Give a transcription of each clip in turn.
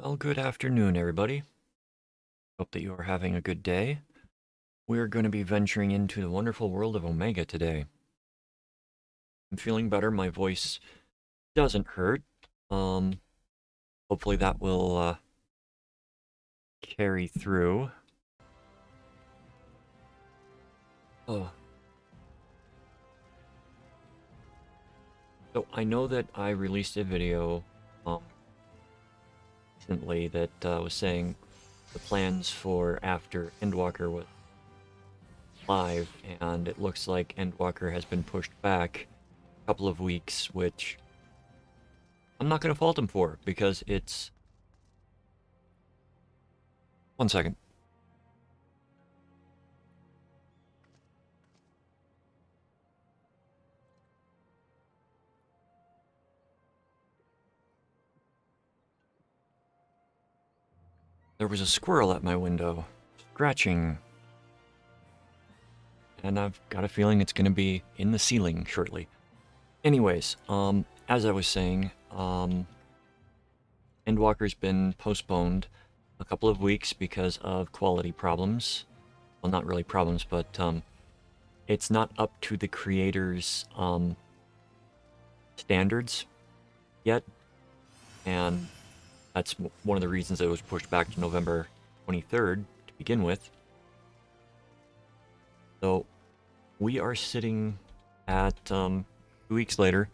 Well, good afternoon, everybody. Hope that you are having a good day. We're going to be venturing into the wonderful world of Omega today. I'm feeling better. My voice doesn't hurt. Um, Hopefully that will carry through. Oh, so I know that I released a video recently that was saying the plans for after Endwalker was live, and it looks like Endwalker has been pushed back a couple of weeks, which I'm not going to fault him for, because it's... One second. There was a squirrel at my window, scratching, and I've got a feeling it's going to be in the ceiling shortly. Anyways, as I was saying, Endwalker's been postponed a couple of weeks because of quality problems. Well, not really problems, but it's not up to the creator's standards yet, and that's one of the reasons it was pushed back to November 23rd to begin with. So we are sitting at 2 weeks later.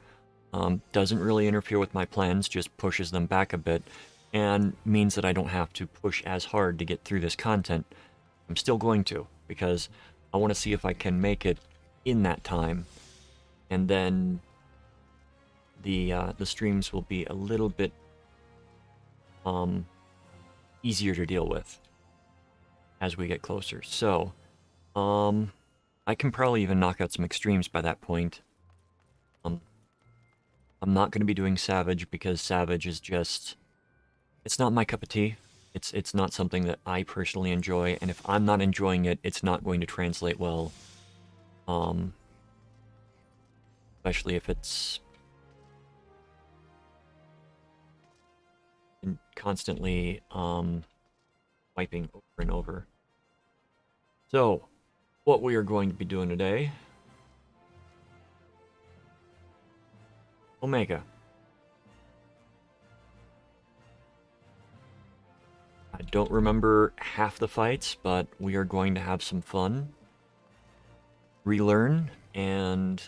Doesn't really interfere with my plans, just pushes them back a bit, and means that I don't have to push as hard to get through this content. I'm still going to, because I want to see if I can make it in that time, and then the streams will be a little bit easier to deal with as we get closer. So, I can probably even knock out some extremes by that point. I'm not going to be doing Savage because Savage is just... It's not my cup of tea. It's not something that I personally enjoy, and if I'm not enjoying it, it's not going to translate well. Especially if it's constantly wiping over and over. So, what we are going to be doing today... Omega. I don't remember half the fights, but we are going to have some fun, relearn, and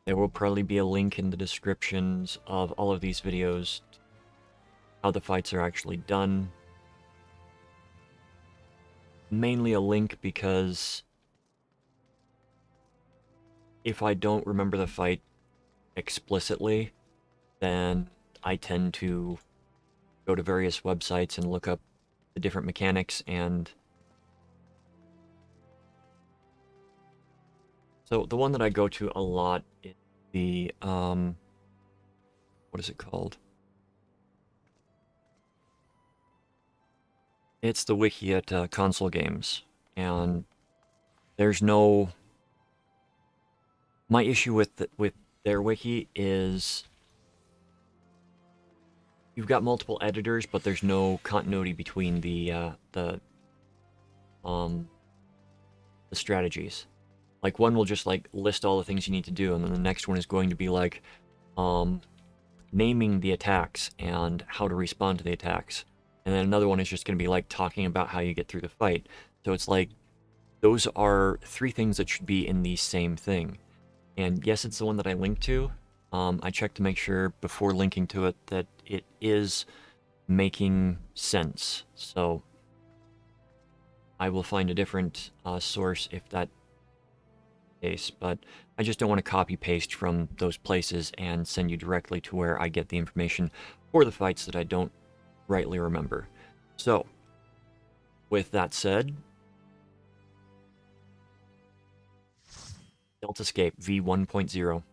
there will probably be a link in the descriptions of all of these videos, how the fights are actually done. Mainly a link because if I don't remember the fight explicitly, then I tend to go to various websites and look up the different mechanics, and so the one that I go to a lot is the what is it called? It's the wiki at Console Games, and there's no... My issue with their wiki is you've got multiple editors, but there's no continuity between the strategies. Like, one will just like list all the things you need to do, and then the next one is going to be like naming the attacks and how to respond to the attacks. And then another one is just going to be like talking about how you get through the fight. So it's like, those are three things that should be in the same thing. And yes, it's the one that I linked to. I checked to make sure before linking to it that it is making sense. So I will find a different source if that case, but I just don't want to copy paste from those places and send you directly to where I get the information for the fights that I don't rightly remember. So, with that said, Delta Escape V1.0.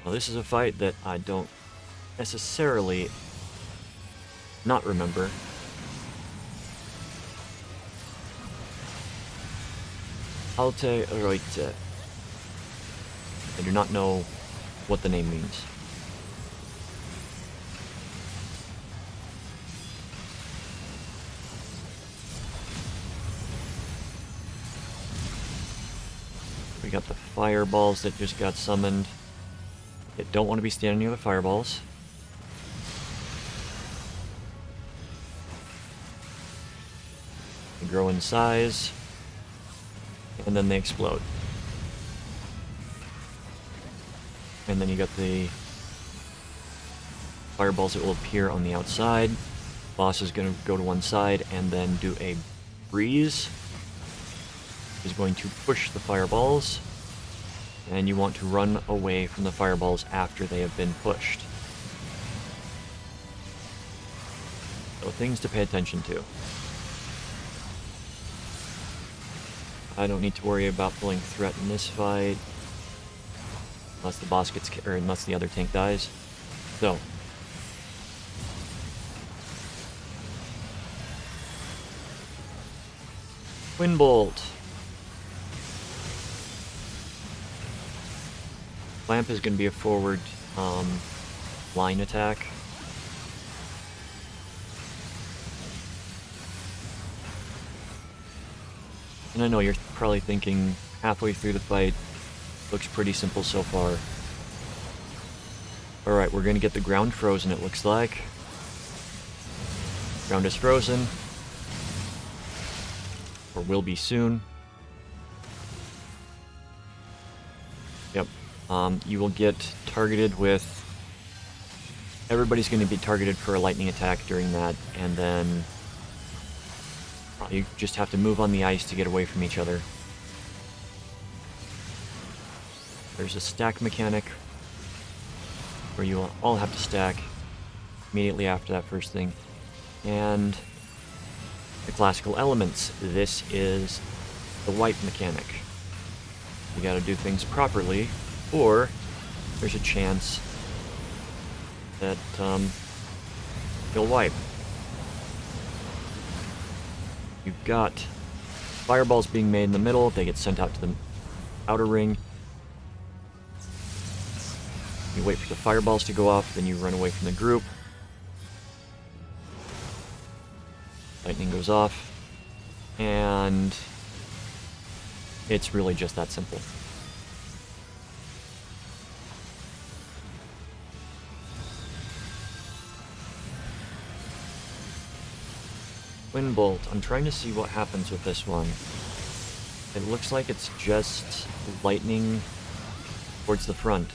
Now, this is a fight that I don't necessarily not remember. Alte Reute. I do not know what the name means. We got the fireballs that just got summoned. You don't want to be standing near the fireballs. They grow in size, and then they explode. And then you got the fireballs that will appear on the outside. Boss is going to go to one side and then do a breeze. Is going to push the fireballs, and you want to run away from the fireballs after they have been pushed. So things to pay attention to. I don't need to worry about pulling threat in this fight, unless the boss gets, or unless the other tank dies. So. Wind Bolt. Clamp is going to be a forward line attack. And I know you're probably thinking halfway through the fight, looks pretty simple so far. Alright, we're going to get the ground frozen, it looks like. Ground is frozen. Or will be soon. Yep. You will get targeted with... Everybody's going to be targeted for a lightning attack during that, and then you just have to move on the ice to get away from each other. There's a stack mechanic where you all have to stack immediately after that first thing. And the classical elements. This is the wipe mechanic. You gotta do things properly, or there's a chance that you'll wipe. You've got fireballs being made in the middle, they get sent out to the outer ring. You wait for the fireballs to go off, then you run away from the group. Lightning goes off, and it's really just that simple. Wind Bolt. I'm trying to see what happens with this one. It looks like it's just lightning towards the front.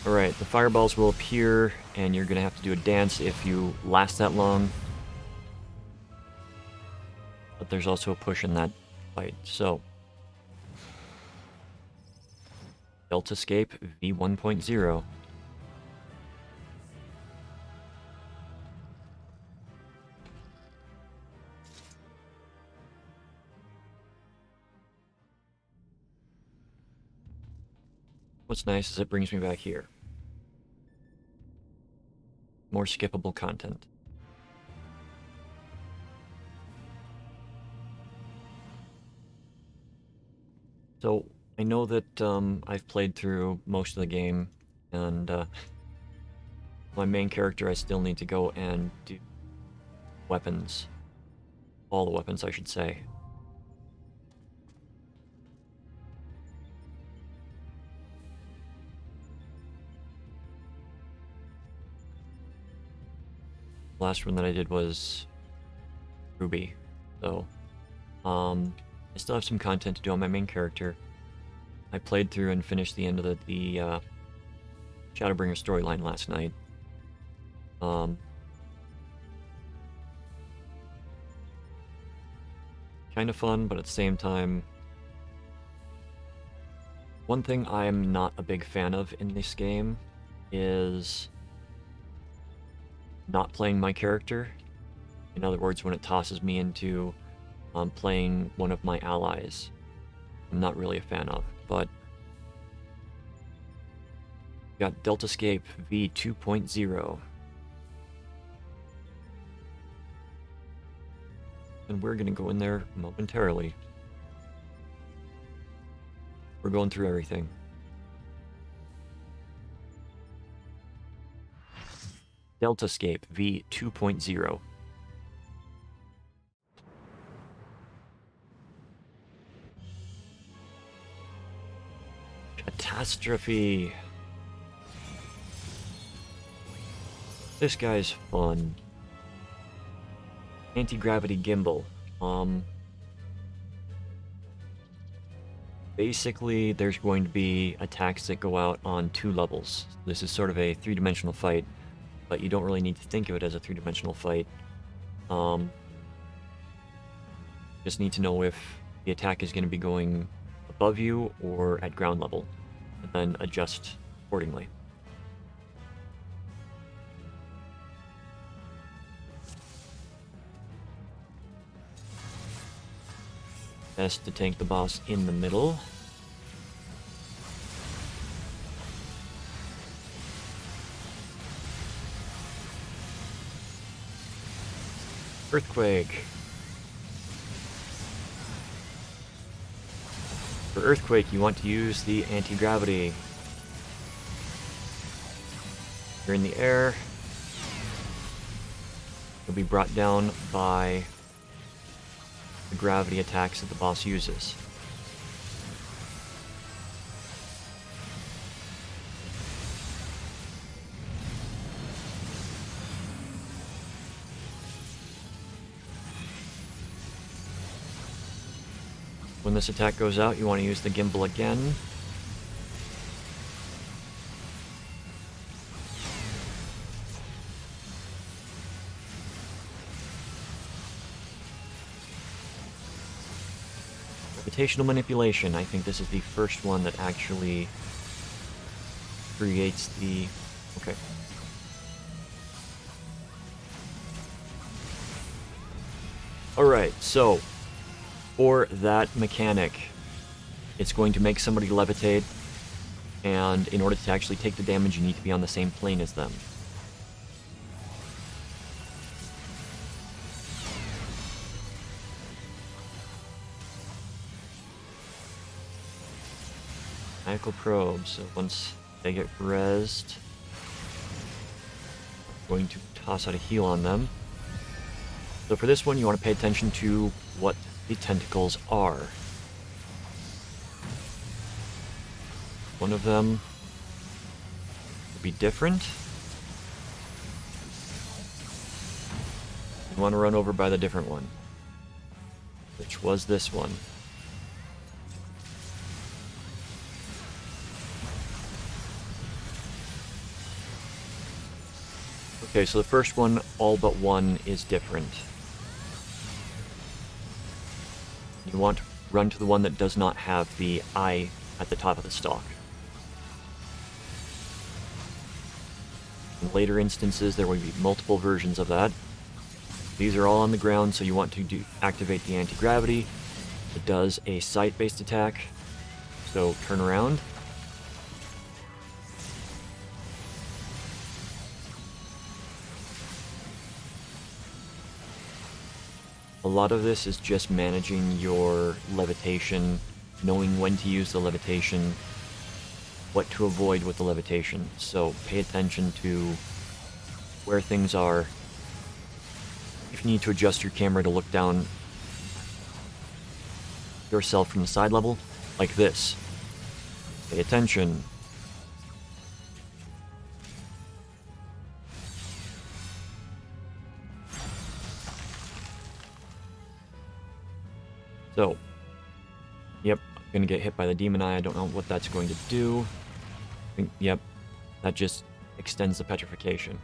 Alright, the fireballs will appear, and you're gonna have to do a dance if you last that long. But there's also a push in that fight, so... Deltascape V1.0. What's nice is it brings me back here. More skippable content. So, I know that I've played through most of the game, and my main character I still need to go and do weapons. All the weapons, I should say. Last one that I did was Ruby, so I still have some content to do on my main character. I played through and finished the end of the Shadowbringer storyline last night. Kind of fun, but at the same time, one thing I am not a big fan of in this game is not playing my character. In other words, when it tosses me into playing one of my allies, I'm not really a fan of. But got Deltascape V2.0. And we're gonna go in there momentarily. We're going through everything. Deltascape V 2.0. Catastrophe. This guy's fun. Anti-gravity gimbal. Basically, there's going to be attacks that go out on 2 levels. This is sort of a 3-dimensional fight, but you don't really need to think of it as a 3-dimensional fight. Just need to know if the attack is going to be going above you or at ground level, and then adjust accordingly. Best to tank the boss in the middle. Earthquake. For Earthquake, you want to use the anti-gravity. You're in the air. You'll be brought down by the gravity attacks that the boss uses. When this attack goes out, you want to use the gimbal again. Gravitational manipulation. I think this is the first one that actually creates the... Okay. Alright, so for that mechanic, it's going to make somebody levitate, and in order to actually take the damage, you need to be on the same plane as them. Mechanical probe, so once they get rezzed, I'm going to toss out a heal on them. So for this one, you want to pay attention to what the tentacles are. One of them will be different. You want to run over by the different one, which was this one. Okay, so the first one, all but one, is different. You want to run to the one that does not have the eye at the top of the stalk. In later instances, there will be multiple versions of that. These are all on the ground, so you want to activate the anti-gravity. It does a sight-based attack, so turn around. A lot of this is just managing your levitation, knowing when to use the levitation, what to avoid with the levitation. So pay attention to where things are. If you need to adjust your camera to look down yourself from the side level, like this, pay attention. So, yep, I'm gonna get hit by the demon eye. I don't know what that's going to do. Yep, that just extends the petrification.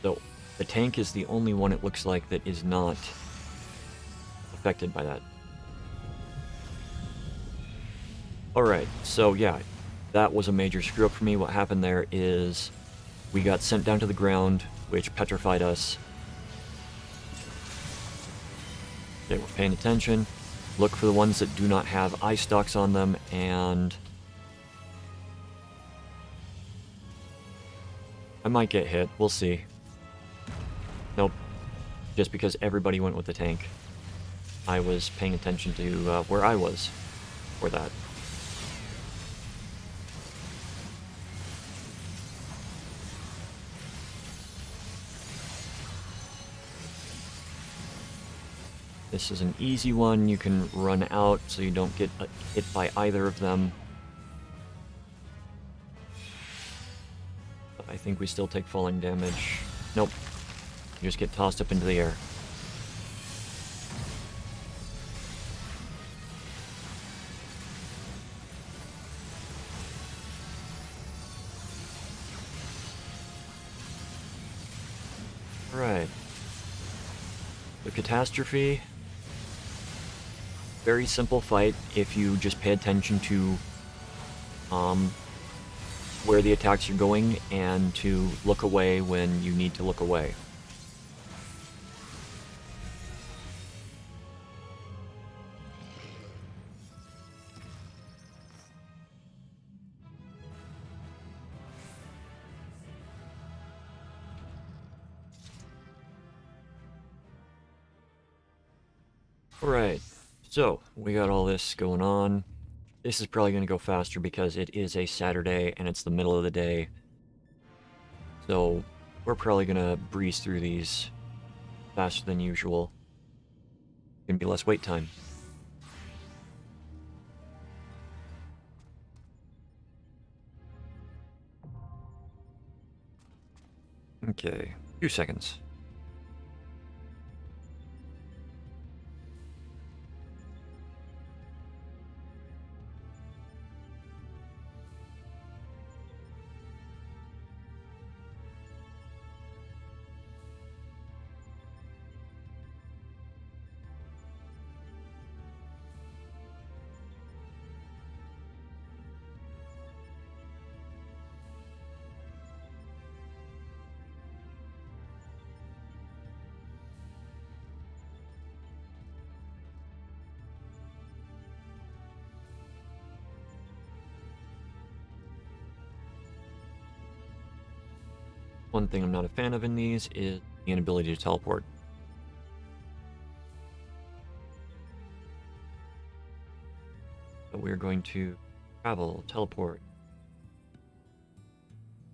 So, the tank is the only one it looks like that is not affected by that. Alright, so yeah, that was a major screw up for me. What happened there is we got sent down to the ground, which petrified us. Okay, we're paying attention. Look for the ones that do not have eye stalks on them, and I might get hit. We'll see. Nope. Just because everybody went with the tank. I was paying attention to where I was for that. This is an easy one. You can run out so you don't get hit by either of them. But I think we still take falling damage. Nope. You just get tossed up into the air. Alright. The Catastrophe. Very simple fight if you just pay attention to where the attacks are going and to look away when you need to look away. Alright, so we got all this going on. This is probably going to go faster because it is a Saturday and it's the middle of the day. So we're probably going to breeze through these faster than usual. Gonna be less wait time. Okay, 2 seconds. One thing I'm not a fan of in these is the inability to teleport. So we're going to travel, teleport.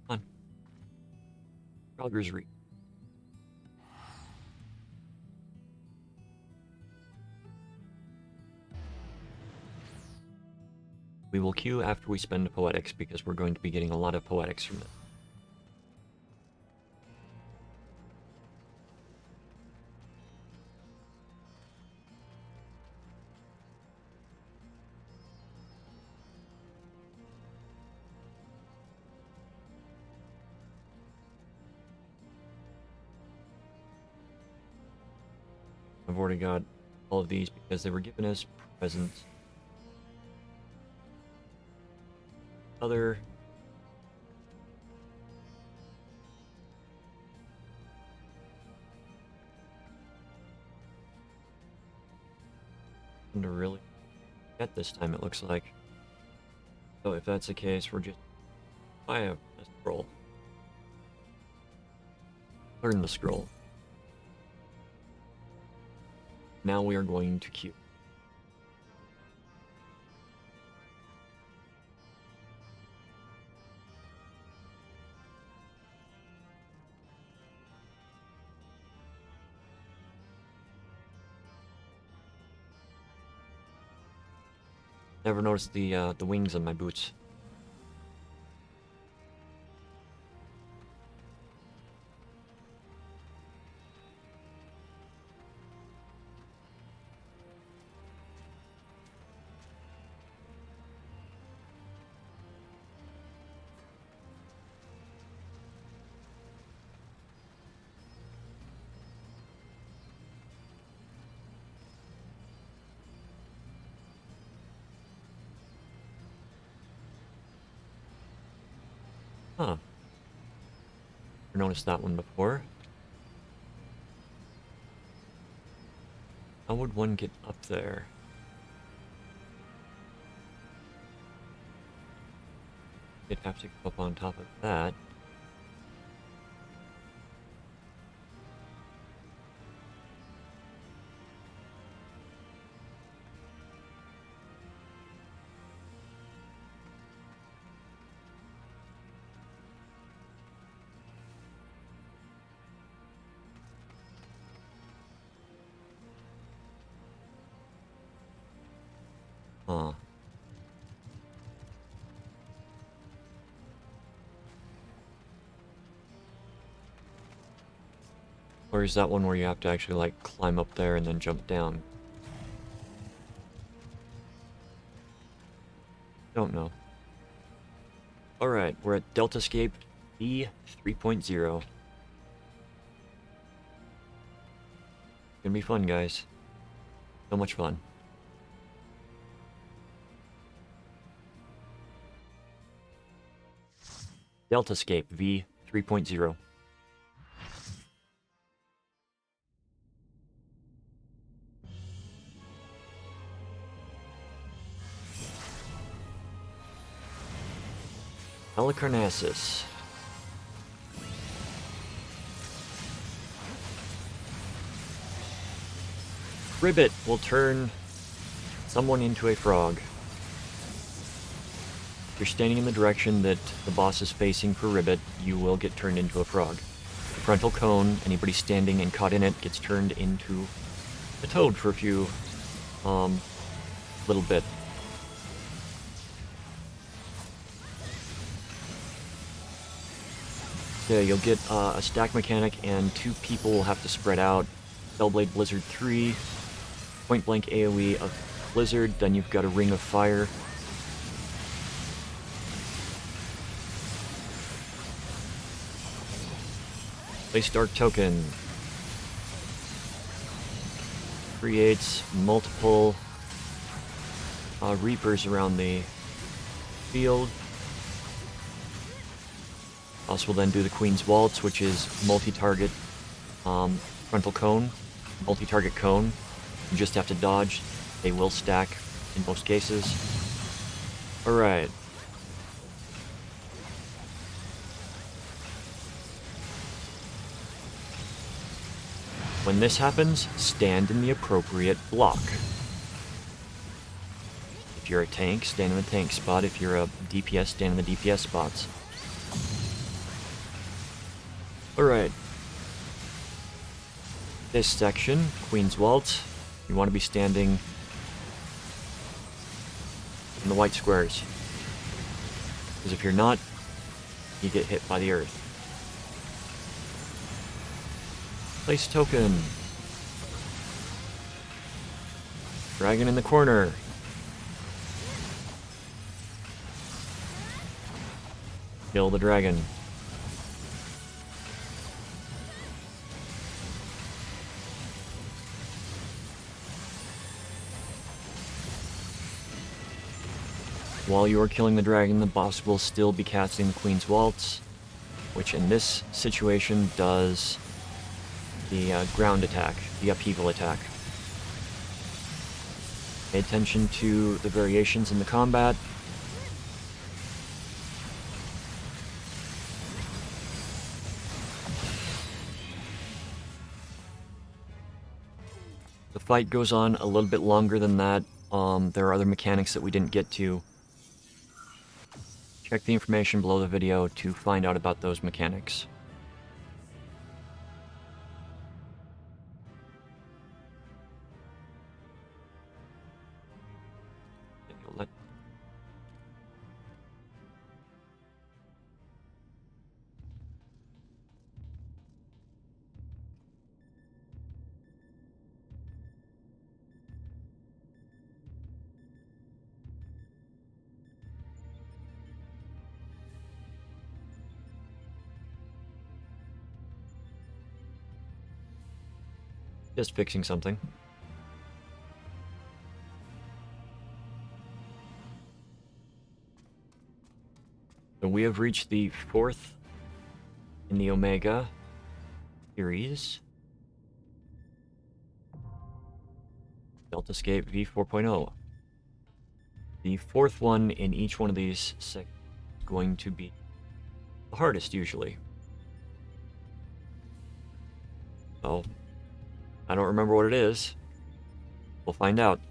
Come on. Tralgor's Reach. We will queue after we spend Poetics because we're going to be getting a lot of Poetics from this. I've already got all of these because they were given as presents. Other to really get this time, it looks like. So if that's the case, we're just buy a scroll. Learn the scroll. Now we are going to queue. Never noticed the wings on my boots. Huh. Never noticed that one before. How would one get up there? You'd have to go up on top of that. Huh. Or is that one where you have to actually, like, climb up there and then jump down? Don't know. Alright, we're at Deltascape V 3.0. Gonna be fun, guys. So much fun. Deltascape V 3.0. Helicarnassus. Ribbit will turn someone into a frog. If you're standing in the direction that the boss is facing for Ribbit, you will get turned into a frog. The frontal cone, anybody standing and caught in it gets turned into a toad for a few little bit. Yeah, you'll get a stack mechanic and 2 people will have to spread out. Spellblade Blizzard 3, point blank AoE of Blizzard, then you've got a Ring of Fire. Place Dark Token. Creates multiple Reapers around the field. Boss will then do the Queen's Waltz, which is multi-target frontal cone, multi-target cone. You just have to dodge. They will stack in most cases. Alright. When this happens, stand in the appropriate block. If you're a tank, stand in the tank spot. If you're a DPS, stand in the DPS spots. Alright. This section, Queen's Waltz, you want to be standing in the white squares. Because if you're not, you get hit by the earth. Place token. Dragon in the corner. Kill the dragon. While you are killing the dragon, the boss will still be casting the Queen's Waltz, which in this situation does the ground attack, the upheaval attack. Pay attention to the variations in the combat. The fight goes on a little bit longer than that. There are other mechanics that we didn't get to. Check the information below the video to find out about those mechanics. Just fixing something. So we have reached the 4th in the Omega series. Deltascape V 4.0. The 4th one in each one of these sections is going to be the hardest usually. So I don't remember what it is. We'll find out.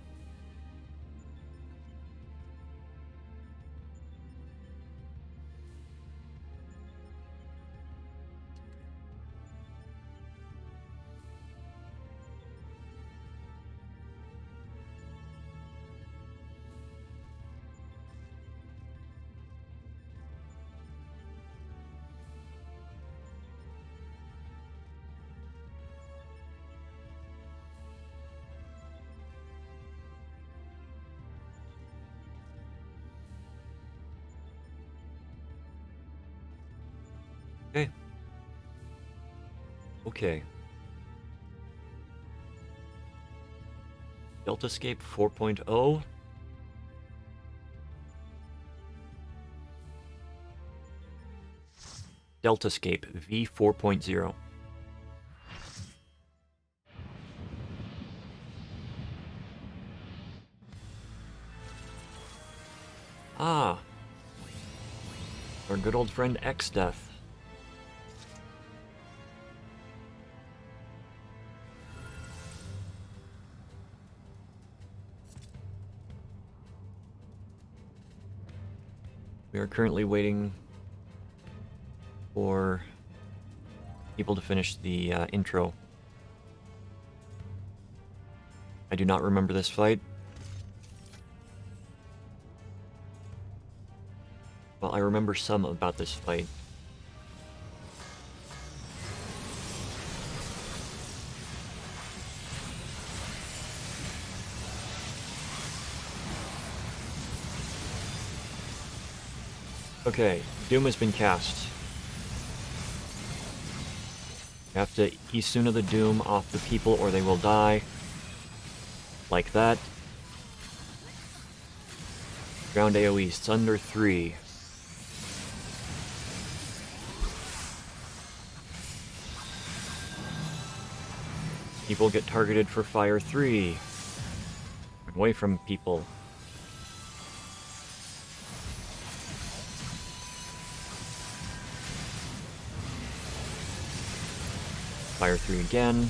Okay. Okay. Deltascape 4.0. Deltascape V4.0. Ah, our good old friend X-Death. We are currently waiting for people to finish the intro. I do not remember this fight. Well, I remember some about this fight. Okay, Doom has been cast. You have to Isuna the Doom off the people or they will die. Like that. Ground AoE, Thunder 3. People get targeted for Fire 3. Away from people. Fire 3 again.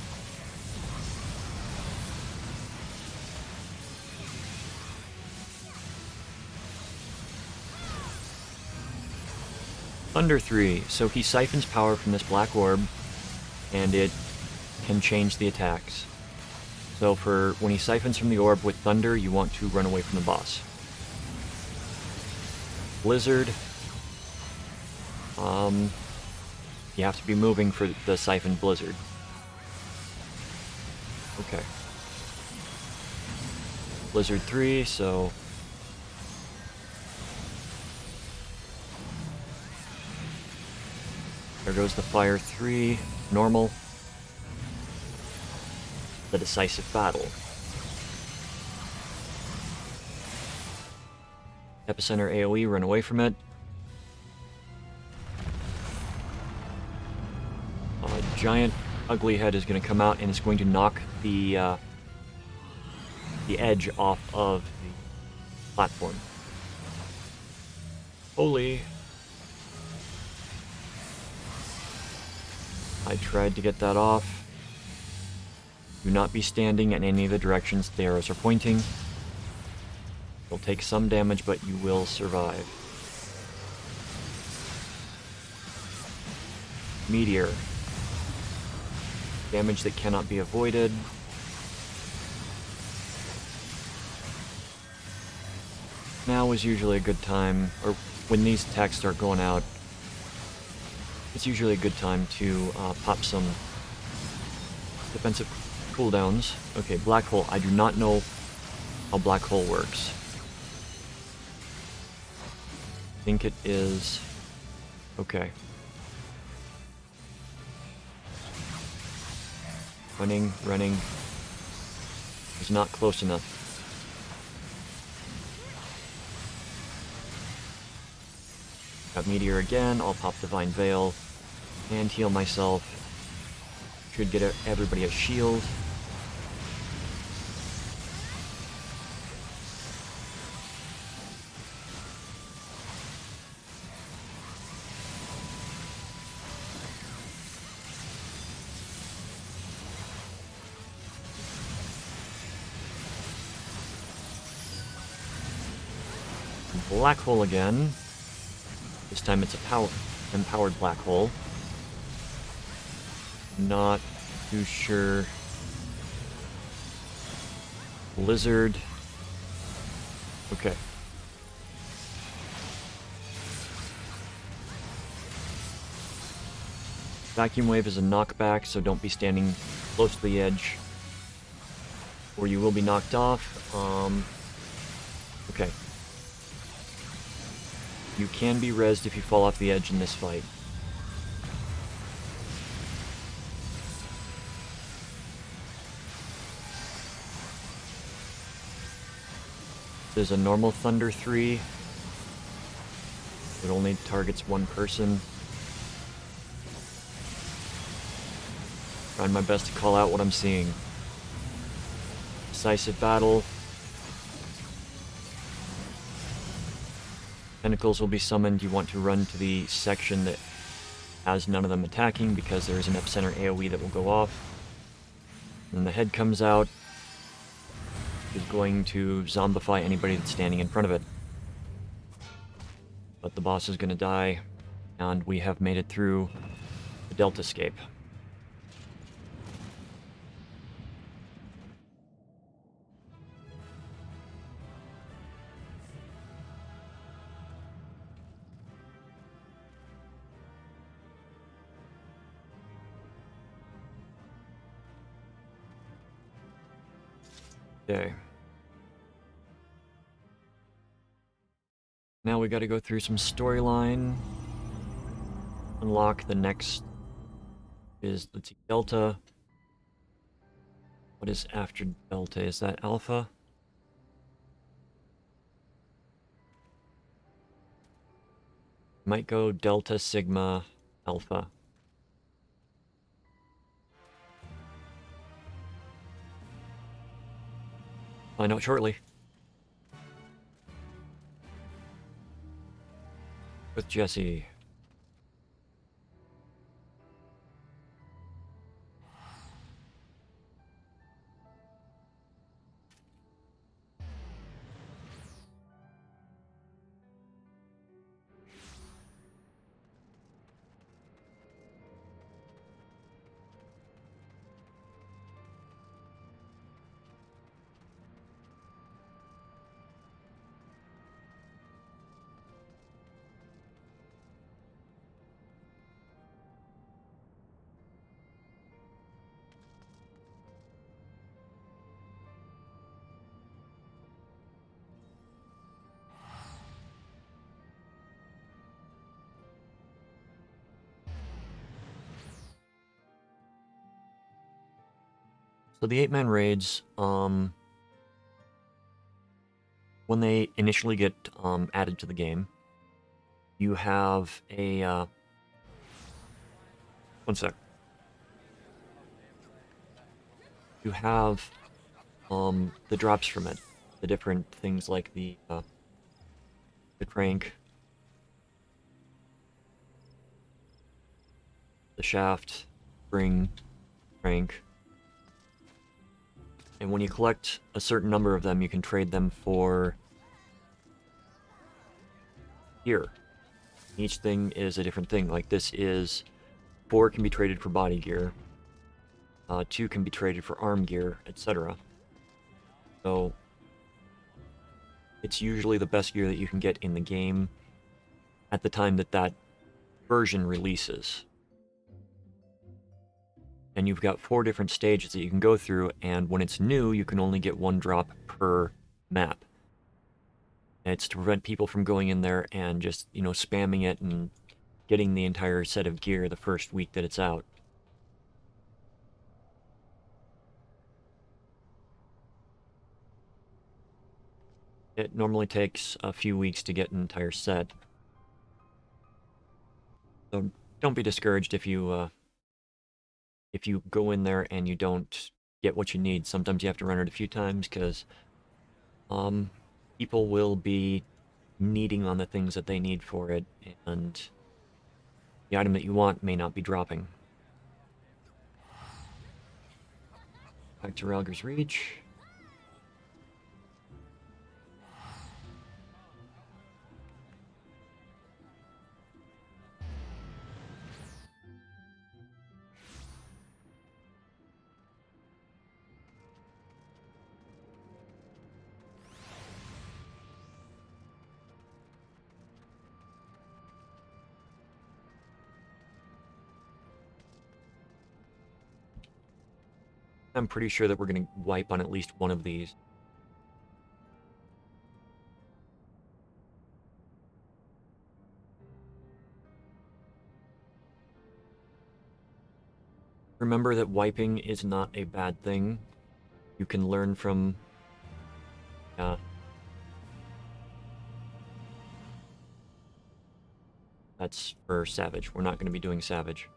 Thunder 3. So he siphons power from this black orb, and it can change the attacks. So for when he siphons from the orb with Thunder, you want to run away from the boss. Blizzard. You have to be moving for the siphoned Blizzard. Okay. Blizzard 3, so... There goes the Fire 3, normal. The decisive battle. Epicenter AoE, run away from it. A giant ugly head is going to come out and it's going to knock the edge off of the platform. Holy. I tried to get that off. Do not be standing in any of the directions the arrows are pointing. You'll take some damage, but you will survive. Meteor. Damage that cannot be avoided. Now is usually a good time, or when these attacks start going out, it's usually a good time to pop some defensive cooldowns. Okay, Black Hole. I do not know how Black Hole works. I think it is... Okay. Running. It's not close enough. Got Meteor again. I'll pop Divine Veil and heal myself. Should get everybody a shield. Black Hole again. This time it's a empowered Black Hole. Not too sure. Blizzard. Okay. Vacuum Wave is a knockback, so don't be standing close to the edge, or you will be knocked off. Okay. You can be rezzed if you fall off the edge in this fight. There's a normal Thunder 3. It only targets one person. Trying my best to call out what I'm seeing. Decisive battle. Tentacles will be summoned. You want to run to the section that has none of them attacking because there is an epicenter AoE that will go off. Then the head comes out. Is going to zombify anybody that's standing in front of it. But the boss is going to die, and we have made it through the Delta Escape. Okay. Now we got to go through some storyline. Unlock the next is, let's see, Delta. What is after Delta? Is that Alpha? Might go Delta, Sigma, Alpha. Find out shortly. With Jesse. So the 8-man raids, when they initially get added to the game, you have a... one sec. You have the drops from it. The different things like the crank, the shaft, spring, crank. And when you collect a certain number of them, you can trade them for gear. Each thing is a different thing. Like this is 4 can be traded for body gear, 2 can be traded for arm gear, etc. So it's usually the best gear that you can get in the game at the time that that version releases. And you've got 4 different stages that you can go through, and when it's new, you can only get 1 drop per map. And it's to prevent people from going in there and just, you know, spamming it and getting the entire set of gear the first week that it's out. It normally takes a few weeks to get an entire set. So don't be discouraged if you go in there and you don't get what you need. Sometimes you have to run it a few times because people will be needing on the things that they need for it, and the item that you want may not be dropping. Back to Ralger's Reach. I'm pretty sure that we're going to wipe on at least one of these. Remember that wiping is not a bad thing. You can learn from that's for Savage. We're not going to be doing Savage.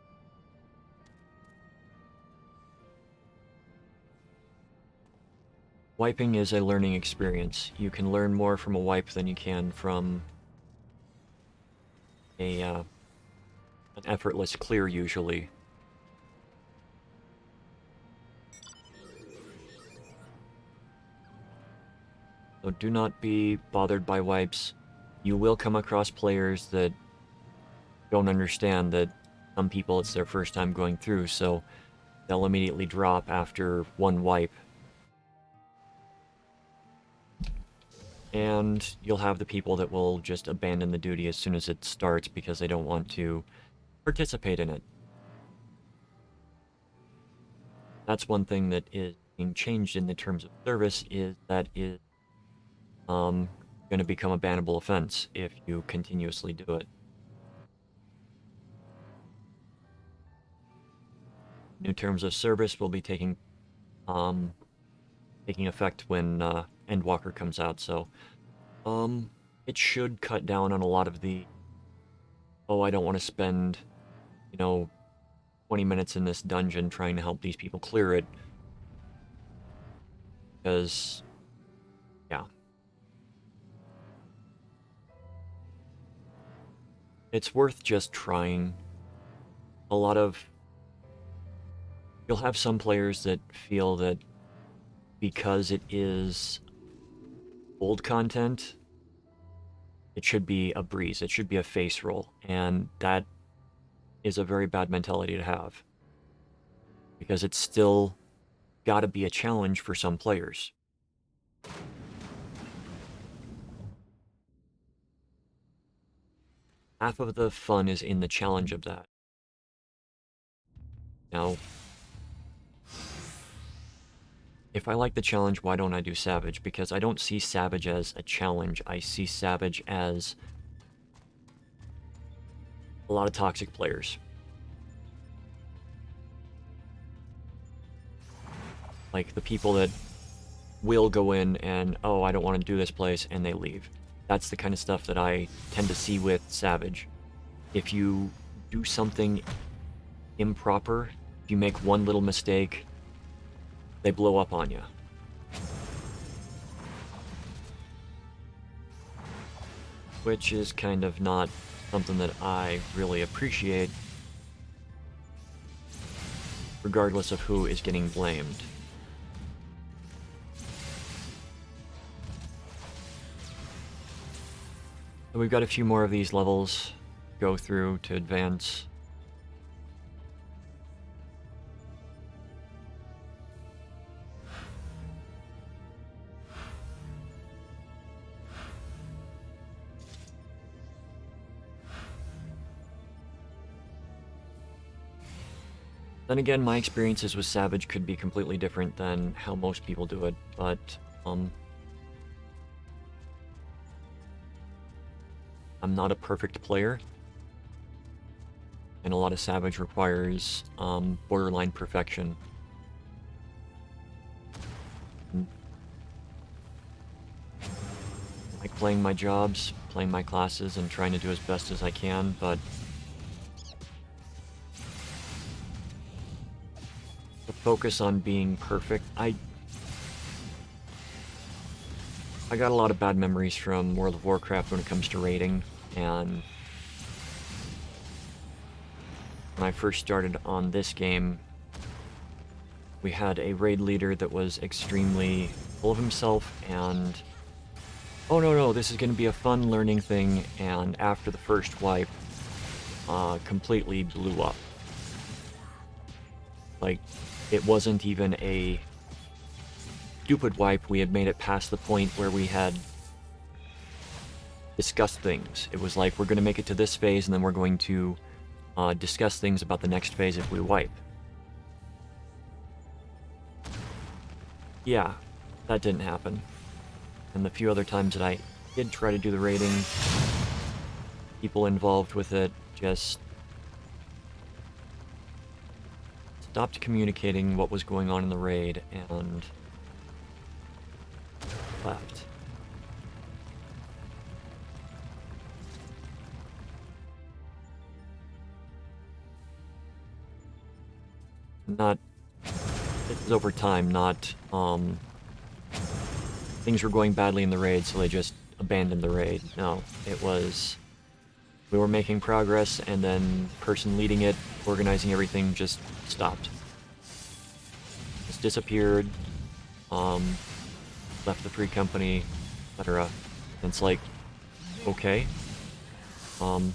Wiping is a learning experience. You can learn more from a wipe than you can from an effortless clear, usually. So do not be bothered by wipes. You will come across players that don't understand that some people it's their first time going through, so they'll immediately drop after one wipe. And you'll have the people that will just abandon the duty as soon as it starts because they don't want to participate in it. That's one thing that is being changed in the terms of service, is that is going to become a bannable offense if you continuously do it. New terms of service will be taking effect when Endwalker comes out, so it should cut down on a lot of the, oh, I don't want to spend, 20 minutes in this dungeon trying to help these people clear it, because, yeah. It's worth just trying. You'll have some players that feel that because it is old content, it should be a breeze, it should be a face roll, and that is a very bad mentality to have. Because it's still gotta be a challenge for some players. Half of the fun is in the challenge of that. Now, if I like the challenge, why don't I do Savage? Because I don't see Savage as a challenge. I see Savage as a lot of toxic players. Like the people that will go in and, oh, I don't want to do this place, and they leave. That's the kind of stuff that I tend to see with Savage. If you do something improper, if you make one little mistake, they blow up on you. Which is kind of not something that I really appreciate, regardless of who is getting blamed. So we've got a few more of these levels to go through to advance. Then again, my experiences with Savage could be completely different than how most people do it, but I'm not a perfect player, and a lot of Savage requires borderline perfection. I like playing my jobs, playing my classes, and trying to do as best as I can, but the focus on being perfect, I got a lot of bad memories from World of Warcraft when it comes to raiding, and when I first started on this game, we had a raid leader that was extremely full of himself, and oh no, this is going to be a fun learning thing, and after the first wipe, completely blew up. Like, it wasn't even a stupid wipe, we had made it past the point where we had discussed things. It was like, we're going to make it to this phase, and then we're going to discuss things about the next phase if we wipe. Yeah, that didn't happen. And the few other times that I did try to do the raiding, people involved with it just stopped communicating what was going on in the raid and left. not... It was over time, not, things were going badly in the raid, so they just abandoned the raid. No, it was... We were making progress, and then the person leading it, organizing everything, just stopped. Just disappeared, left the free company, etc. And it's like, okay. No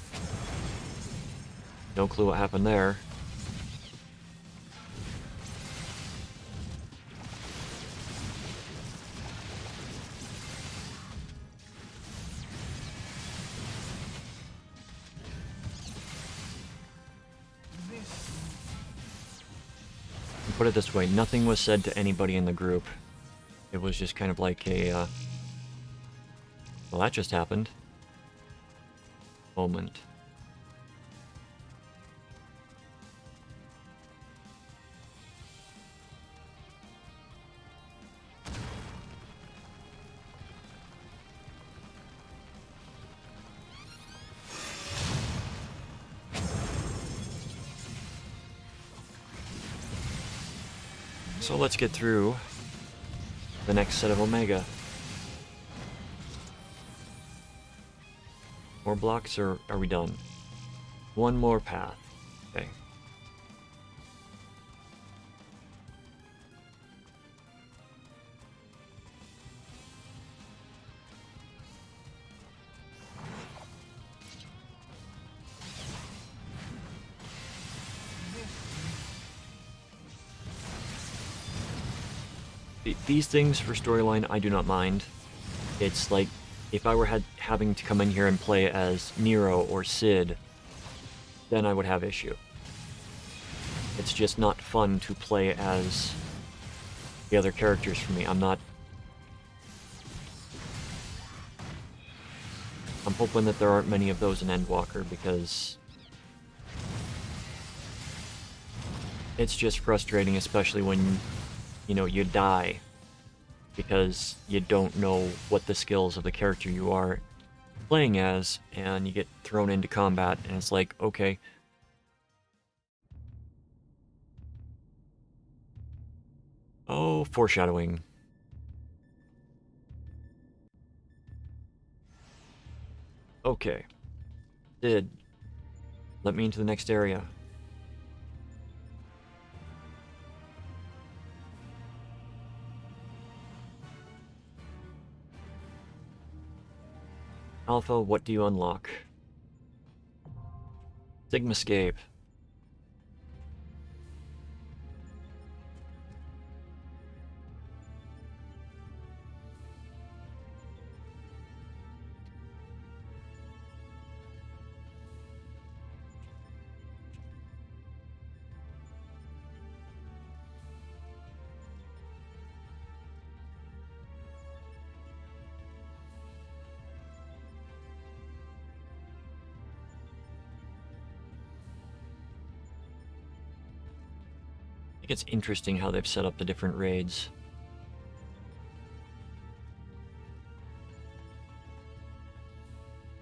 clue what happened there. Put it this way, nothing was said to anybody in the group. It was just kind of like a, well, that just happened. Moment. So let's get through the next set of Omega. More blocks, or are we done? One more path. Okay. These things for storyline, I do not mind. It's like, if I were having to come in here and play as Nero or Sid, then I would have issue. It's just not fun to play as the other characters for me. I'm hoping that there aren't many of those in Endwalker, because it's just frustrating, especially when, you know, you die because you don't know what the skills of the character you are playing as, and you get thrown into combat, and it's like, okay. Oh, foreshadowing. Okay. Sid, let me into the next area. Alpha, what do you unlock? Sigmascape. I think it's interesting how they've set up the different raids.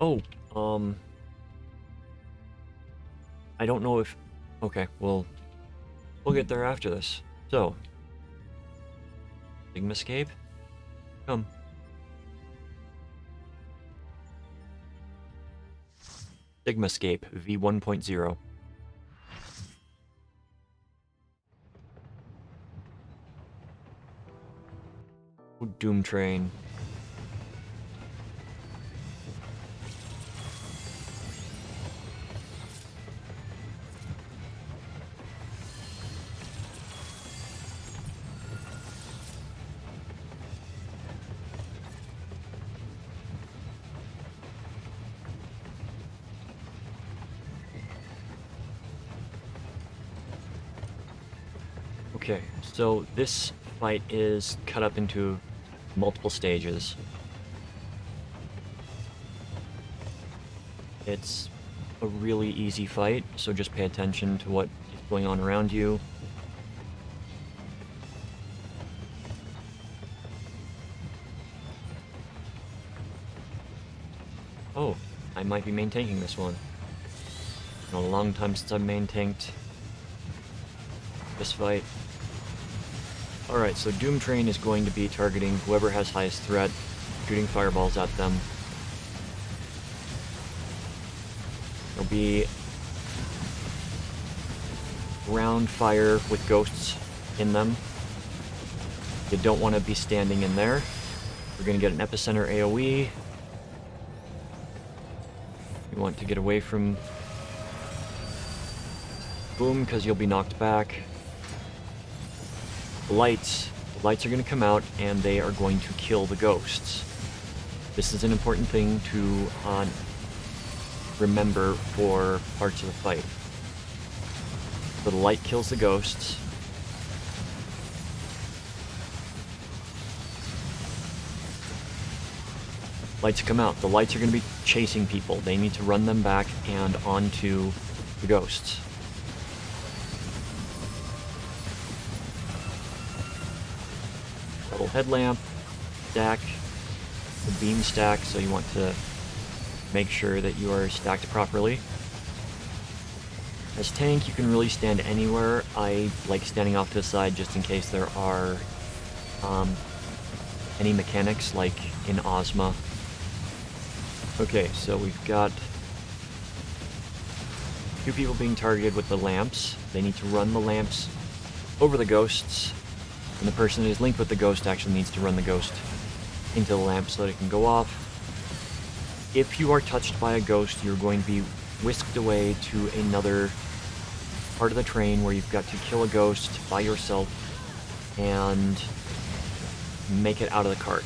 Oh, I don't know if... Okay, we'll get there after this. So, Sigmascape, come. Sigmascape V1.0. Doom Train. Okay, so this fight is cut up into multiple stages. It's a really easy fight, so just pay attention to what is going on around you. Oh, I might be main tanking this one. It's been a long time since I've main tanked. this fight. Alright, so Doom Train is going to be targeting whoever has highest threat, shooting fireballs at them. There'll be round fire with ghosts in them. You don't want to be standing in there. We're going to get an epicenter AoE. You want to get away from Boom because you'll be knocked back. The lights are going to come out and they are going to kill the ghosts. This is an important thing to remember for parts of the fight. So the light kills the ghosts. Lights come out. The lights are going to be chasing people. They need to run them back and onto the ghosts. Little headlamp, stack, the beam stack, so you want to make sure that you are stacked properly. As tank, you can really stand anywhere. I like standing off to the side just in case there are any mechanics like in Ozma. Okay, so we've got 2 people being targeted with the lamps. They need to run the lamps over the ghosts, and the person that is linked with the ghost actually needs to run the ghost into the lamp so that it can go off. If you are touched by a ghost, you're going to be whisked away to another part of the train where you've got to kill a ghost by yourself and make it out of the cart.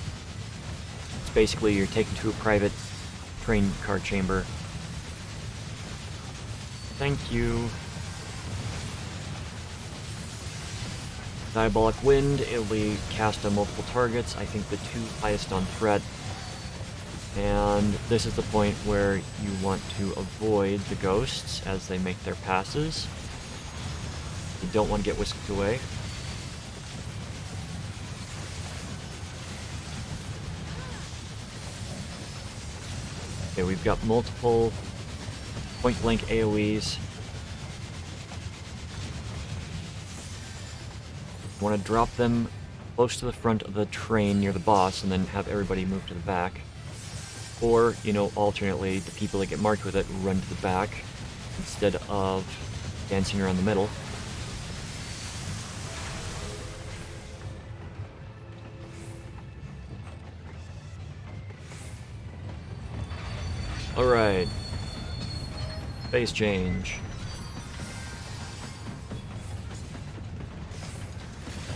It's basically you're taken to a private train car chamber. Thank you. Diabolic Wind, it'll be cast on multiple targets. I think the 2 highest on threat. And this is the point where you want to avoid the ghosts as they make their passes. You don't want to get whisked away. Okay, we've got multiple point-blank AoEs. You want to drop them close to the front of the train near the boss and then have everybody move to the back. Or, you know, alternately, the people that get marked with it run to the back instead of dancing around the middle. Alright. Phase change.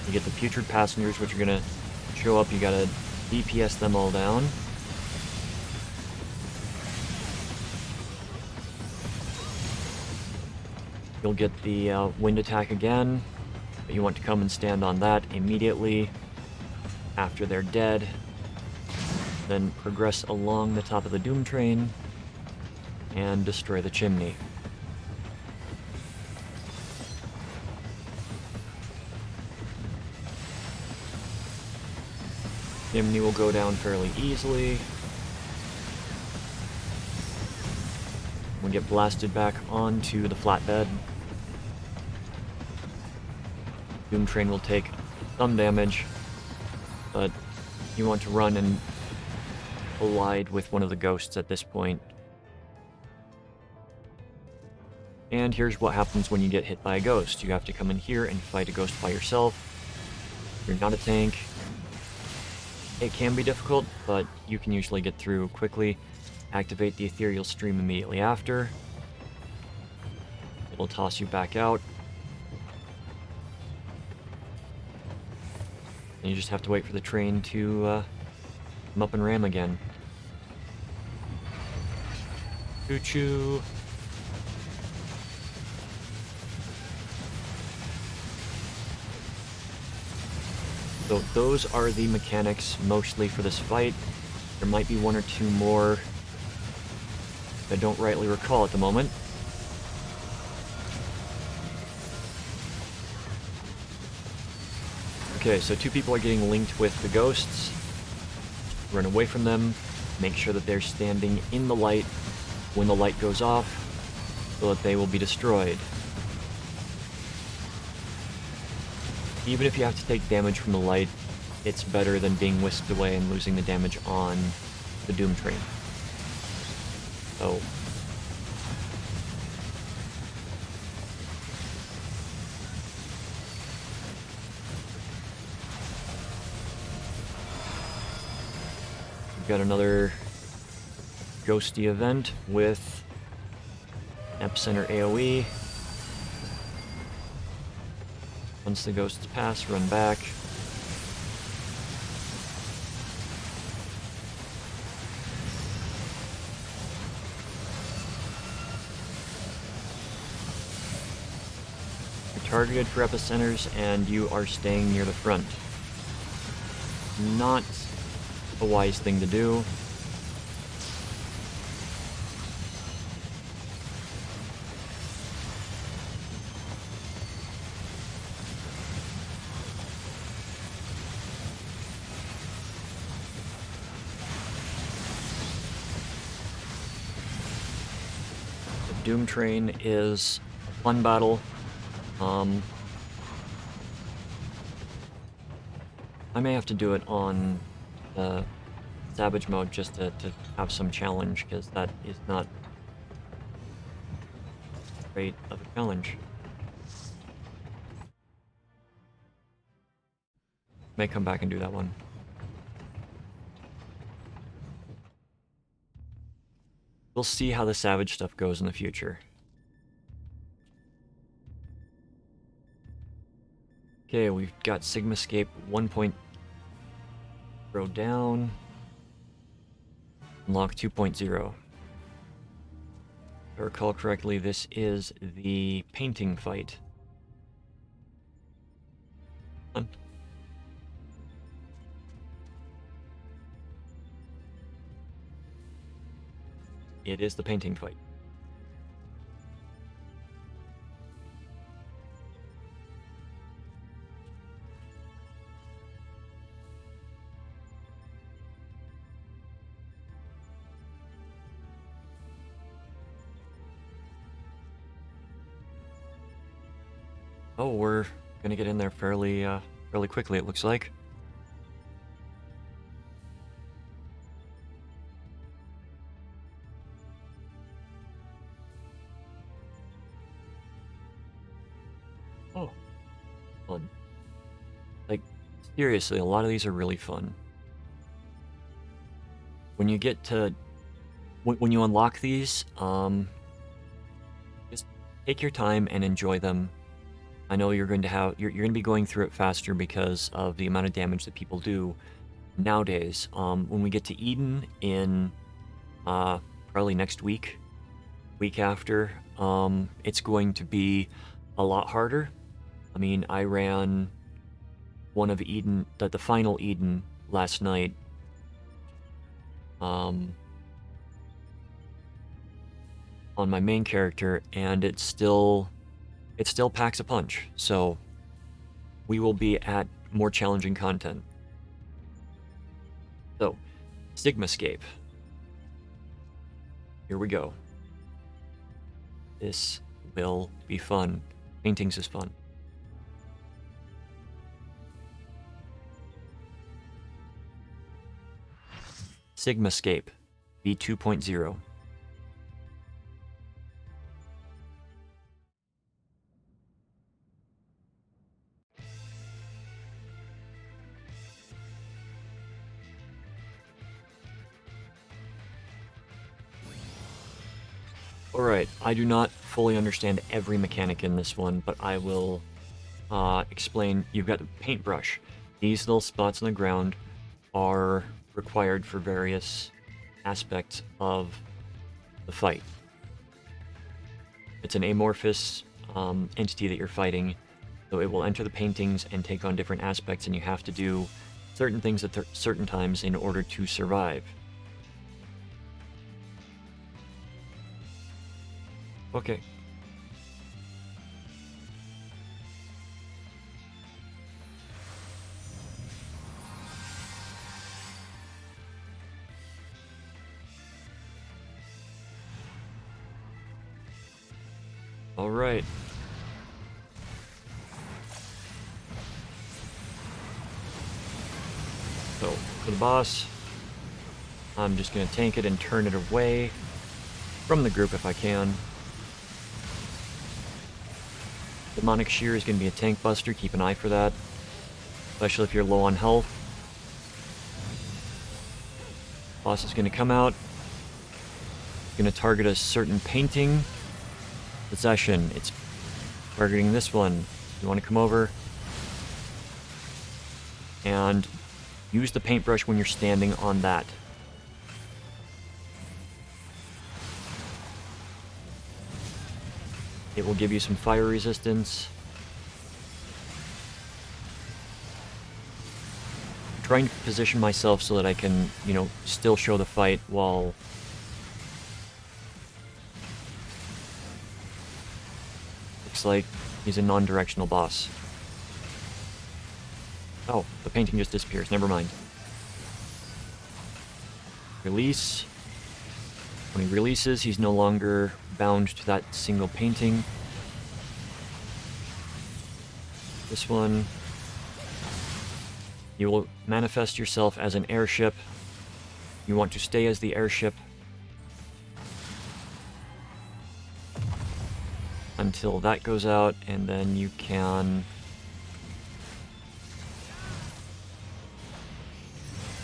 You get the putrid passengers, which are gonna show up. You gotta DPS them all down. You'll get the wind attack again, but you want to come and stand on that immediately after they're dead. Then progress along the top of the Doom Train and destroy the chimney. Chimney will go down fairly easily. We'll get blasted back onto the flatbed. Doom Train will take some damage, but you want to run and collide with one of the ghosts at this point. And here's what happens when you get hit by a ghost. You have to come in here and fight a ghost by yourself. You're not a tank. It can be difficult, but you can usually get through quickly. Activate the ethereal stream immediately after. It'll toss you back out. And you just have to wait for the train to come up and ram again. Choo-choo. So those are the mechanics mostly for this fight. There might be 1 or 2 more I don't rightly recall at the moment. Okay, so 2 people are getting linked with the ghosts. Run away from them. Make sure that they're standing in the light when the light goes off, so that they will be destroyed. even if you have to take damage from the light, it's better than being whisked away and losing the damage on the Doom Train. So we've got another ghosty event with Epicenter AoE. Once the ghosts pass, run back. You're targeted for epicenters and you are staying near the front. Not a wise thing to do. Doom Train is a fun battle. I may have to do it on Savage mode just to have some challenge, because that is not great of a challenge. May come back and do that one. We'll see how the Savage stuff goes in the future. Okay, we've got Sigmascape 1.0 down. Unlock 2.0. If I recall correctly, this is the painting fight. It is the painting fight. Oh, we're gonna get in there fairly quickly, it looks like. Oh, fun. Like, seriously, a lot of these are really fun. When you get to... When you unlock these, just take your time and enjoy them. I know you're going to have... You're going to be going through it faster because of the amount of damage that people do nowadays. When we get to Eden in probably next week after, it's going to be a lot harder. I mean, I ran one of Eden, the final Eden last night. On my main character, and it still packs a punch. So we will be at more challenging content. So, Sigmascape. Here we go. This will be fun. Paintings is fun. Sigmascape V2.0. Alright, I do not fully understand every mechanic in this one, but I will explain. You've got the paintbrush. These little spots on the ground are required for various aspects of the fight. It's an amorphous entity that you're fighting, so it will enter the paintings and take on different aspects, and you have to do certain things at certain times in order to survive. Okay. All right. So, for the boss, I'm just going to tank it and turn it away from the group if I can. Demonic Shear is going to be a tank buster, keep an eye for that. Especially if you're low on health. Boss is going to come out. Going to target a certain painting. Possession. It's targeting this one. You want to come over and use the paintbrush when you're standing on that. It will give you some fire resistance. I'm trying to position myself so that I can, still show the fight while looks like he's a non-directional boss. Oh, the painting just disappears. Never mind. Release. When he releases, he's no longer bound to that single painting. This one, you will manifest yourself as an airship. You want to stay as the airship until that goes out, and then you can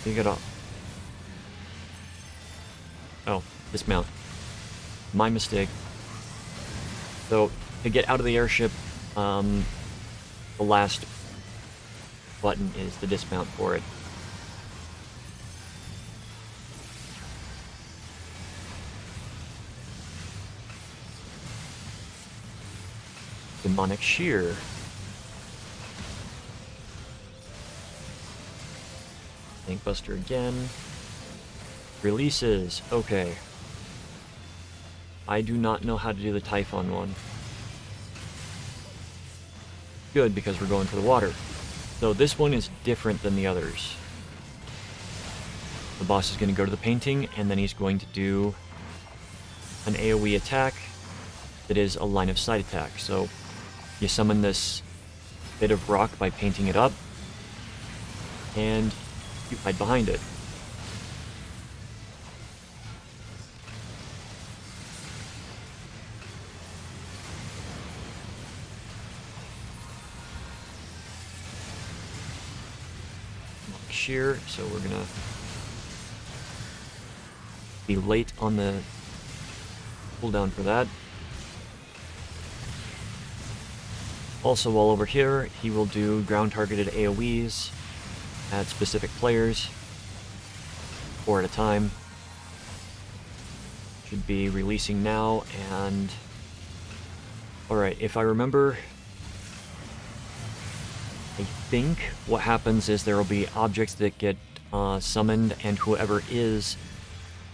take it off. Oh, dismount. My mistake. So, to get out of the airship, the last button is the dismount for it. Demonic Shear. Tankbuster again. Releases. Okay. I do not know how to do the Typhon one. Good, because we're going for the water. So this one is different than the others. The boss is going to go to the painting, and then he's going to do an AoE attack that is a line of sight attack. So you summon this bit of rock by painting it up, and you hide behind it. Shear, so we're gonna be late on the cooldown for that. Also, while over here, he will do ground targeted AoEs at specific players, 4 at a time. Should be releasing now, and alright, if I remember, I think what happens is there will be objects that get summoned, and whoever is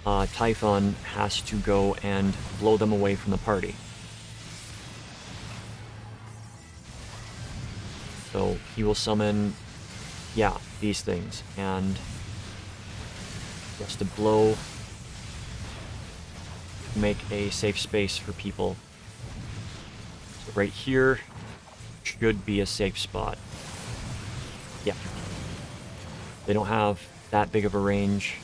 Typhon has to go and blow them away from the party. So he will summon, these things, and he has to blow, make a safe space for people. So right here should be a safe spot. Yeah. They don't have that big of a range.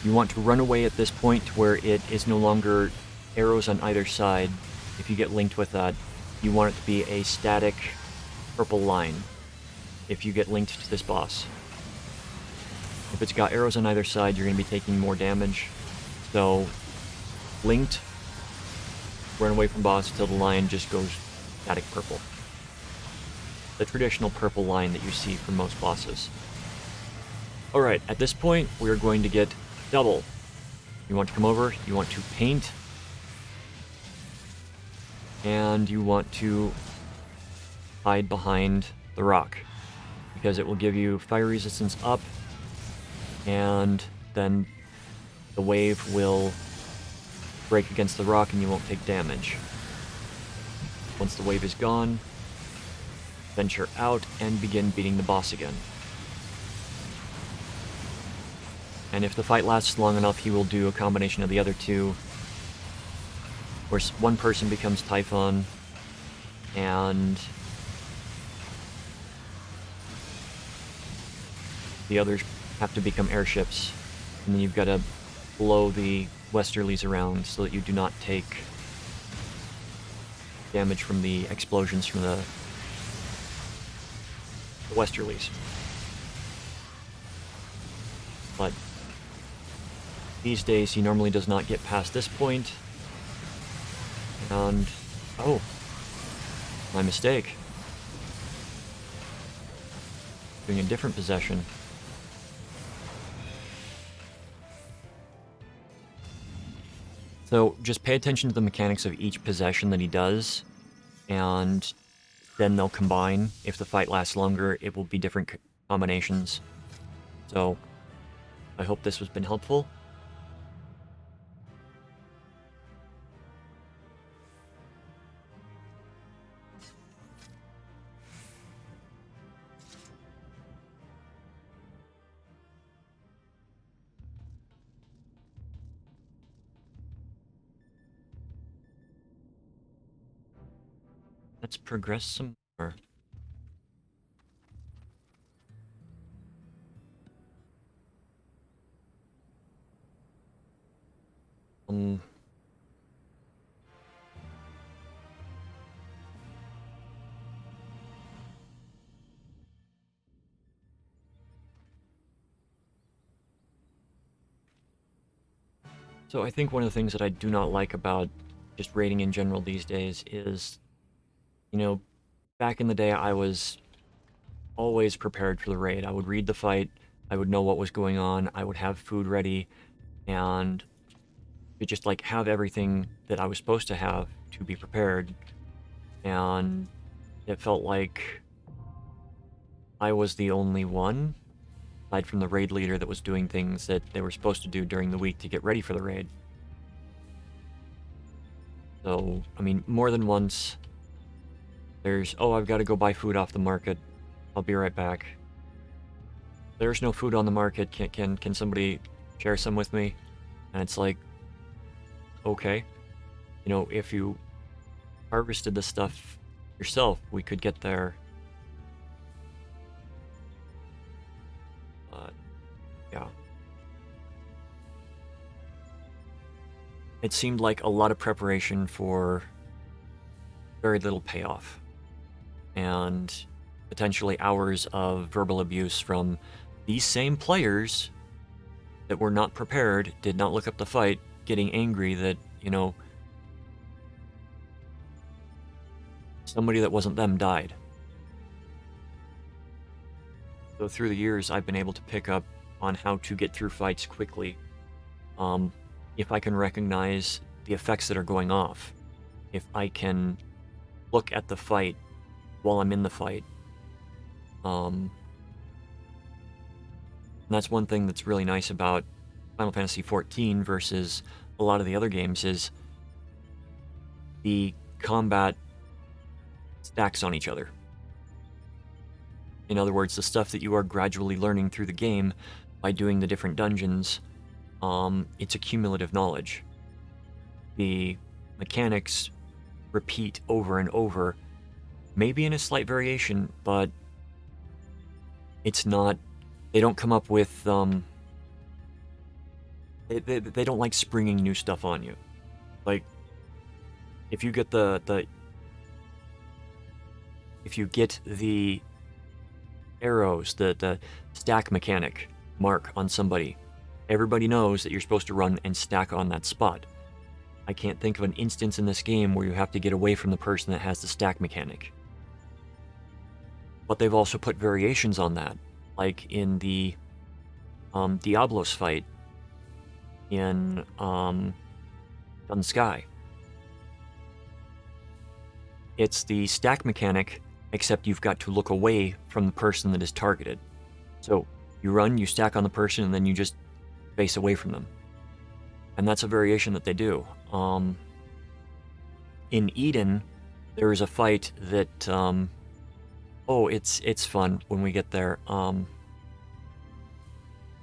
You want to run away at this point to where it is no longer arrows on either side. If you get linked with that, you want it to be a static purple line if you get linked to this boss. If it's got arrows on either side, you're going to be taking more damage. So, linked, run away from boss until the line just goes static purple. The traditional purple line that you see from most bosses. Alright, at this point, we're going to get double. You want to come over, you want to paint, and you want to hide behind the rock, because it will give you fire resistance up, and then the wave will break against the rock and you won't take damage. Once the wave is gone, venture out and begin beating the boss again. And if the fight lasts long enough, he will do a combination of the other two, where one person becomes Typhon, and The others have to become airships, and then you've got to blow the westerlies around so that you do not take damage from the explosions from the westerlies. But these days he normally does not get past this point. And oh, my mistake. Doing a different possession. So just pay attention to the mechanics of each possession that he does, and then they'll combine. If the fight lasts longer, it will be different combinations. So I hope this has been helpful. Let's progress some more. So I think one of the things that I do not like about just raiding in general these days is, you know, back in the day I was always prepared for the raid. I would read the fight, I would know what was going on, I would have food ready, and to just like have everything that I was supposed to have to be prepared. And it felt like I was the only one, aside from the raid leader, that was doing things that they were supposed to do during the week to get ready for the raid. So, I mean, more than once, there's, oh, I've got to go buy food off the market. I'll be right back. There's no food on the market. Can somebody share some with me? And it's like, okay. You know, if you harvested the stuff yourself, we could get there. Yeah. It seemed like a lot of preparation for very little payoff. And potentially hours of verbal abuse from these same players that were not prepared, did not look up the fight, getting angry that, you know, somebody that wasn't them died. So through the years, I've been able to pick up on how to get through fights quickly. If I can recognize the effects that are going off, if I can look at the fight while I'm in the fight. And that's one thing that's really nice about Final Fantasy XIV versus a lot of the other games is the combat stacks on each other. In other words, the stuff that you are gradually learning through the game by doing the different dungeons, it's a cumulative knowledge. The mechanics repeat over and over, maybe in a slight variation, but it's not, they don't come up with, they don't like springing new stuff on you. Like, if you get if you get the arrows, the stack mechanic mark on somebody, everybody knows that you're supposed to run and stack on that spot. I can't think of an instance in this game where you have to get away from the person that has the stack mechanic. But they've also put variations on that, like in the Diablos fight in Dun Sky. It's the stack mechanic, except you've got to look away from the person that is targeted. So you run, you stack on the person, and then you just face away from them. And that's a variation that they do. In Eden, there is a fight that, oh, it's fun when we get there.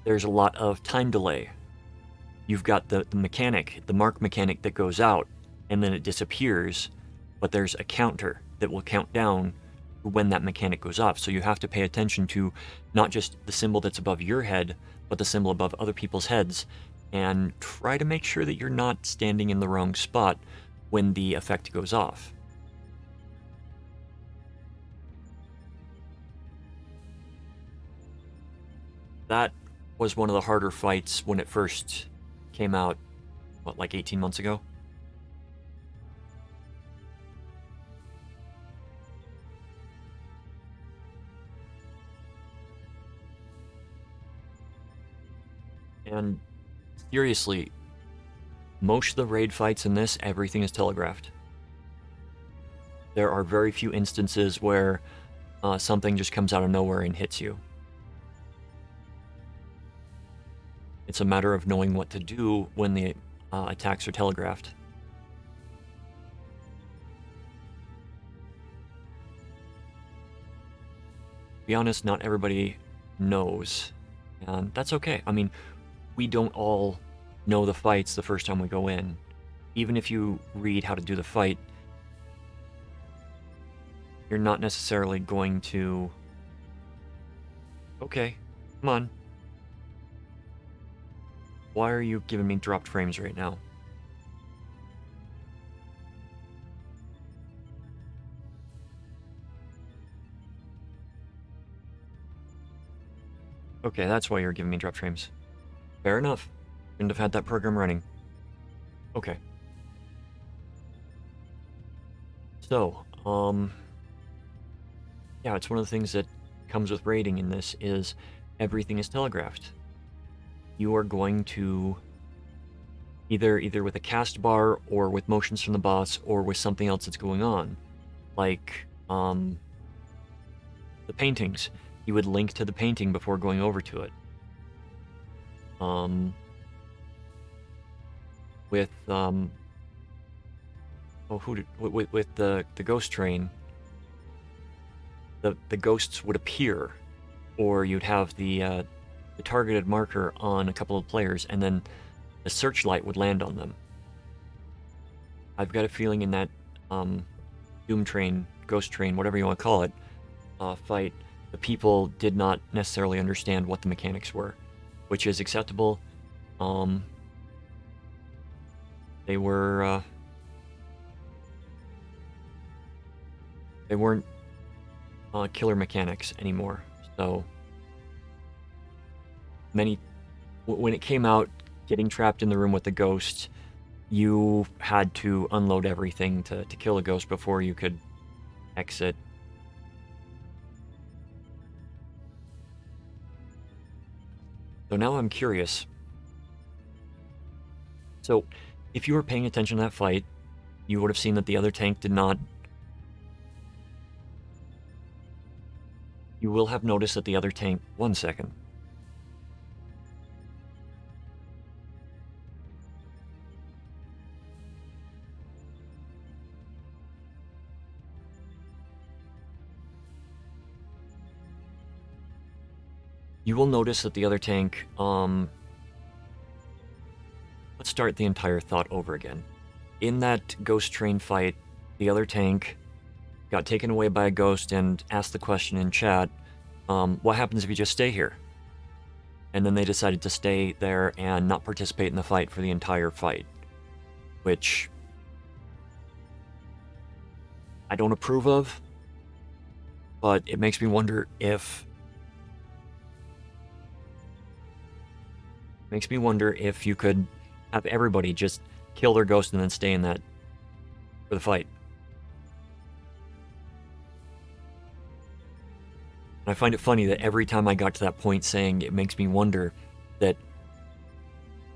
There's a lot of time delay. You've got the mechanic, the mark mechanic that goes out, and then it disappears, but there's a counter that will count down when that mechanic goes off. So you have to pay attention to not just the symbol that's above your head, but the symbol above other people's heads, and try to make sure that you're not standing in the wrong spot when the effect goes off. That was one of the harder fights when it first came out, what, like 18 months ago? And seriously, most of the raid fights in this, everything is telegraphed. There are very few instances where something just comes out of nowhere and hits you. It's a matter of knowing what to do when the attacks are telegraphed. To be honest, not everybody knows, and that's okay. I mean, we don't all know the fights the first time we go in. Even if you read how to do the fight, you're not necessarily going to... Okay, come on. Why are you giving me dropped frames right now? Okay, that's why you're giving me dropped frames. Fair enough. Shouldn't have had that program running. Okay. So, yeah, it's one of the things that comes with raiding in this is everything is telegraphed. You are going to either with a cast bar or with motions from the boss or with something else that's going on. Like, the paintings. You would link to the painting before going over to it. With the ghost train, the ghosts would appear, or you'd have the targeted marker on a couple of players, and then the searchlight would land on them. I've got a feeling in that Doom Train, Ghost Train, whatever you want to call it, fight, the people did not necessarily understand what the mechanics were, which is acceptable. They weren't killer mechanics anymore. So when it came out, getting trapped in the room with the ghost, you had to unload everything to kill a ghost before you could exit. So now I'm curious. So if you were paying attention to that fight, you would have seen that the other tank did not. You will have noticed that the other tank... One second. You will notice that the other tank... Let's start the entire thought over again. In that ghost train fight, the other tank got taken away by a ghost and asked the question in chat, what happens if you just stay here? And then they decided to stay there and not participate in the fight for the entire fight, which I don't approve of, but it makes me wonder if... Makes me wonder if you could have everybody just kill their ghost and then stay in that for the fight. And I find it funny that every time I got to that point saying it makes me wonder, that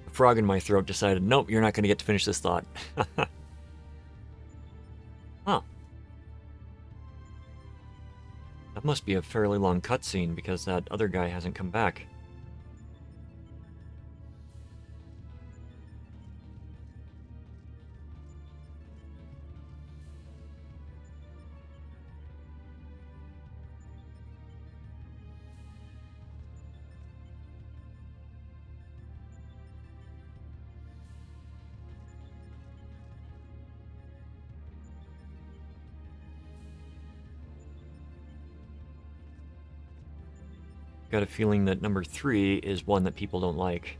the frog in my throat decided, nope, you're not going to get to finish this thought. Huh. That must be a fairly long cutscene because that other guy hasn't come back. Got a feeling that number 3 is one that people don't like.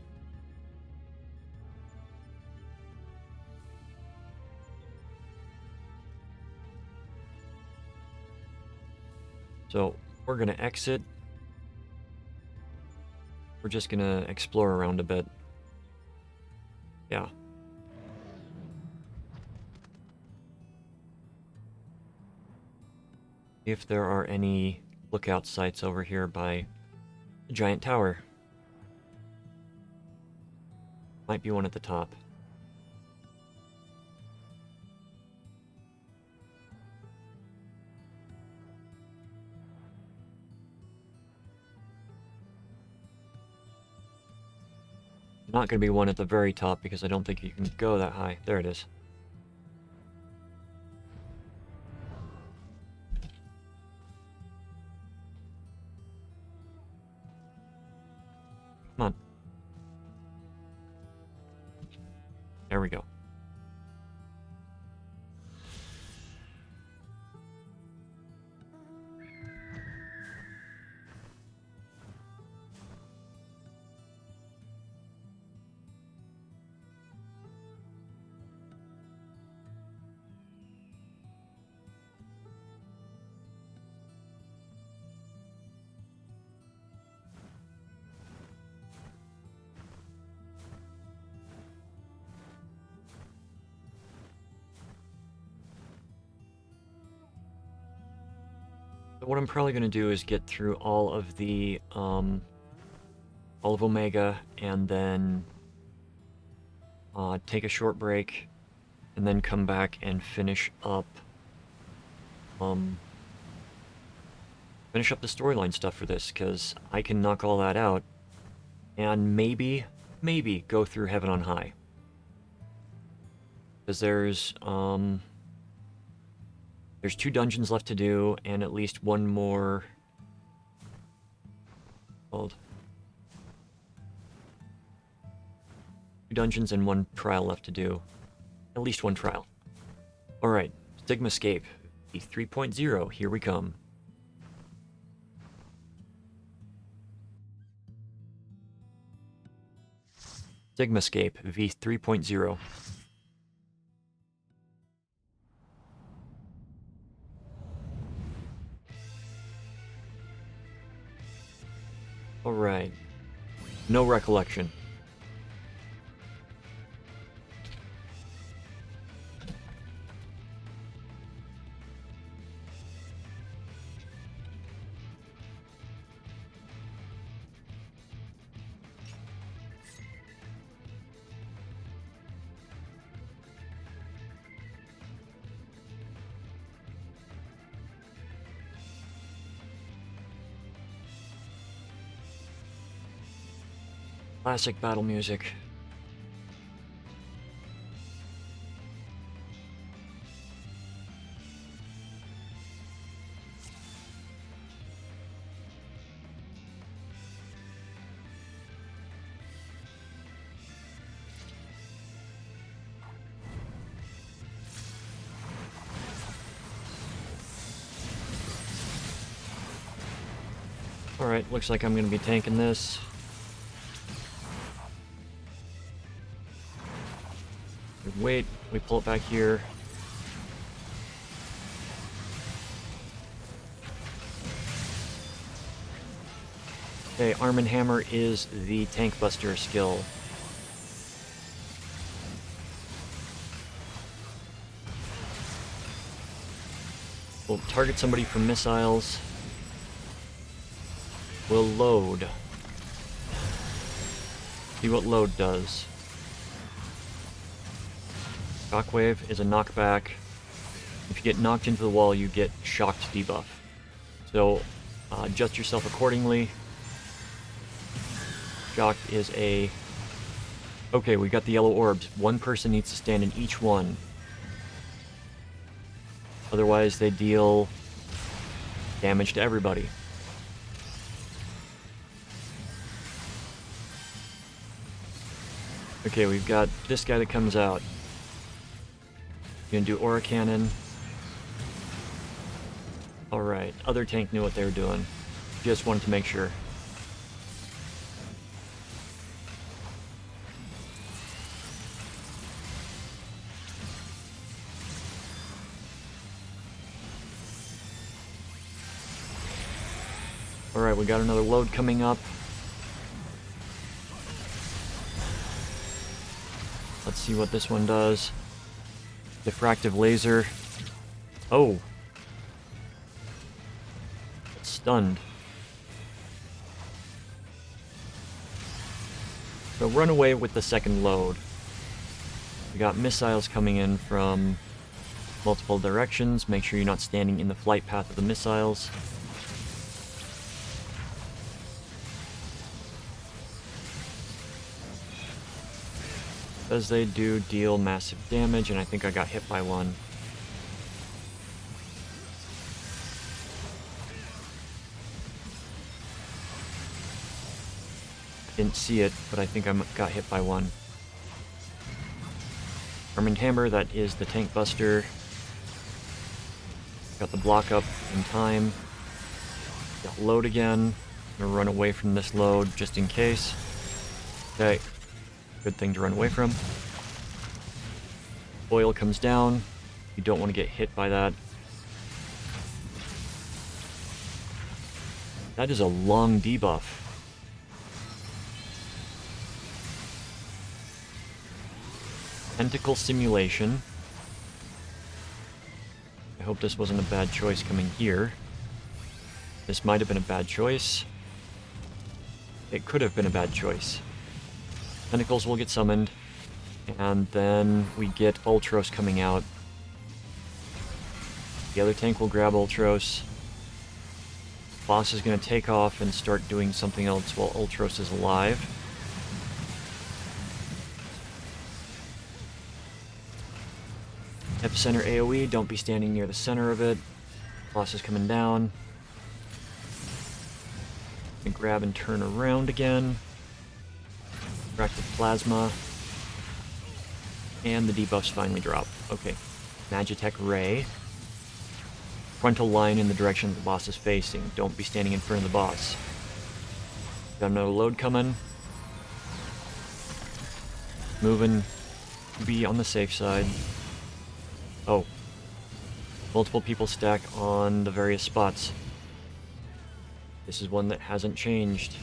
So we're going to exit. We're just going to explore around a bit. Yeah. If there are any lookout sites over here by the giant tower. Might be one at the top. Not going to be one at the very top because I don't think you can go that high. There it is. Come on. There we go. What I'm probably going to do is get through all of the, all of Omega, and then take a short break, and then come back and finish up the storyline stuff for this, because I can knock all that out, and maybe go through Heaven on High. Because there's 2 dungeons left to do, and at least one more... Hold. 2 dungeons and 1 trial left to do. At least 1 trial. Alright, Stigmascape, V3.0, here we come. Stigmascape, V3.0. Alright. No recollection. Classic battle music. Alright, looks like I'm gonna be tanking this. Wait, we pull it back here. Okay, Arm and Hammer is the tank buster skill. We'll target somebody from missiles. We'll load. See what load does. Shockwave is a knockback. If you get knocked into the wall, you get shocked debuff. So, adjust yourself accordingly. Shocked is a... Okay, we got the yellow orbs. One person needs to stand in each one. Otherwise, they deal damage to everybody. Okay, we've got this guy that comes out. You're gonna do Aura Cannon. Alright, other tank knew what they were doing. Just wanted to make sure. Alright, we got another load coming up. Let's see what this one does. Diffractive laser. Oh! It's stunned. So run away with the second load. We got missiles coming in from multiple directions. Make sure you're not standing in the flight path of the missiles. Because they do deal massive damage, and I think I got hit by one. Didn't see it, but I think I got hit by one. Armand Hammer, that is the tank buster. Got the block up in time. Got load again. I'm gonna run away from this load just in case. Okay. Good thing to run away from. Oil comes down. You don't want to get hit by that. That is a long debuff. Tentacle simulation. I hope this wasn't a bad choice coming here. This might have been a bad choice. It could have been a bad choice. Tentacles will get summoned, and then we get Ultros coming out. The other tank will grab Ultros. Boss is going to take off and start doing something else while Ultros is alive. Epicenter AoE, don't be standing near the center of it. Boss is coming down. And grab and turn around again. Refractive Plasma. And the debuffs finally drop. Okay. Magitech Ray. Frontal line in the direction the boss is facing. Don't be standing in front of the boss. Got another load coming. Moving. Be on the safe side. Oh. Multiple people stack on the various spots. This is one that hasn't changed.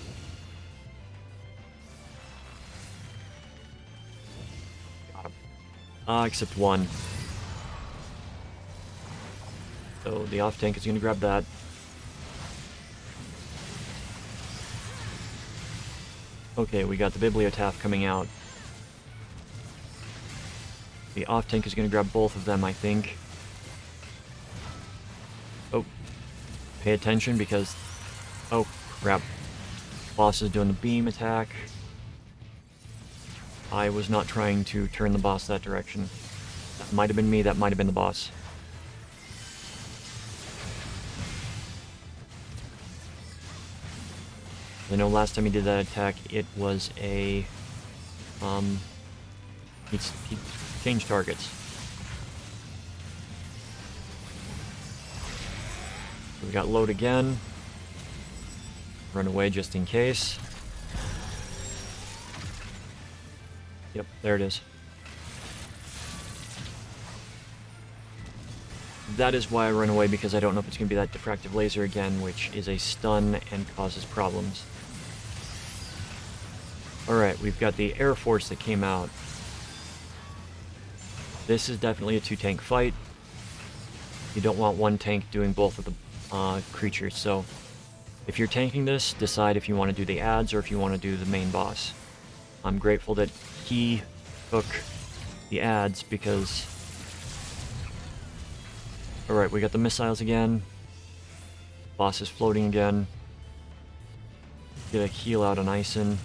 Except one. So the off tank is going to grab that. Okay, we got the Bibliotaph coming out. The off tank is going to grab both of them, I think. Oh. Pay attention because... Oh, crap. Boss is doing the beam attack. I was not trying to turn the boss that direction. That might have been me, that might have been the boss. I know last time he did that attack, it was a... He changed targets. So we got load again. Run away just in case. Yep, there it is. That is why I run away, because I don't know if it's going to be that diffractive laser again, which is a stun and causes problems. Alright, we've got the Air Force that came out. This is definitely a two-tank fight. You don't want one tank doing both of the creatures, so if you're tanking this, decide if you want to do the ads or if you want to do the main boss. I'm grateful that he took the ads because... Alright, we got the missiles again. Boss is floating again. Get a heal out on Ison.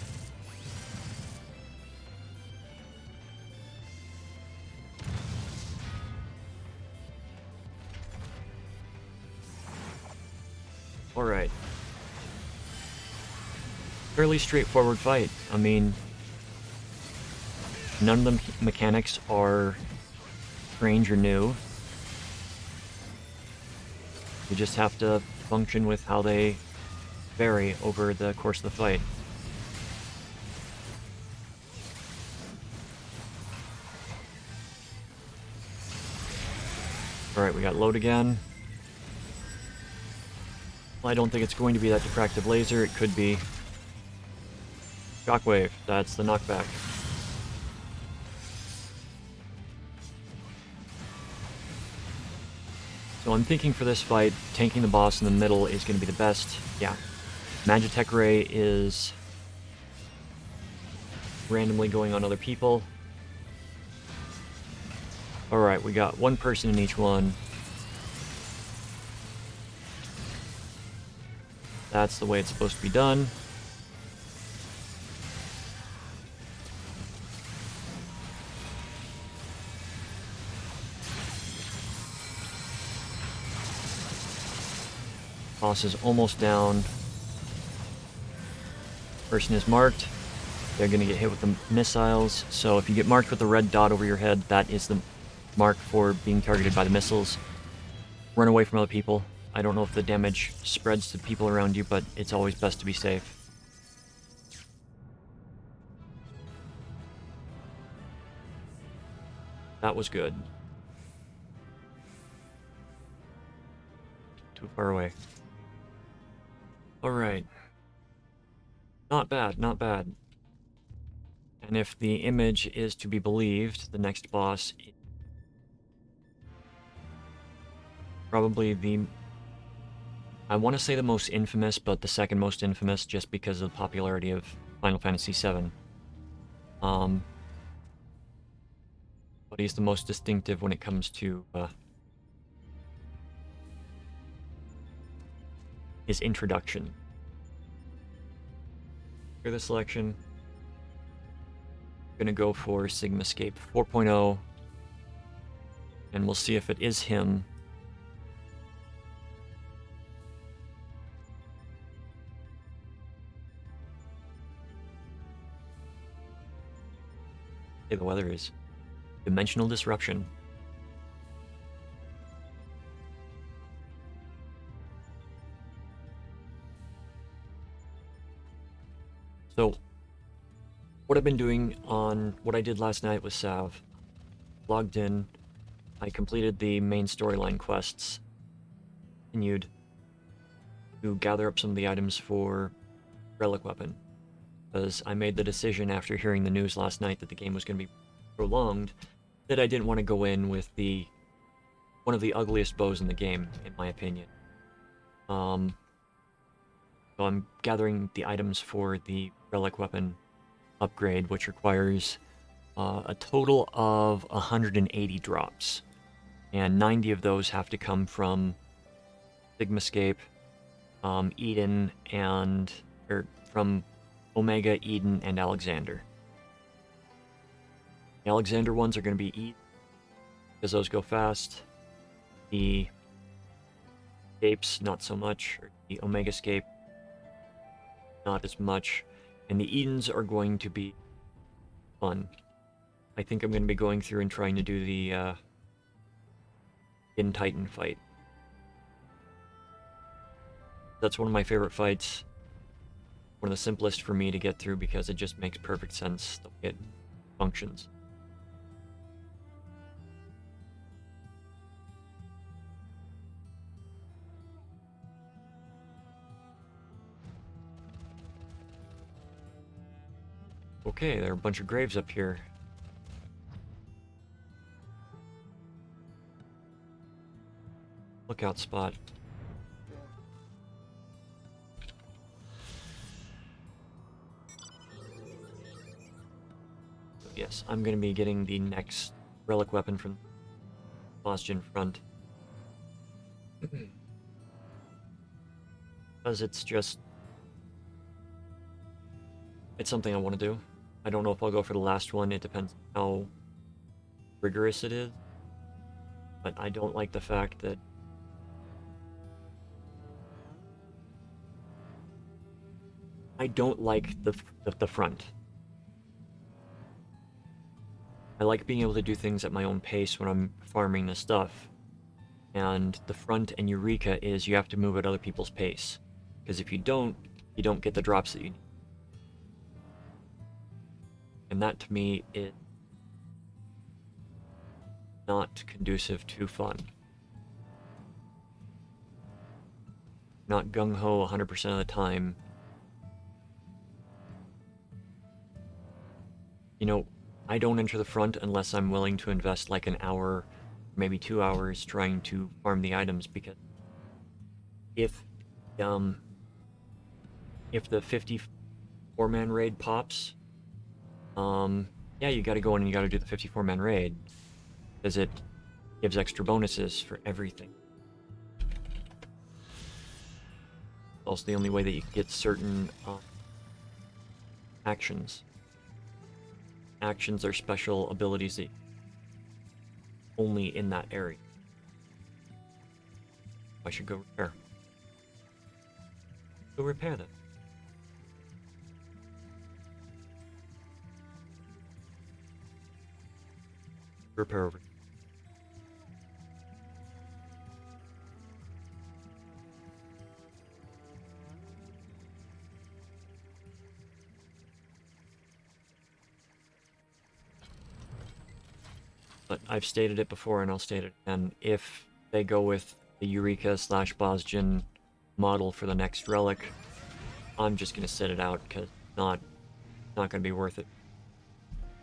Alright. Fairly straightforward fight. I mean, none of the mechanics are strange or new. You just have to function with how they vary over the course of the fight. Alright, we got load again. Well, I don't think it's going to be that diffractive laser. It could be shockwave. That's the knockback. So I'm thinking for this fight, tanking the boss in the middle is going to be the best. Yeah. Magitech Ray is randomly going on other people. Alright, we got one person in each one. That's the way it's supposed to be done. Boss is almost down. Person is marked. They're going to get hit with the missiles. So if you get marked with the red dot over your head, that is the mark for being targeted by the missiles. Run away from other people. I don't know if the damage spreads to people around you, but it's always best to be safe. That was good. Too far away. Alright. Not bad, not bad. And if the image is to be believed, the next boss is probably the... I want to say the most infamous, but the second most infamous just because of the popularity of Final Fantasy VII. But he's the most distinctive when it comes to his introduction. For the selection, I'm gonna go for Sigmascape 4.0, and we'll see if it is him. Okay, the weather is dimensional disruption. So, what I've been doing on what I did last night with Sav, logged in, I completed the main storyline quests, continued to gather up some of the items for Relic Weapon, because I made the decision after hearing the news last night that the game was going to be prolonged, that I didn't want to go in with one of the ugliest bows in the game, in my opinion. So I'm gathering the items for the Relic Weapon upgrade, which requires a total of 180 drops, and 90 of those have to come from Sigmascape, Eden, from Omega, Eden, and Alexander. The Alexander ones are going to be Eden, because those go fast. The Scapes, not so much. Or the Omega Scape, not as much. And the Edens are going to be fun. I think I'm going to be going through and trying to do the Titan fight. That's one of my favorite fights. One of the simplest for me to get through because it just makes perfect sense the way it functions. Okay, there are a bunch of graves up here. Lookout spot. Yes, I'm going to be getting the next relic weapon from Bastion front. Because it's something I want to do. I don't know if I'll go for the last one. It depends on how rigorous it is. But I don't like the fact that I don't like the front. I like being able to do things at my own pace when I'm farming the stuff. And the front and Eureka is you have to move at other people's pace. Because if you don't get the drops that you need. And that to me is not conducive to fun. not gung-ho 100% of the time. You know, I don't enter the front unless I'm willing to invest like an hour, maybe 2 hours trying to farm the items, because if the 54-man raid pops, yeah, you gotta go in and you gotta do the 54-man raid, because it gives extra bonuses for everything. Also the only way that you can get certain actions. Actions are special abilities that only in that area. I should go repair. Go repair them. Repair over. But I've stated it before and I'll state it again. If they go with the Eureka / Bosgen model for the next relic, I'm just gonna sit it out because it's not gonna be worth it.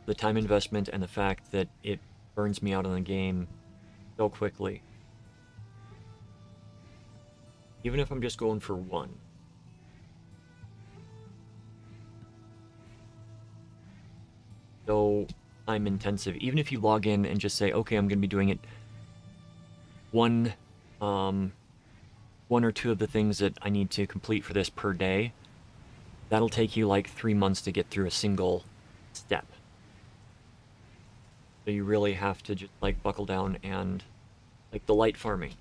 The time investment and the fact that it burns me out on the game so quickly. Even if I'm just going for one. So time intensive. Even if you log in and just say, okay, I'm gonna be doing it one or two of the things that I need to complete for this per day, that'll take you like 3 months to get through a single step. So you really have to just like buckle down and like the light farming.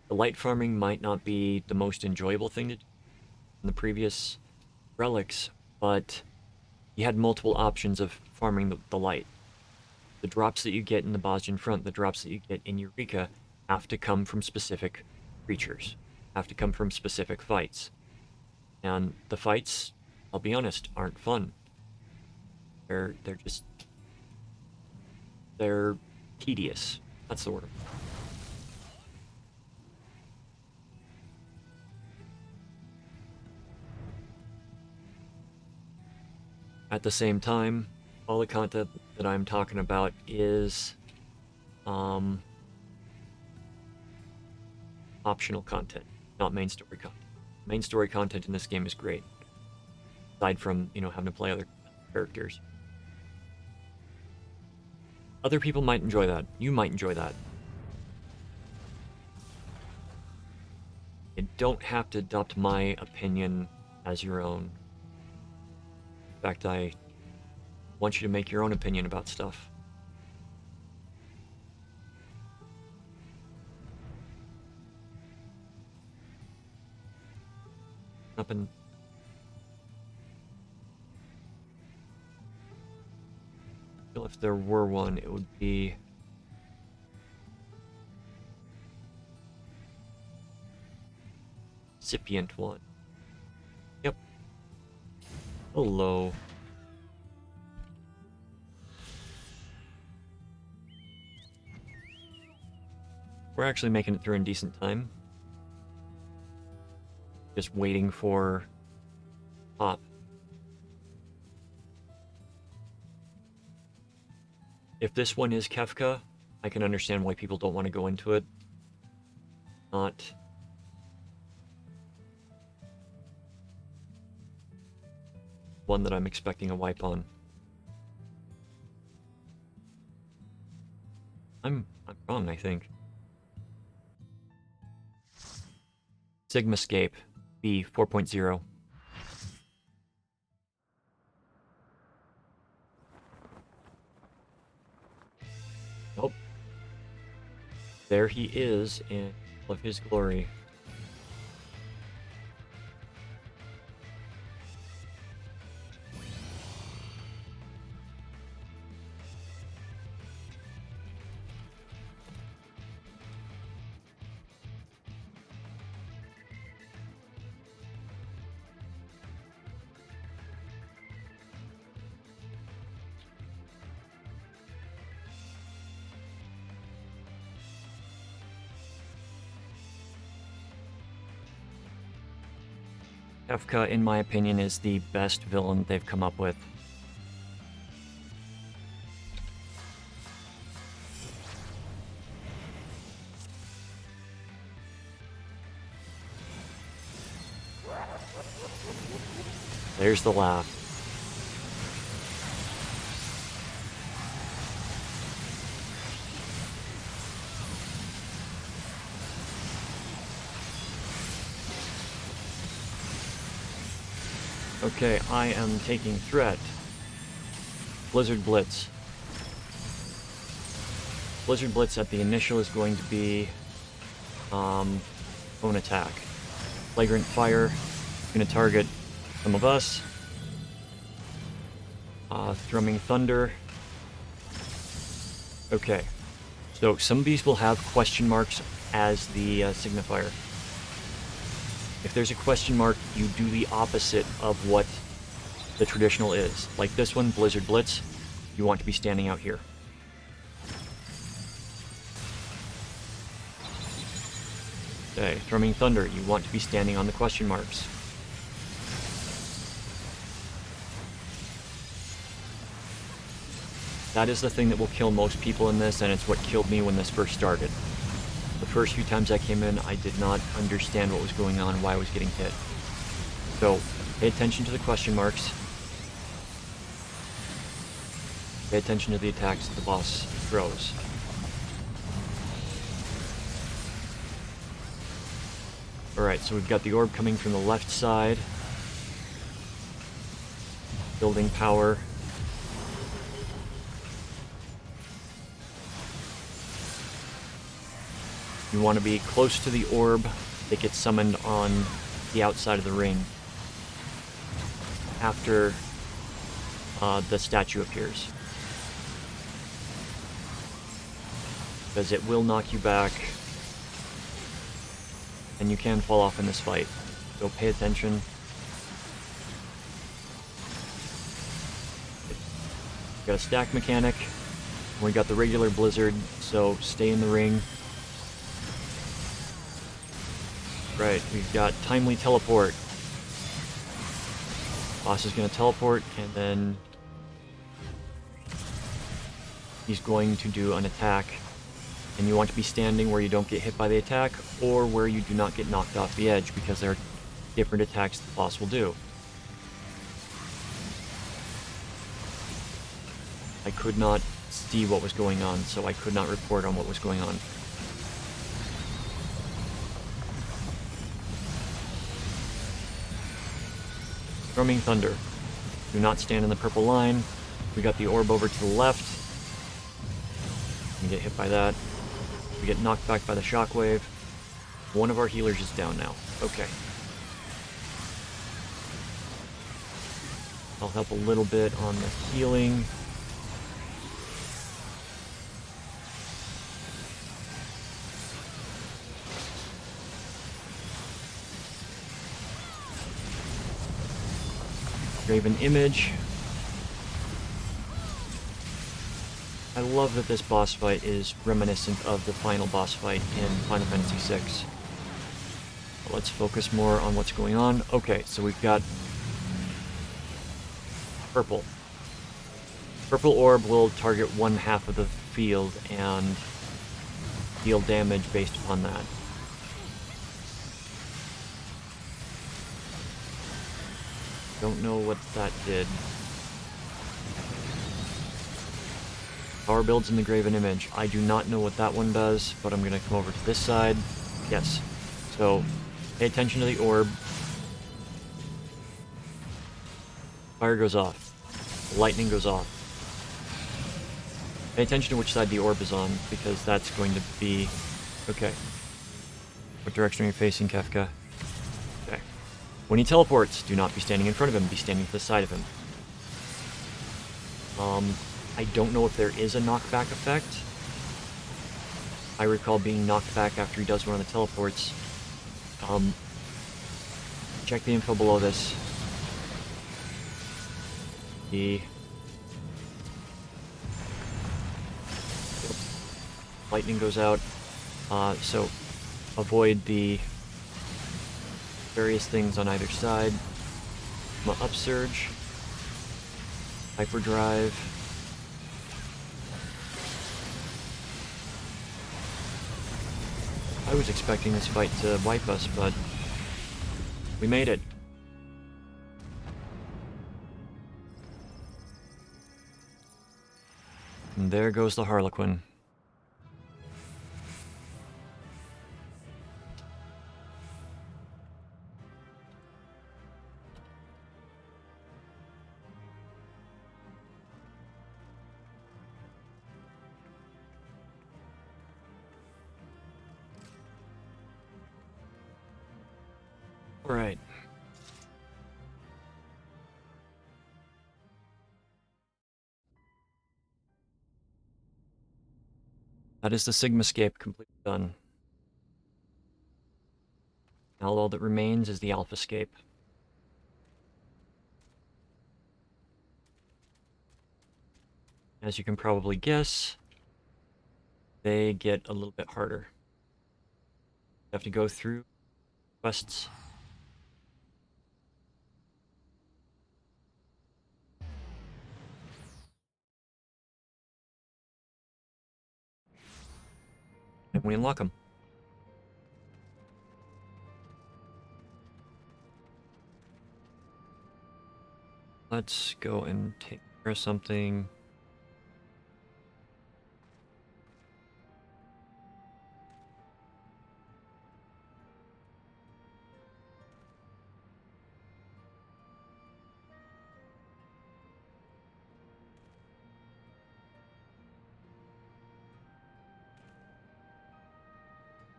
The light farming might not be the most enjoyable thing to do in the previous relics, but you had multiple options of farming the light. The drops that you get in the Bosgen front, the drops that you get in Eureka, have to come from specific creatures, have to come from specific fights. And the fights, I'll be honest, aren't fun. They're tedious. That's the word. At the same time, all the content that I'm talking about is optional content, not main story content. Main story content in this game is great, aside from, you know, having to play other characters. Other people might enjoy that. You might enjoy that. You don't have to adopt my opinion as your own. In fact, I want you to make your own opinion about stuff. Up and if there were one, it would be recipient one. Yep. Hello. We're actually making it through in decent time. Just waiting for pop. If this one is Kefka, I can understand why people don't want to go into it. Not one that I'm expecting a wipe on. I'm wrong, I think. Sigmascape B 4.0. Nope. There he is in all of his glory. Kefka, in my opinion, is the best villain they've come up with. There's the laugh. Okay, I am taking threat. Blizzard Blitz. Blizzard Blitz at the initial is going to be own attack. Flagrant Fire, going to target some of us. Thrumming Thunder. Okay, so some of these will have question marks as the signifier. If there's a question mark, you do the opposite of what the traditional is. Like this one, Blizzard Blitz, you want to be standing out here. Okay, Thrumming Thunder, you want to be standing on the question marks. That is the thing that will kill most people in this, and it's what killed me when this first started. The first few times I came in, I did not understand what was going on and why I was getting hit. So, pay attention to the question marks. Pay attention to the attacks the boss throws. Alright, so we've got the orb coming from the left side. Building power. You want to be close to the orb that gets summoned on the outside of the ring after the statue appears. Because it will knock you back, and you can fall off in this fight. So pay attention. We've got a stack mechanic. We got the regular blizzard, so stay in the ring. Right, we've got timely teleport. Boss is going to teleport, and then he's going to do an attack. And you want to be standing where you don't get hit by the attack, or where you do not get knocked off the edge, because there are different attacks the boss will do. I could not see what was going on, so I could not report on what was going on. Thrumming Thunder. Do not stand in the purple line. We got the orb over to the left. We get hit by that. We get knocked back by the shockwave. One of our healers is down now. Okay. I'll help a little bit on the healing. Graven Image. I love that this boss fight is reminiscent of the final boss fight in Final Fantasy VI. Let's focus more on what's going on. Okay, so we've got purple. Purple orb will target one half of the field and deal damage based upon that. Don't know what that did. Power builds in the Graven Image. I do not know what that one does, but I'm going to come over to this side. Yes. So, pay attention to the orb. Fire goes off. Lightning goes off. Pay attention to which side the orb is on, because that's going to be... Okay. What direction are you facing, Kefka? Okay. When he teleports, do not be standing in front of him, be standing to the side of him. I don't know if there is a knockback effect. I recall being knocked back after he does one of the teleports. Check the info below this. The lightning goes out, so avoid the various things on either side. My upsurge, hyperdrive. I was expecting this fight to wipe us, but we made it. And there goes the Harlequin. All right. That is the Sigmascape completely done. Now all that remains is the Alphascape. As you can probably guess, they get a little bit harder. You have to go through quests. And we unlock them. Let's go and take care of something.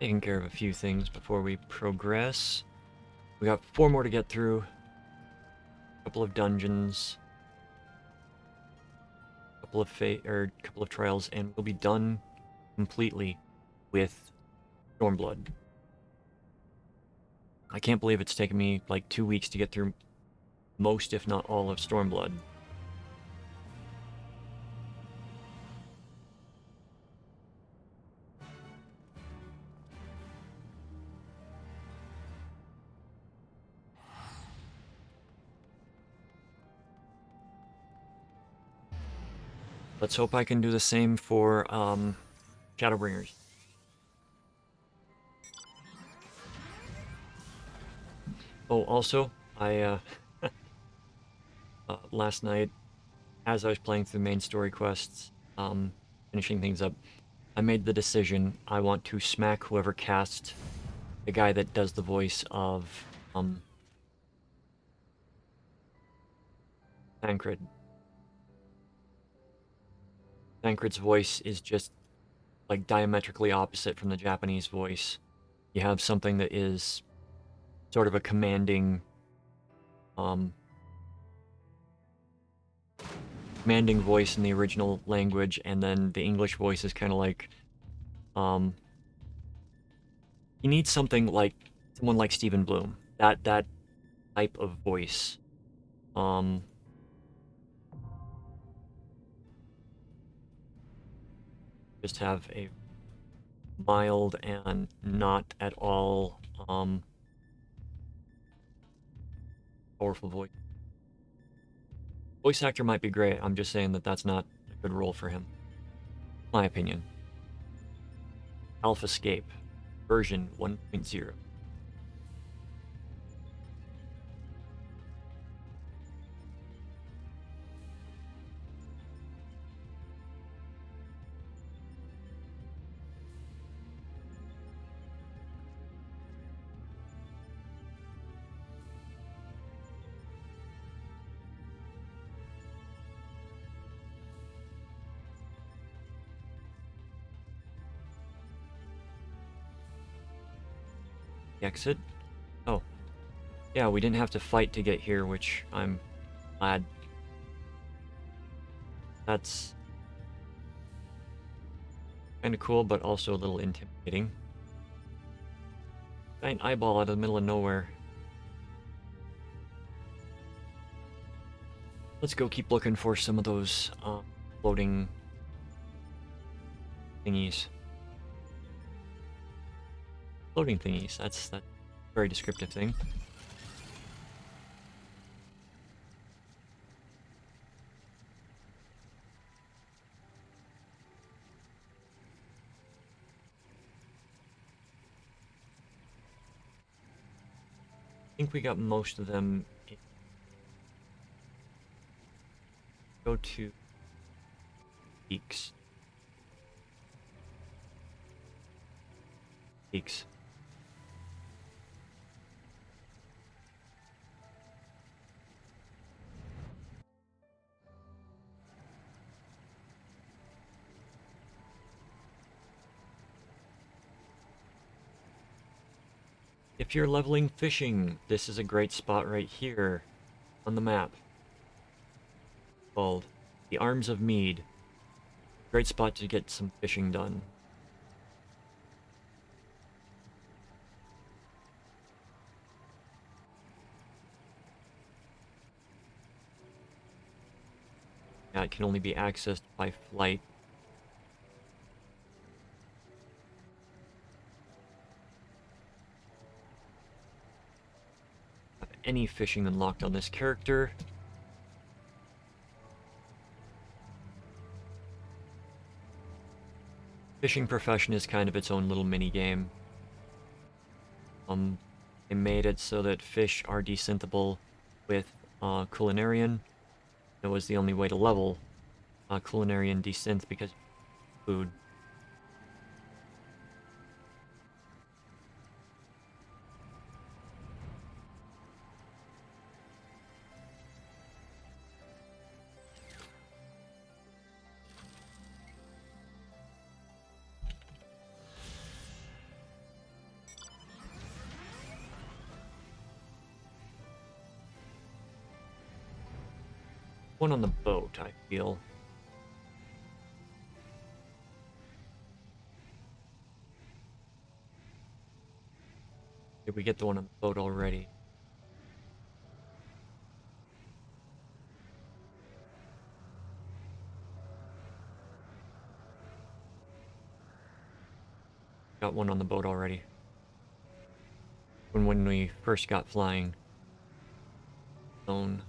Taking care of a few things before we progress. We got 4 more to get through. A couple of dungeons. A couple of trials, and we'll be done completely with Stormblood. I can't believe it's taken me like 2 weeks to get through most, if not all, of Stormblood. Let's hope I can do the same for Shadowbringers. Oh, also, I last night, as I was playing through the main story quests, finishing things up, I made the decision I want to smack whoever cast the guy that does the voice of Thancred. Thancred's voice is just like diametrically opposite from the Japanese voice. You have something that is sort of a commanding voice in the original language, and then the English voice is kind of like you need something like someone like Stephen Bloom, that type of voice. Just have a mild and not at all powerful voice. Voice actor might be great. I'm just saying that that's not a good role for him. My opinion. Alphascape, version 1.0. Exit. Oh. Yeah, we didn't have to fight to get here, which I'm glad. That's kind of cool, but also a little intimidating. Giant eyeball out of the middle of nowhere. Let's go keep looking for some of those floating thingies. Floating thingies, that's a very descriptive thing. think we got most of them. Go to peaks. Peaks. If you're leveling fishing, this is a great spot right here on the map. Called the Arms of Mead. Great spot to get some fishing done. Yeah, it can only be accessed by flight. Have any fishing unlocked on this character? Fishing profession is kind of its own little mini game. They made it so that fish are desynthable with culinarian. It was the only way to level culinarian desynth because food. One on the boat, I feel. Did we get the one on the boat already? Got one on the boat already. When we first got flying. Zone.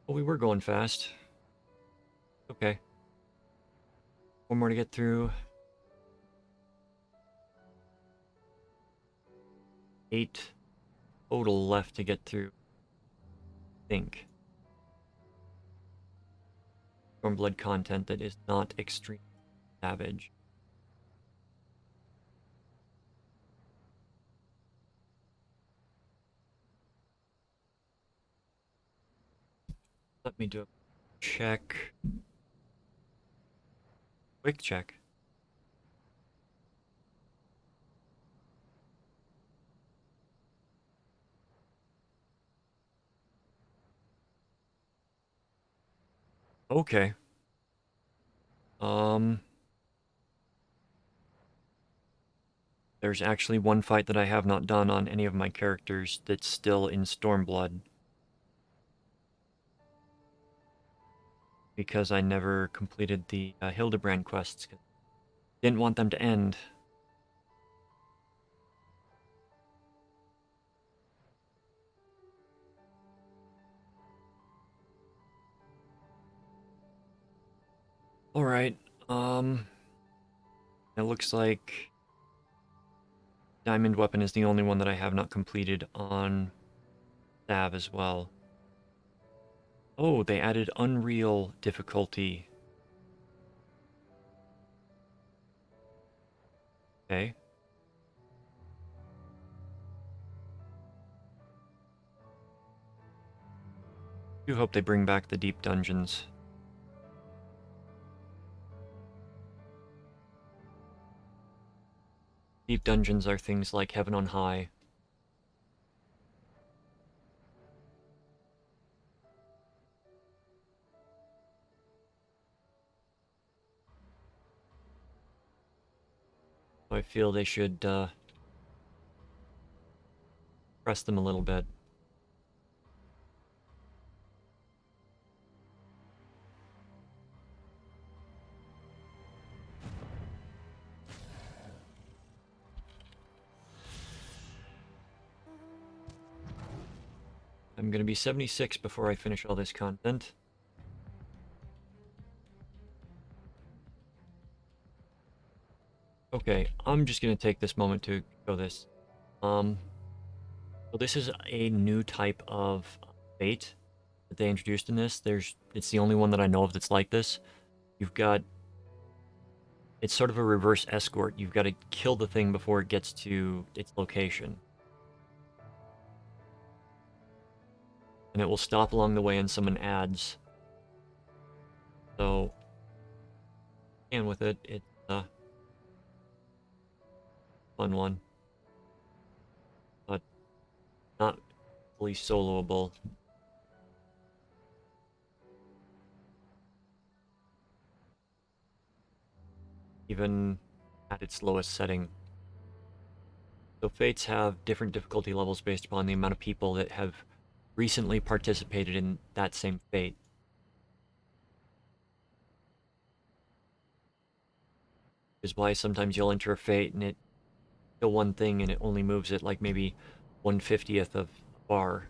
Well, we were going fast. Okay. One more to get through. 8 total left to get through. I think. Stormblood content that is not extreme savage. Let me do a check. Quick check. Okay. There's actually one fight that I have not done on any of my characters that's still in Stormblood. Because I never completed the Hildebrand quests. Didn't want them to end. Alright, it looks like Diamond Weapon is the only one that I have not completed on Sav as well. Oh, they added Unreal difficulty. Okay. Do hope they bring back the deep dungeons. Deep dungeons are things like Heaven on High. I feel they should press them a little bit. I'm gonna be 76 before I finish all this content. Okay, I'm just gonna take this moment to show this. So this is a new type of fate that they introduced in this. It's the only one that I know of that's like this. It's sort of a reverse escort. You've got to kill the thing before it gets to its location. And it will stop along the way and summon adds. So, and with it, it's a fun one. But not fully soloable. Even at its lowest setting. So fates have different difficulty levels based upon the amount of people that have recently participated in that same fate. Is why sometimes you'll enter a fate and it kill one thing and it only moves it like maybe 1/50th of a bar.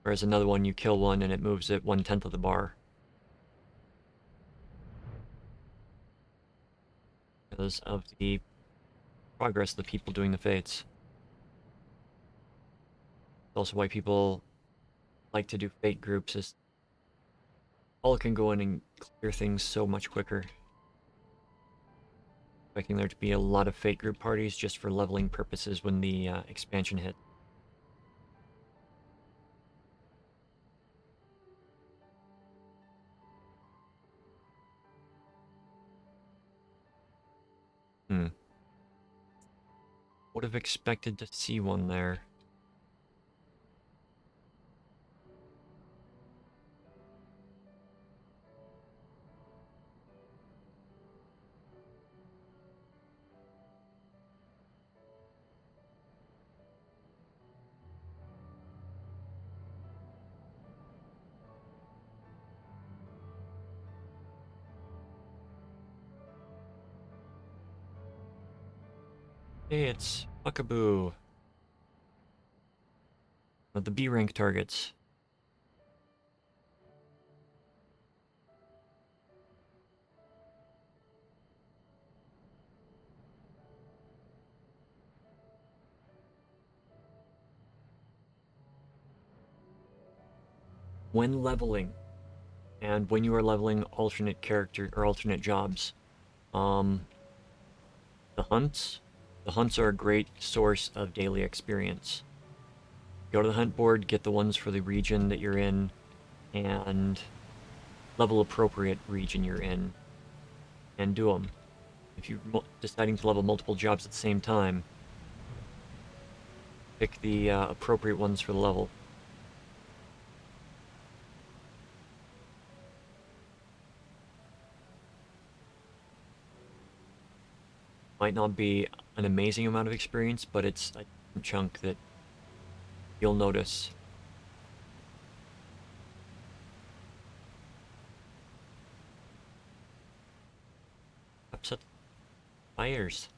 Whereas another one, you kill one and it moves it 1/10 of the bar. Because of the progress of the people doing the fates. It's also why people like to do fate groups, is all can go in and clear things so much quicker. Expecting there to be a lot of fate group parties just for leveling purposes when the expansion hit. Would have expected to see one there. Hey, it's Buckaboo. The B rank targets. When leveling, and when you are leveling alternate character or alternate jobs, the hunts. The hunts are a great source of daily experience. Go to the hunt board, get the ones for the region that you're in, and level appropriate region you're in, and do them. If you're deciding to level multiple jobs at the same time, pick the appropriate ones for the level. Might not be an amazing amount of experience, but it's a chunk that you'll notice. Upset fires.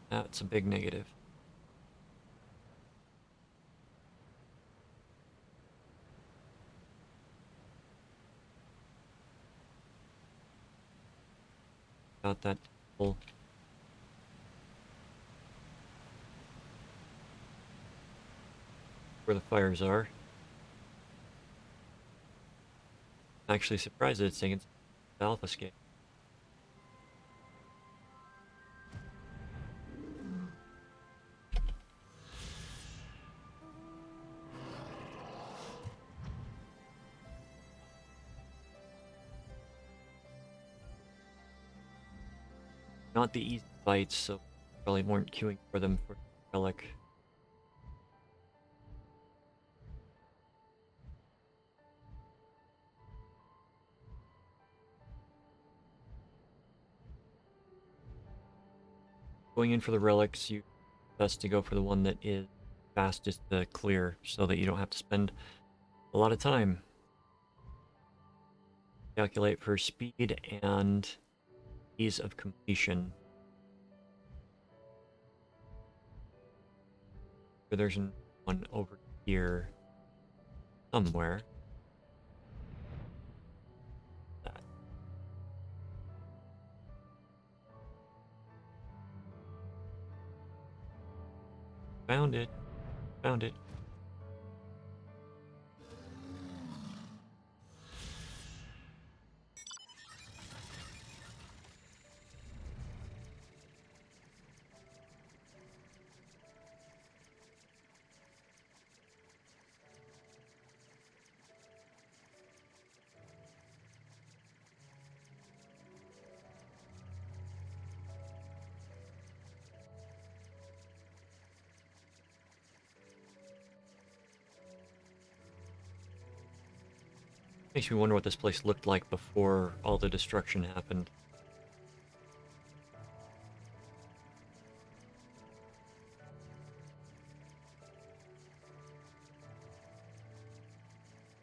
That's a big negative. Got that full. Where the fires are. Actually surprised that it's taking alpha scape. Not the easy fights, so probably weren't queuing for them for relic. Going in for the relics, you best to go for the one that is fastest to clear, so that you don't have to spend a lot of time. Calculate for speed and ease of completion. There's one over here somewhere. Found it. Found it. Makes me wonder what this place looked like before all the destruction happened.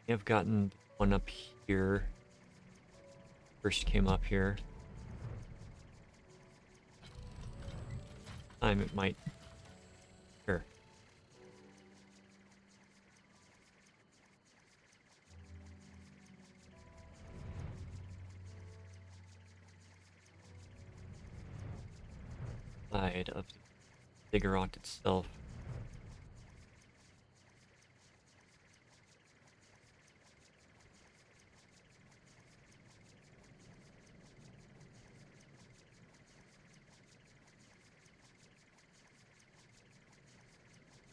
I've gotten one up here. First came up here. It might. Sure. Side of the ziggurat itself.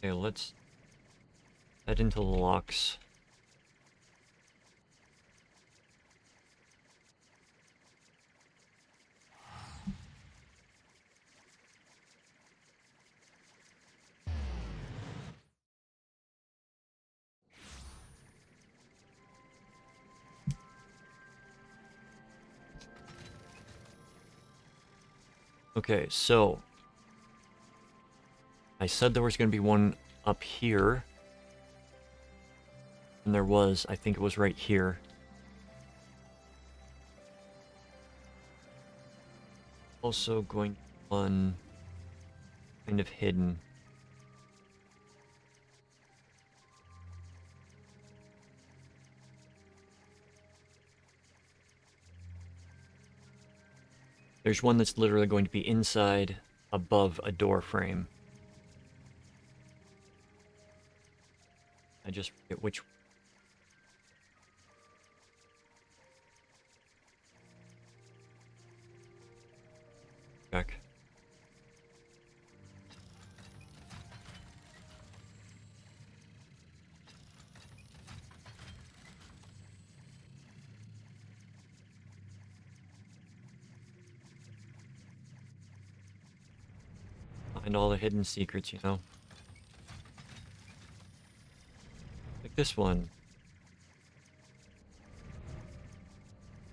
Okay, let's head into the locks. Okay, so I said there was going to be one up here. And there was, I think it was right here. Also going to be one kind of hidden. There's one that's literally going to be inside above a door frame. I just forget which. Check. Find all the hidden secrets, you know? Like this one.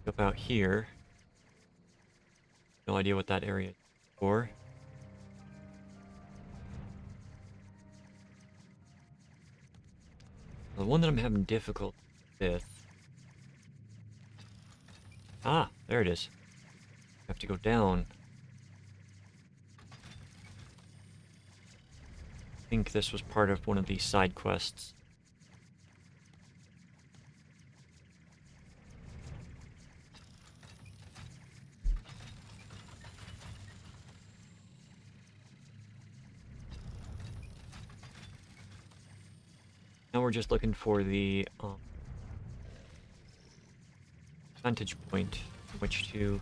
Up out here. No idea what that area is for. The one that I'm having difficulty with. Ah, there it is. I have to go down. I think this was part of one of these side quests. Now we're just looking for the vantage point from which to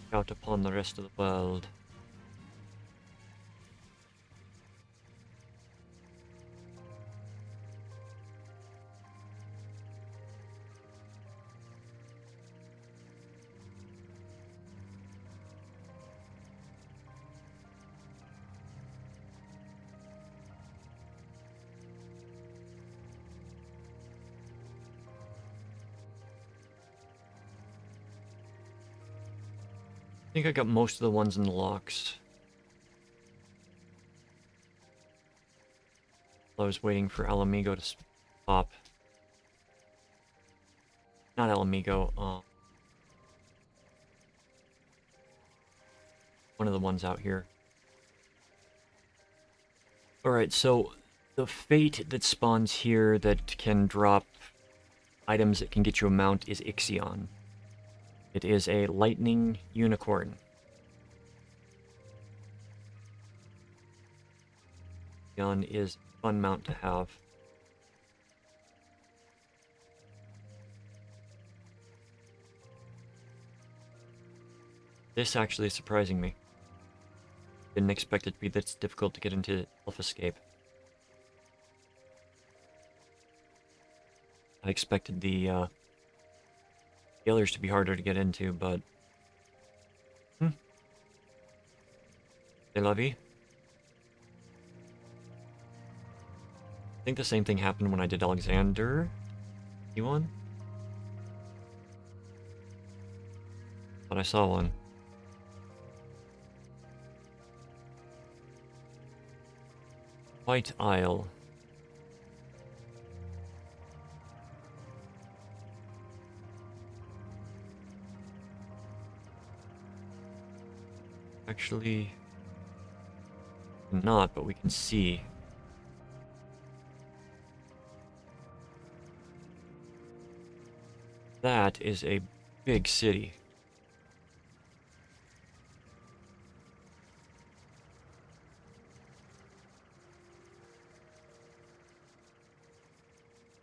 scout upon the rest of the world. I think I got most of the ones in the locks. I was waiting for Alamigo to pop. Not Alamigo, one of the ones out here. Alright, so the fate that spawns here that can drop items that can get you a mount is Ixion. It is a lightning unicorn. Ixion is a fun mount to have. This actually is surprising me. Didn't expect it to be this difficult to get into Elfescape. I expected the others to be harder to get into, but... C'est la vie. I think the same thing happened when I did Alexander. You won? But I saw one. White Isle. Actually, not, but we can see. That is a big city.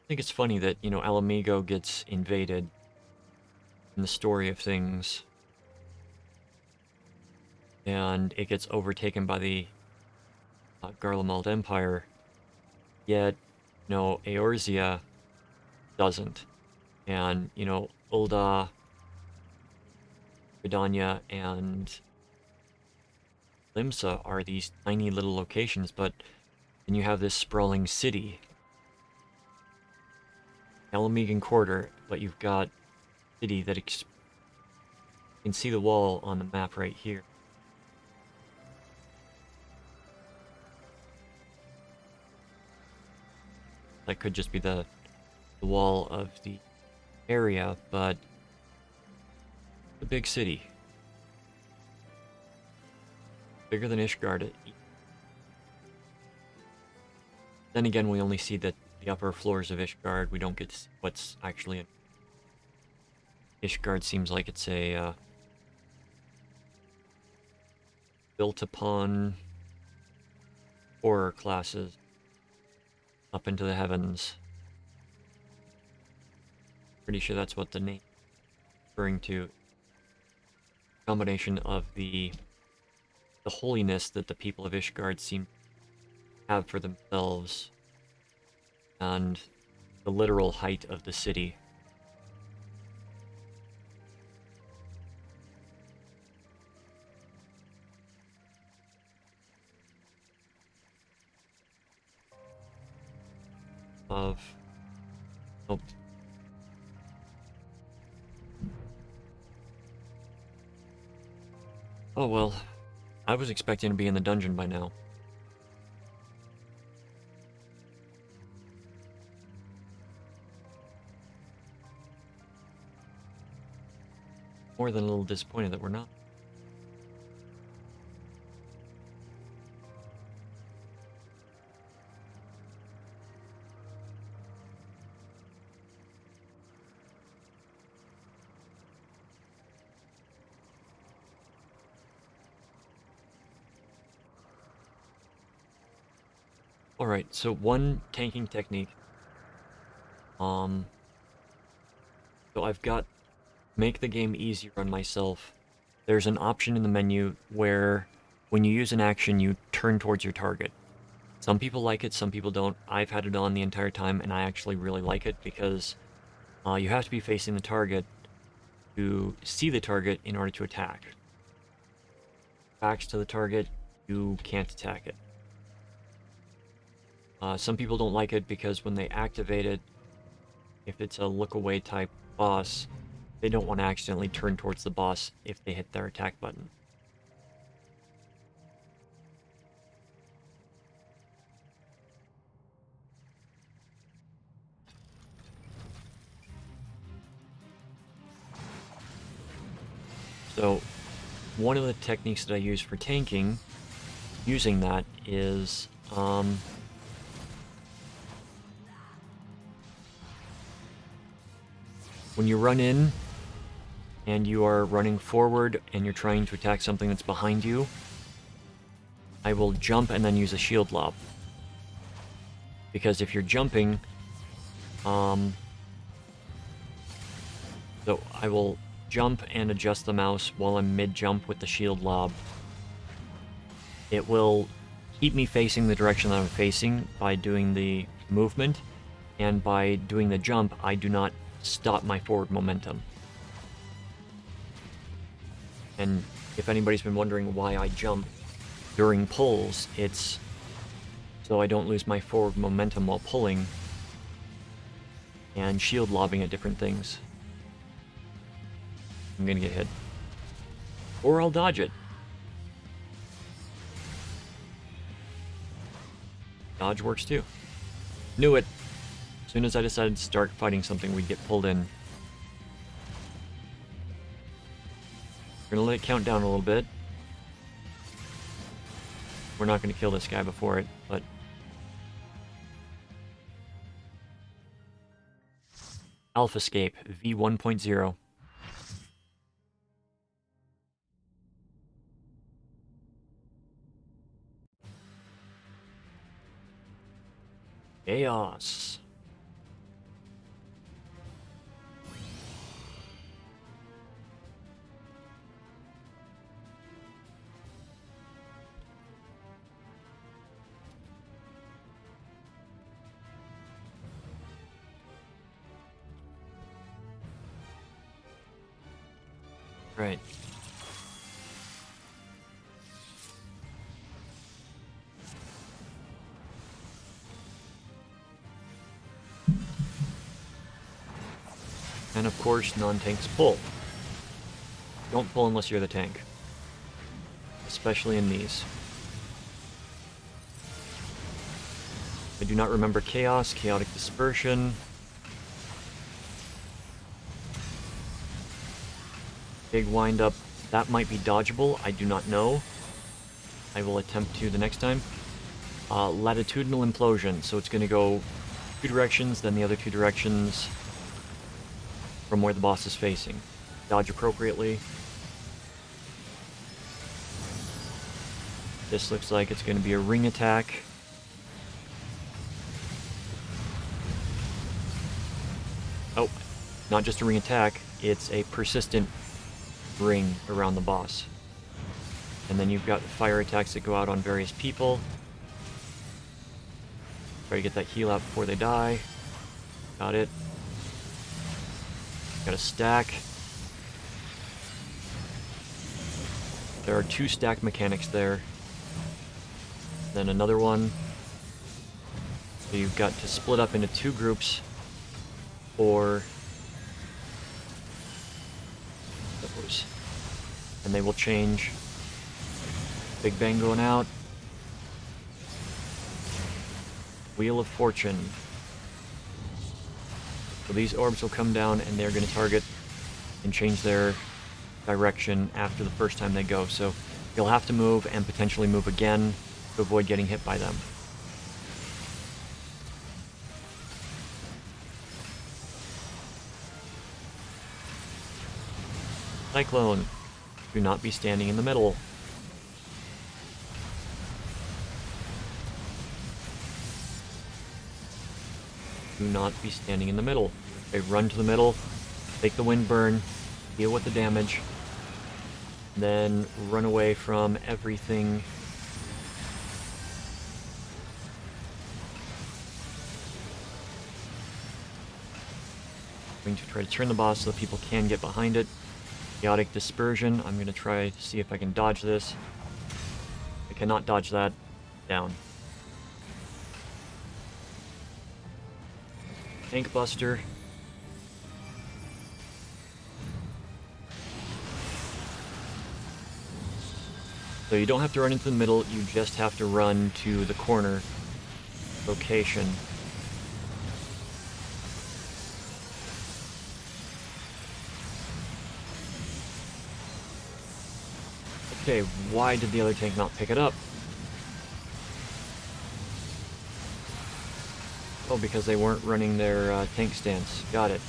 I think it's funny that, you know, Alamigo gets invaded in the story of things, and it gets overtaken by the Garlemald Empire, yet, you know, Eorzea doesn't. And, you know, Ul'dah, Vidania, and Limsa are these tiny little locations, but then you have this sprawling city. Alamigan Quarter, but you've got city that you can see the wall on the map right here. That could just be the wall of the area, but the big city. Bigger than Ishgard. Then again, we only see the upper floors of Ishgard. We don't get to see what's actually in Ishgard. Seems like it's a built upon horror classes up into the heavens. Pretty sure that's what the name is referring to. Combination of the holiness that the people of Ishgard seem to have for themselves and the literal height of the city. Oh. Oh well, I was expecting to be in the dungeon by now. More than a little disappointed that we're not. Alright, so one tanking technique. So I've got make the game easier on myself. There's an option in the menu where when you use an action, you turn towards your target. Some people like it, some people don't. I've had it on the entire time, and I actually really like it because you have to be facing the target to see the target in order to attack. Backs to the target, you can't attack it. Some people don't like it because when they activate it, if it's a look away type boss, they don't want to accidentally turn towards the boss if they hit their attack button. So one of the techniques that I use for tanking, using that is when you run in and you are running forward and you're trying to attack something that's behind you, I will jump and then use a shield lob. Because if you're jumping, so I will jump and adjust the mouse while I'm mid-jump with the shield lob. It will keep me facing the direction that I'm facing by doing the movement, and by doing the jump, I do not stop my forward momentum. And if anybody's been wondering why I jump during pulls, it's so I don't lose my forward momentum while pulling and shield lobbing at different things. I'm gonna get hit. Or I'll dodge it. Dodge works too. Knew it. As soon as I decided to start fighting something, we'd get pulled in. We're gonna let it count down a little bit. We're not gonna kill this guy before it, but... AlphaScape V1.0. Chaos. Right. And of course, non-tanks pull. Don't pull unless you're the tank. Especially in these. I do not remember Chaos, Chaotic Dispersion. Big wind-up. That might be dodgeable. I do not know. I will attempt to the next time. Latitudinal Implosion. So it's going to go two directions, then the other two directions from where the boss is facing. Dodge appropriately. This looks like it's going to be a ring attack. Oh, not just a ring attack, it's a persistent ring around the boss. And then you've got fire attacks that go out on various people. Try to get that heal out before they die. Got it. Got a stack. There are two stack mechanics there. Then another one. So you've got to split up into two groups, or those. And they will change. Big Bang going out. Wheel of Fortune. So these orbs will come down and they're going to target and change their direction after the first time they go. So you'll have to move and potentially move again to avoid getting hit by them. Cyclone. Do not be standing in the middle. Do not be standing in the middle. Okay, run to the middle, take the wind burn, deal with the damage, then run away from everything. I'm going to try to turn the boss so that people can get behind it. Chaotic Dispersion. I'm going to try to see if I can dodge this. I cannot dodge that. Down. Tank Buster. So you don't have to run into the middle, you just have to run to the corner location. Okay, why did the other tank not pick it up? Oh, because they weren't running their tank stance. Got it.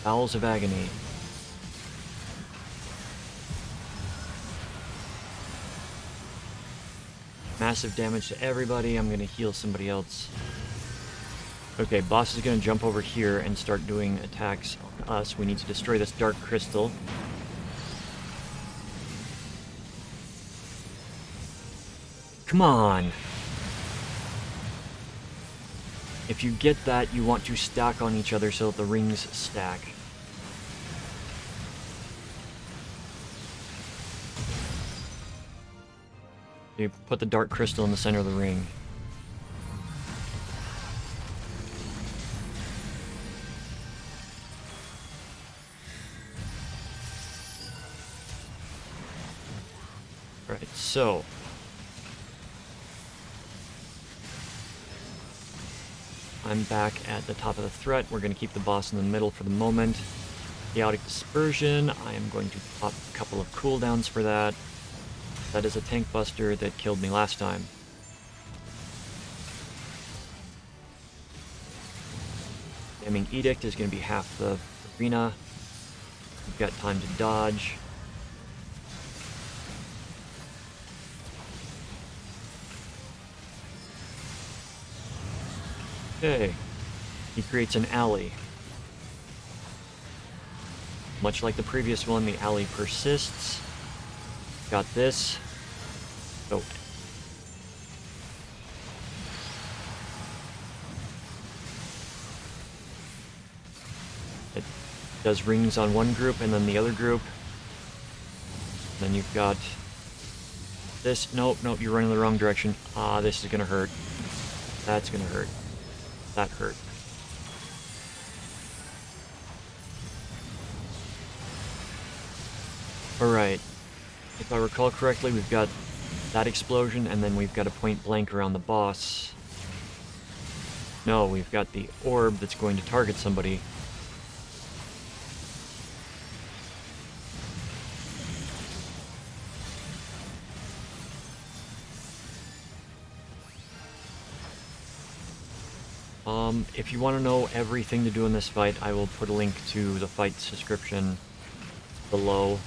Bowels of Agony. Massive damage to everybody. I'm gonna heal somebody else. Okay, boss is gonna jump over here and start doing attacks on us. We need to destroy this dark crystal. Come on! If you get that, you want to stack on each other so that the rings stack. You put the dark crystal in the center of the ring. Right, so I'm back at the top of the threat. We're going to keep the boss in the middle for the moment. Chaotic Dispersion, I am going to pop a couple of cooldowns for that. That is a tank buster that killed me last time. Damning Edict is going to be half the arena. We've got time to dodge. Okay. He creates an alley. Much like the previous one, the alley persists. Got this. Oh. It does rings on one group and then the other group. Then you've got this. Nope, nope, you're running the wrong direction. Ah, this is gonna hurt. That's gonna hurt. That hurt. Alright. If I recall correctly, we've got that explosion, and then we've got a point blank around the boss. No, we've got the orb that's going to target somebody. If you want to know everything to do in this fight, I will put a link to the fight's description below.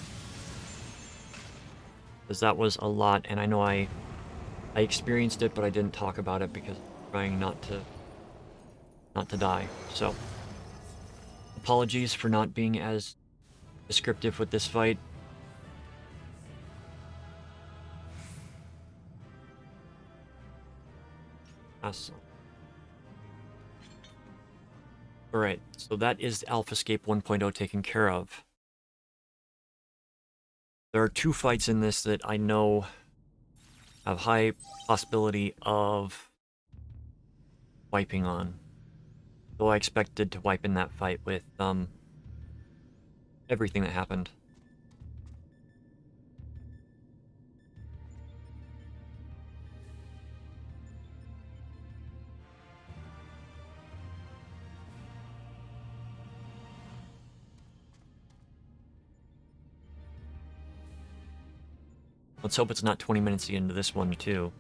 Because that was a lot, and I know I experienced it, but I didn't talk about it because I'm trying not to die. So, apologies for not being as descriptive with this fight. Awesome. Alright, so that is AlphaScape 1.0 taken care of. There are two fights in this that I know have high possibility of wiping on. Though I expected to wipe in that fight with everything that happened. Let's hope it's not 20 minutes into this one, too.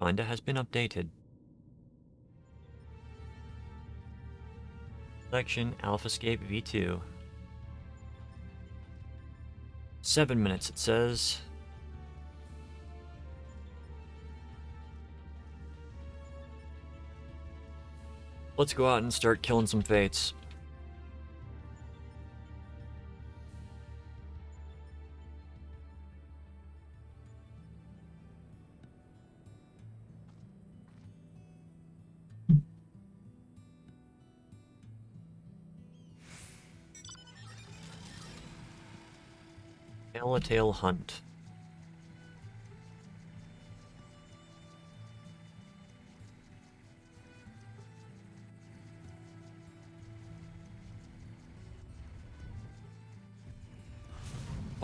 Finder has been updated. Selection, AlphaScape V2. 7 minutes, it says. Let's go out and start killing some fates. Tail Hunt.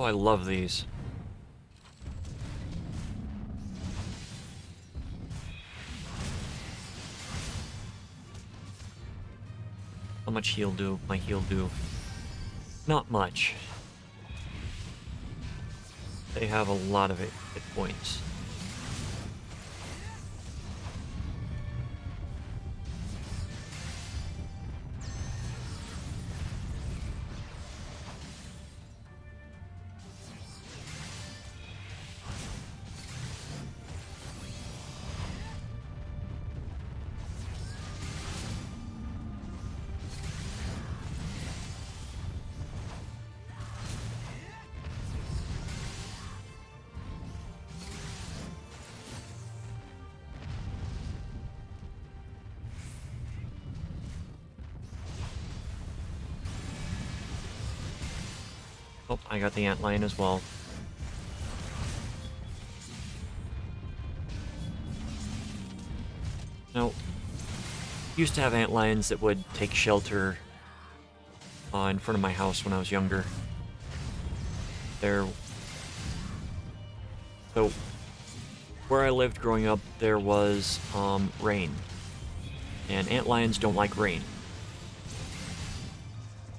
Oh, I love these. How much heal do? My heal do? Not much. They have a lot of hit points. Oh, I got the antlion as well. Now, used to have antlions that would take shelter in front of my house when I was younger. So, where I lived growing up, there was rain. And antlions don't like rain.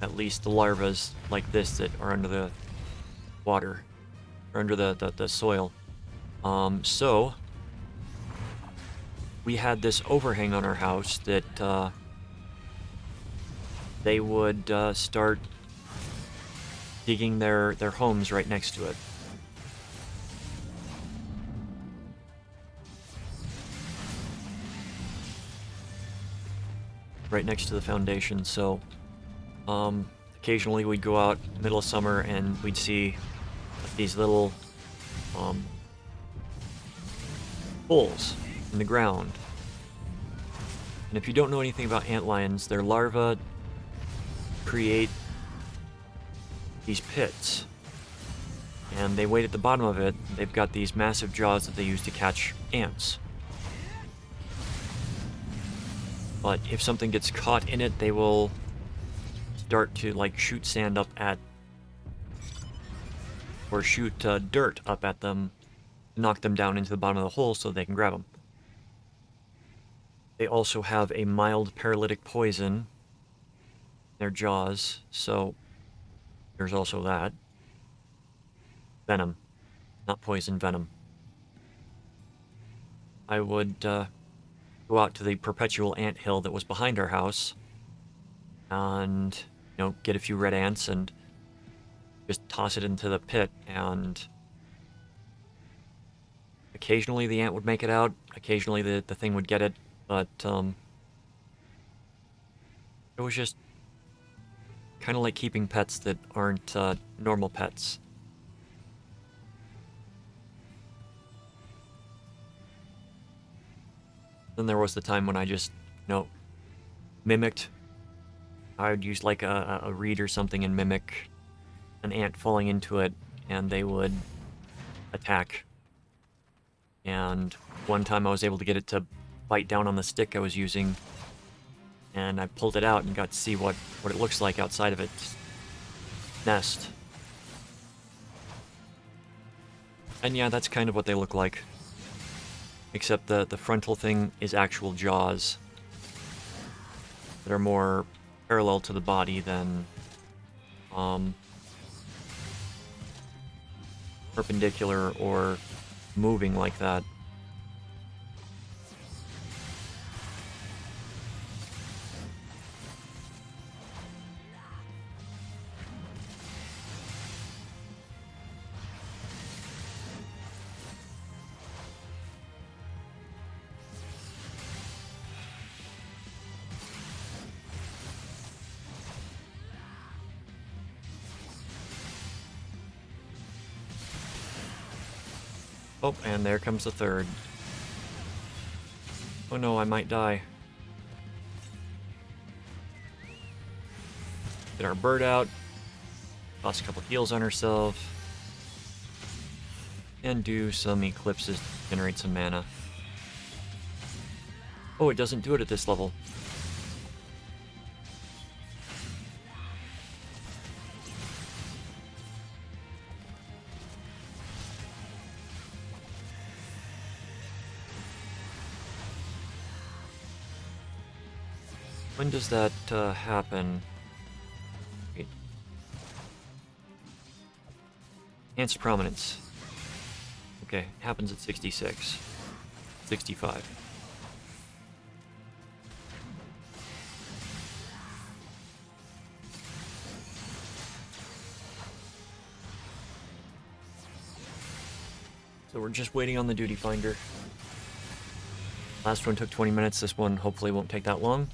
At least the larvas like this that are under the water, or under the soil. So we had this overhang on our house that they would start digging their homes right next to it. Right next to the foundation, so occasionally we'd go out middle of summer and we'd see these little holes in the ground. And if you don't know anything about antlions, their larvae create these pits. And they wait at the bottom of it. They've got these massive jaws that they use to catch ants. But if something gets caught in it, they will start to like shoot sand up at, or shoot dirt up at them, knock them down into the bottom of the hole so they can grab them. They also have a mild paralytic poison in their jaws, so there's also that. Venom, not poison, venom. I would go out to the perpetual ant hill that was behind our house and, you know, get a few red ants and just toss it into the pit, and occasionally the ant would make it out, occasionally the thing would get it, but it was just kind of like keeping pets that aren't normal pets. Then there was the time when I just, you know, mimicked. I would use like a reed or something and mimic an ant falling into it, and they would attack. And one time I was able to get it to bite down on the stick I was using, and I pulled it out and got to see what it looks like outside of its nest. And yeah, that's kind of what they look like. Except the frontal thing is actual jaws that are more parallel to the body than perpendicular or moving like that. Oh, and there comes the third. Oh no, I might die. Get our bird out. Toss a couple heals on herself. And do some eclipses to generate some mana. Oh, it doesn't do it at this level. When does that happen? Wait. Enhanced prominence. Okay, happens at 66. 65. So we're just waiting on the duty finder. Last one took 20 minutes. This one hopefully won't take that long.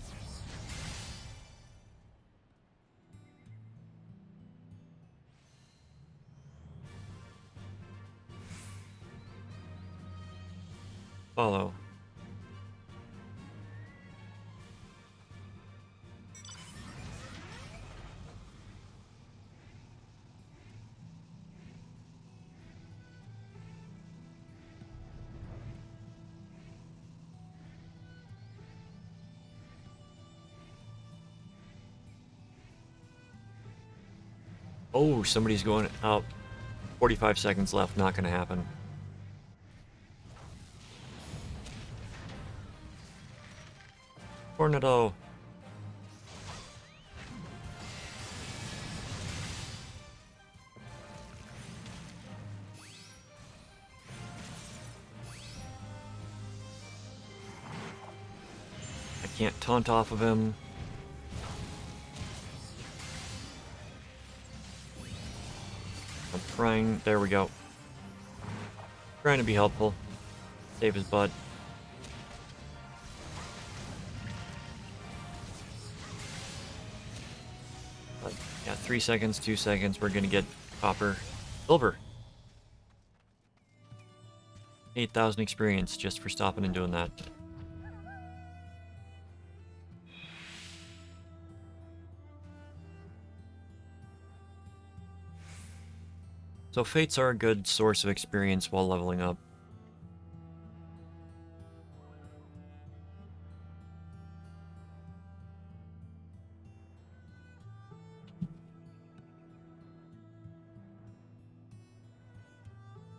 Follow. Oh, somebody's going up. 45 seconds left, not gonna happen. Tornado. I can't taunt off of him. I'm trying. There we go. Trying to be helpful. Save his butt. But yeah, 3 seconds, 2 seconds. We're gonna get copper. Silver. 8,000 experience just for stopping and doing that. So fates are a good source of experience while leveling up.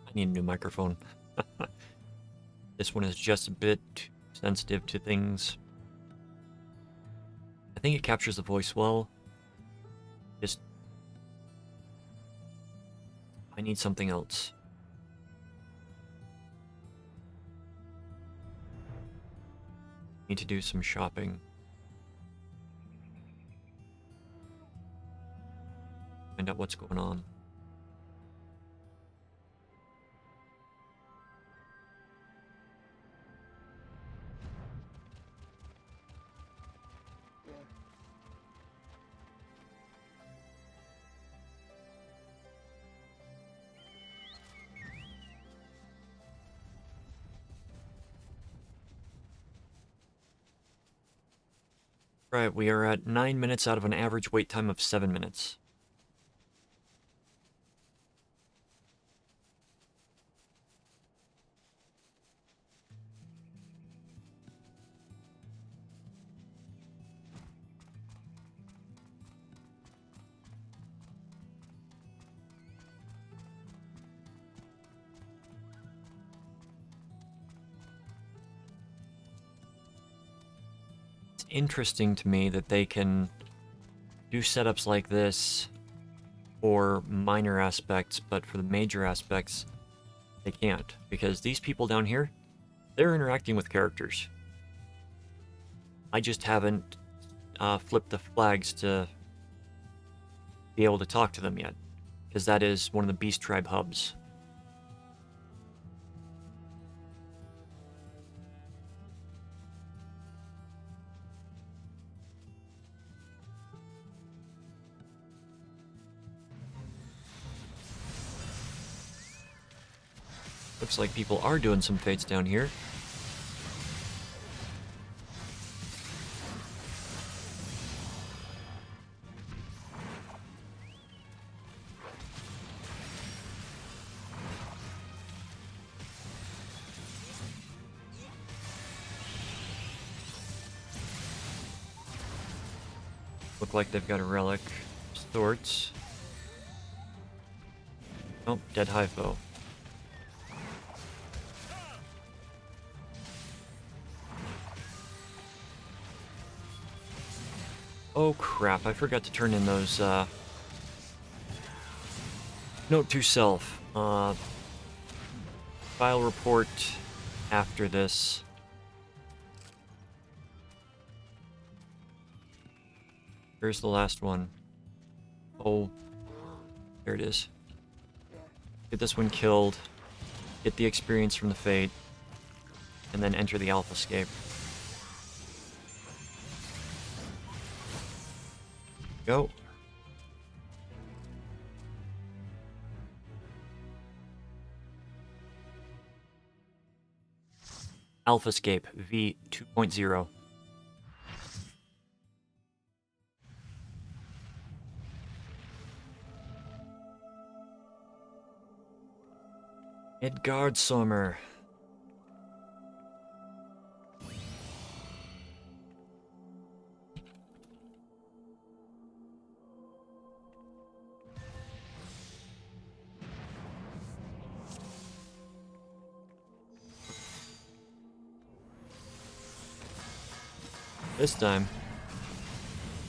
I need a new microphone. This one is just a bit too sensitive to things. I think it captures the voice well. Just I need something else. Need to do some shopping. Find out what's going on. Right, we are at 9 minutes out of an average wait time of 7 minutes. It's interesting to me that they can do setups like this for minor aspects, but for the major aspects, they can't. Because these people down here, they're interacting with characters. I just haven't flipped the flags to be able to talk to them yet. Because that is one of the Beast Tribe hubs. Looks like people are doing some fates down here. Look like they've got a relic of sorts. Oh, dead hypho. Oh crap, I forgot to turn in those, note to self. File report after this. Where's the last one? Oh, there it is. Get this one killed. Get the experience from the fate. And then enter the alpha escape. Go. Alpha escape V 2.0. Edgard Sommer. This time,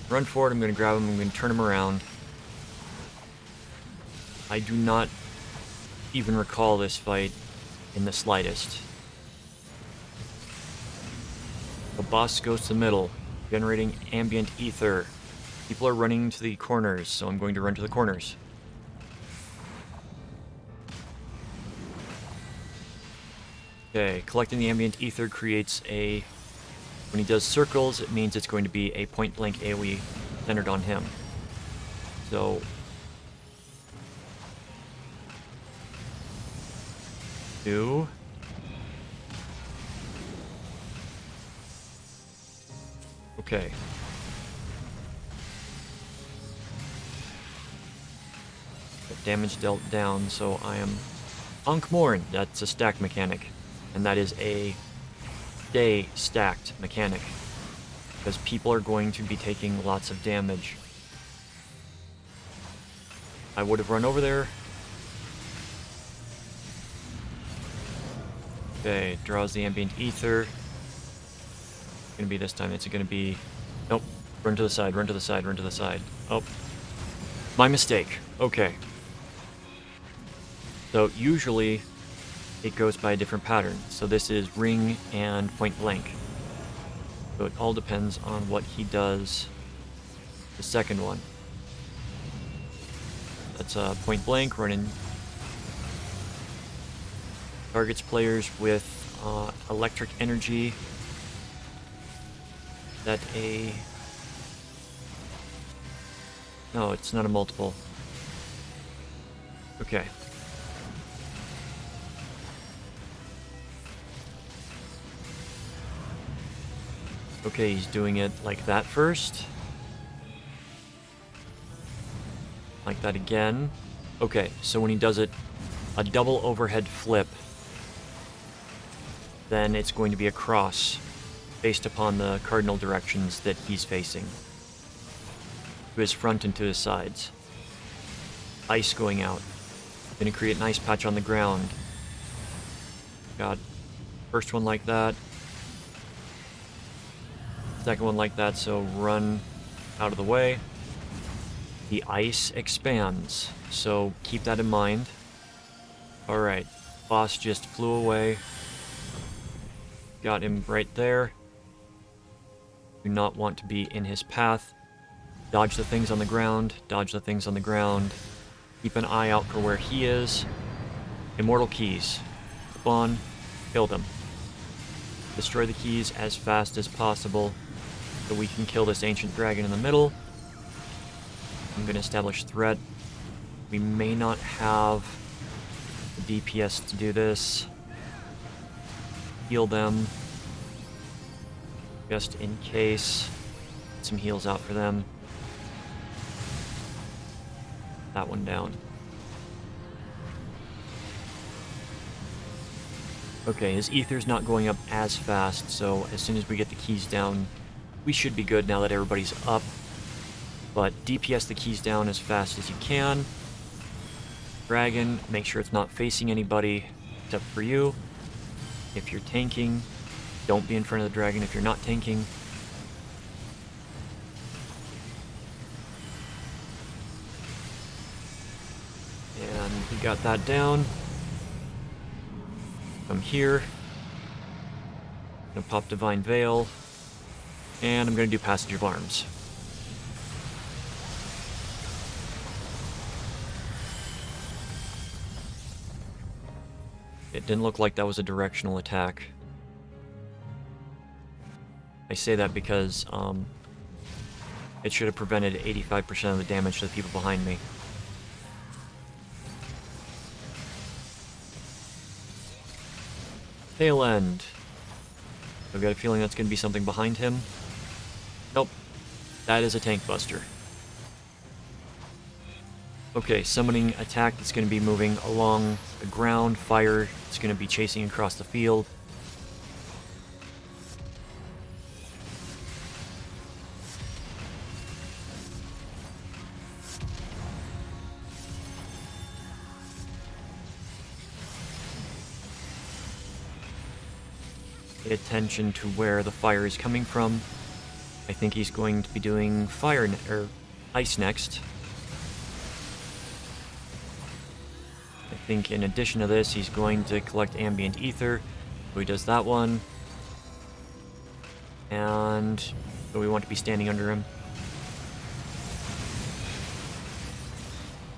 run forward, I'm going to grab him, I'm going to turn him around. I do not even recall this fight in the slightest. The boss goes to the middle, generating ambient ether. People are running to the corners, so I'm going to run to the corners. Okay, collecting the ambient ether creates a... When he does circles, it means it's going to be a point-blank AoE centered on him. So... Two... Okay. Got damage dealt down, so I am... Ankh-Morn, that's a stack mechanic. And that is a stay stacked mechanic. Because people are going to be taking lots of damage. I would have run over there. Okay, draws the ambient ether. It's gonna be this time, it's gonna be... Nope. Run to the side, run to the side, run to the side. Oh. My mistake. Okay. So usually it goes by a different pattern. So this is ring and point blank. So it all depends on what he does the second one. That's point blank, running. Targets players with electric energy. That a... No, it's not a multiple. Okay. Okay, he's doing it like that first. Like that again. Okay, so when he does it, a double overhead flip, then it's going to be a cross based upon the cardinal directions that he's facing. To his front and to his sides. Ice going out. Gonna create an ice patch on the ground. Got first one like that. Second one like that, so run out of the way. The ice expands, so keep that in mind. Alright, boss just flew away. Got him right there. Do not want to be in his path. Dodge the things on the ground, dodge the things on the ground. Keep an eye out for where he is. Immortal keys. Spawn, kill them. Destroy the keys as fast as possible so we can kill this ancient dragon in the middle. I'm going to establish threat. We may not have the DPS to do this. Heal them. Just in case. Get some heals out for them. That one down. Okay, his ether's not going up as fast, so as soon as we get the keys down, we should be good now that everybody's up. But DPS the keys down as fast as you can. Dragon, make sure it's not facing anybody except for you. If you're tanking, don't be in front of the dragon if you're not tanking. We got that down. Come here. I'm gonna pop Divine Veil. And I'm gonna do Passage of Arms. It didn't look like that was a directional attack. I say that because it should have prevented 85% of the damage to the people behind me. Tail End. I've got a feeling that's going to be something behind him. Nope. That is a Tank Buster. Okay, summoning attack that's going to be moving along the ground. Fire, it's going to be chasing across the field. Pay attention to where the fire is coming from. I think he's going to be doing ice next. I think in addition to this, he's going to collect ambient ether. So he does that one. And so we want to be standing under him.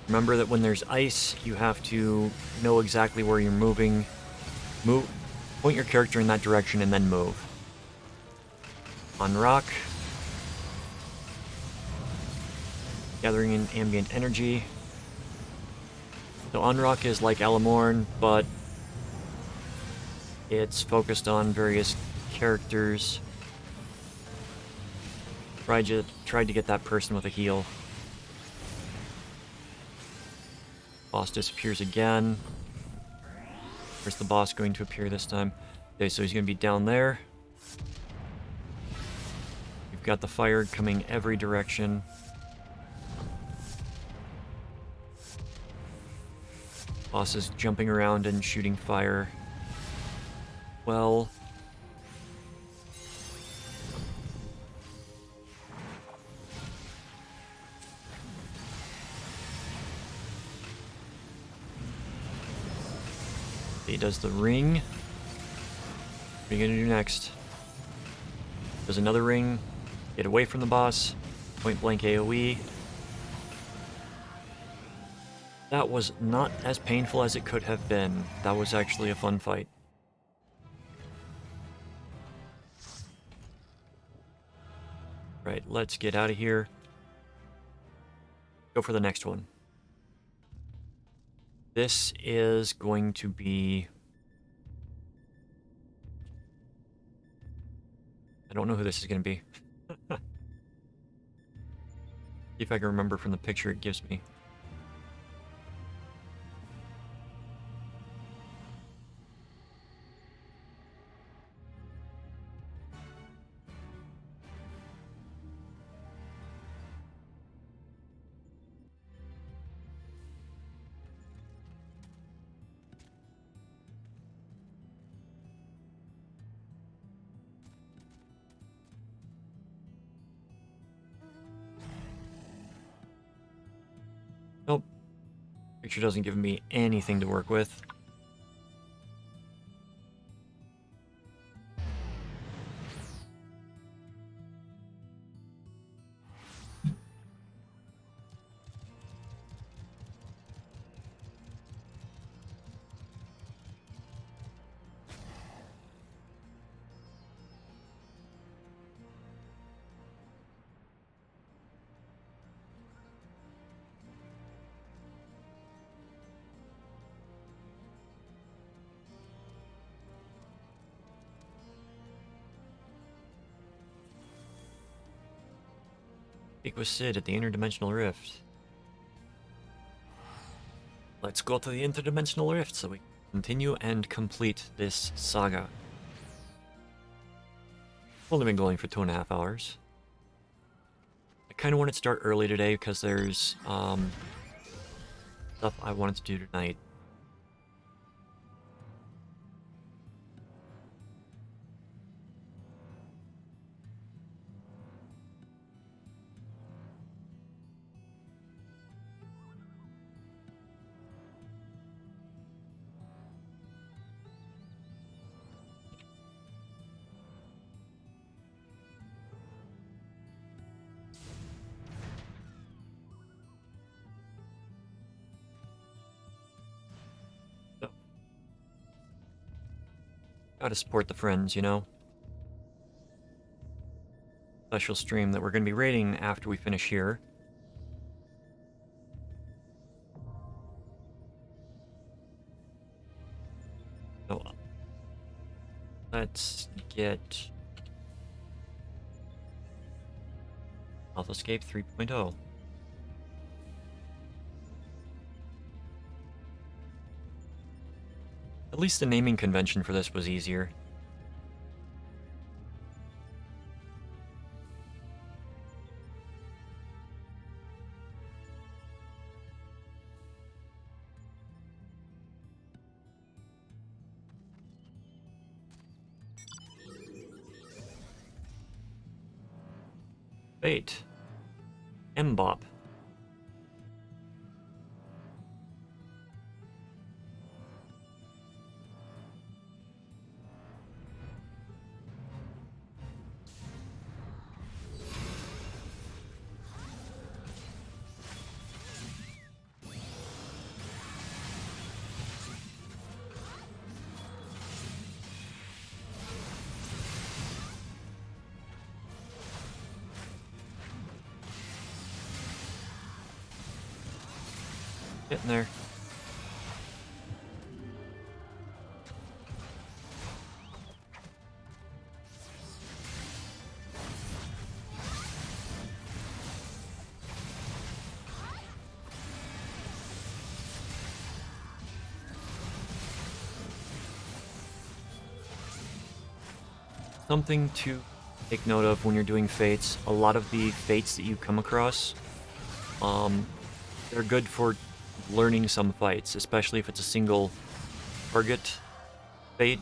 Remember that when there's ice, you have to know exactly where you're moving. Point your character in that direction and then move. On rock. Gathering in ambient energy. So Unrock is like Alamorn, but it's focused on various characters. Tried to get that person with a heal. Boss disappears again. Where's the boss going to appear this time? Okay, so he's going to be down there. We've got the fire coming every direction. Boss is jumping around and shooting fire. Well... he does the ring. What are you gonna do next? Does another ring. Get away from the boss. Point blank AoE. That was not as painful as it could have been. That was actually a fun fight. Right, let's get out of here. Go for the next one. This is going to be... I don't know who this is going to be. See if I can remember from the picture it gives me. Nope. Picture doesn't give me anything to work with. Speak with Sid at the Interdimensional Rift. Let's go to the Interdimensional Rift so we can continue and complete this saga. Only been going for 2.5 hours. I kind of want to start early today because there's stuff I wanted to do tonight. Gotta support the friends, you know? Special stream that we're gonna be raiding after we finish here. So, let's get Alpha Escape 3.0. At least the naming convention for this was easier. Fate. Mbop. Getting there. Something to take note of when you're doing fates. A lot of the fates that you come across, they're good for learning some fights, especially if it's a single target fate.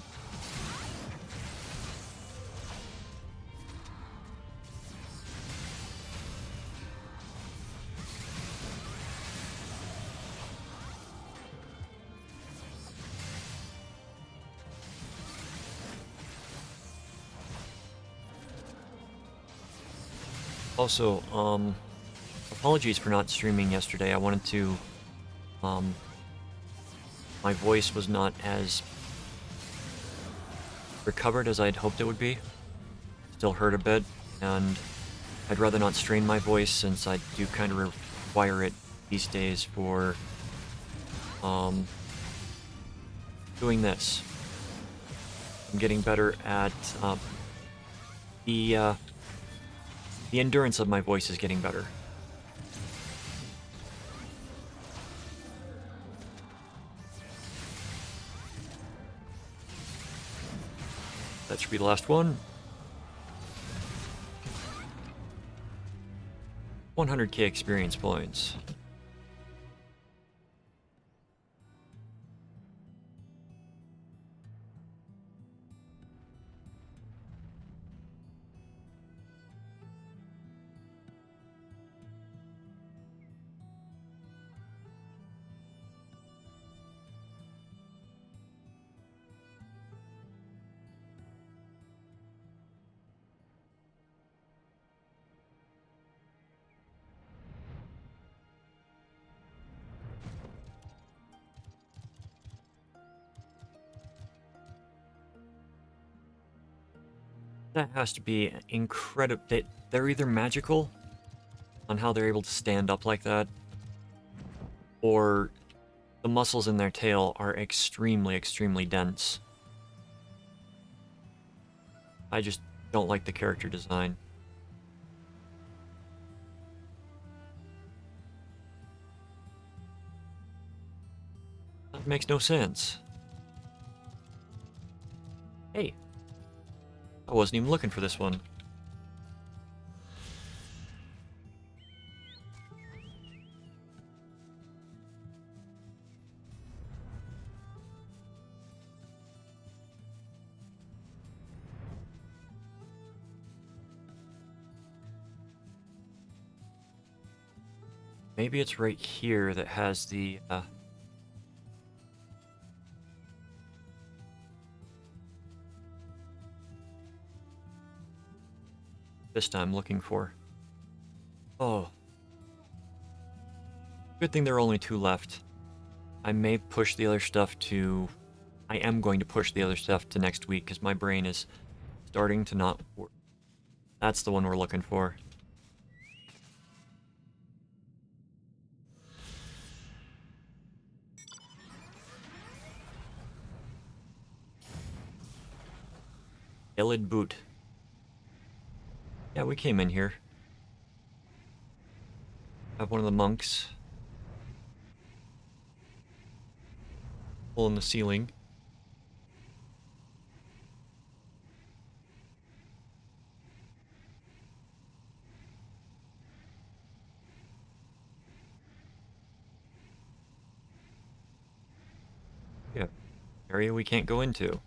Also, apologies for not streaming yesterday. I wanted to, my voice was not as recovered as I'd hoped it would be. Still hurt a bit, and I'd rather not strain my voice since I do kind of require it these days for, doing this. I'm getting better at, the endurance of my voice is getting better. That should be the last one. 100k experience points. That has to be incredible. They're either magical on how they're able to stand up like that, or the muscles in their tail are extremely, extremely dense. I just don't like the character design. That makes no sense. Hey. I wasn't even looking for this one. Maybe it's right here that has the, this I'm looking for. Oh. Good thing there are only 2 left. I may push the other stuff to I am going to push the other stuff to next week because my brain is starting to not work. That's the one we're looking for. Illid boot. Yeah, we came in here. Have one of the monks. Hole in the ceiling. Yeah. Area we can't go into.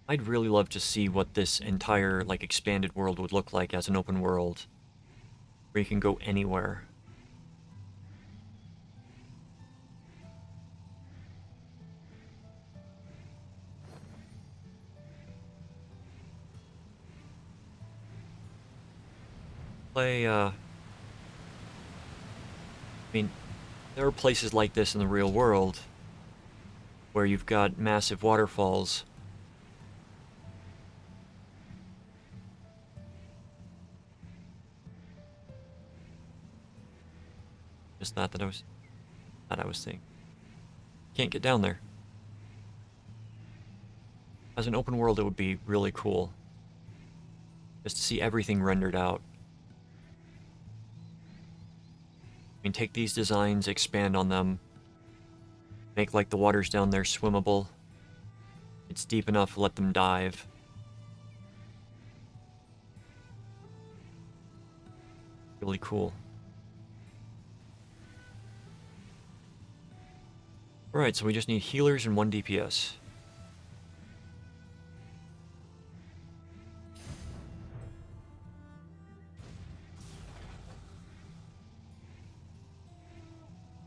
I'd really love to see what this entire, like, expanded world would look like as an open world. Where you can go anywhere. I mean, there are places like this in the real world where you've got massive waterfalls. Just that I was saying. Can't get down there. As an open world, it would be really cool. Just to see everything rendered out. I mean, take these designs, expand on them. Make, like, the waters down there swimmable. It's deep enough, let them dive. Really cool. Alright, so we just need healers and 1 DPS.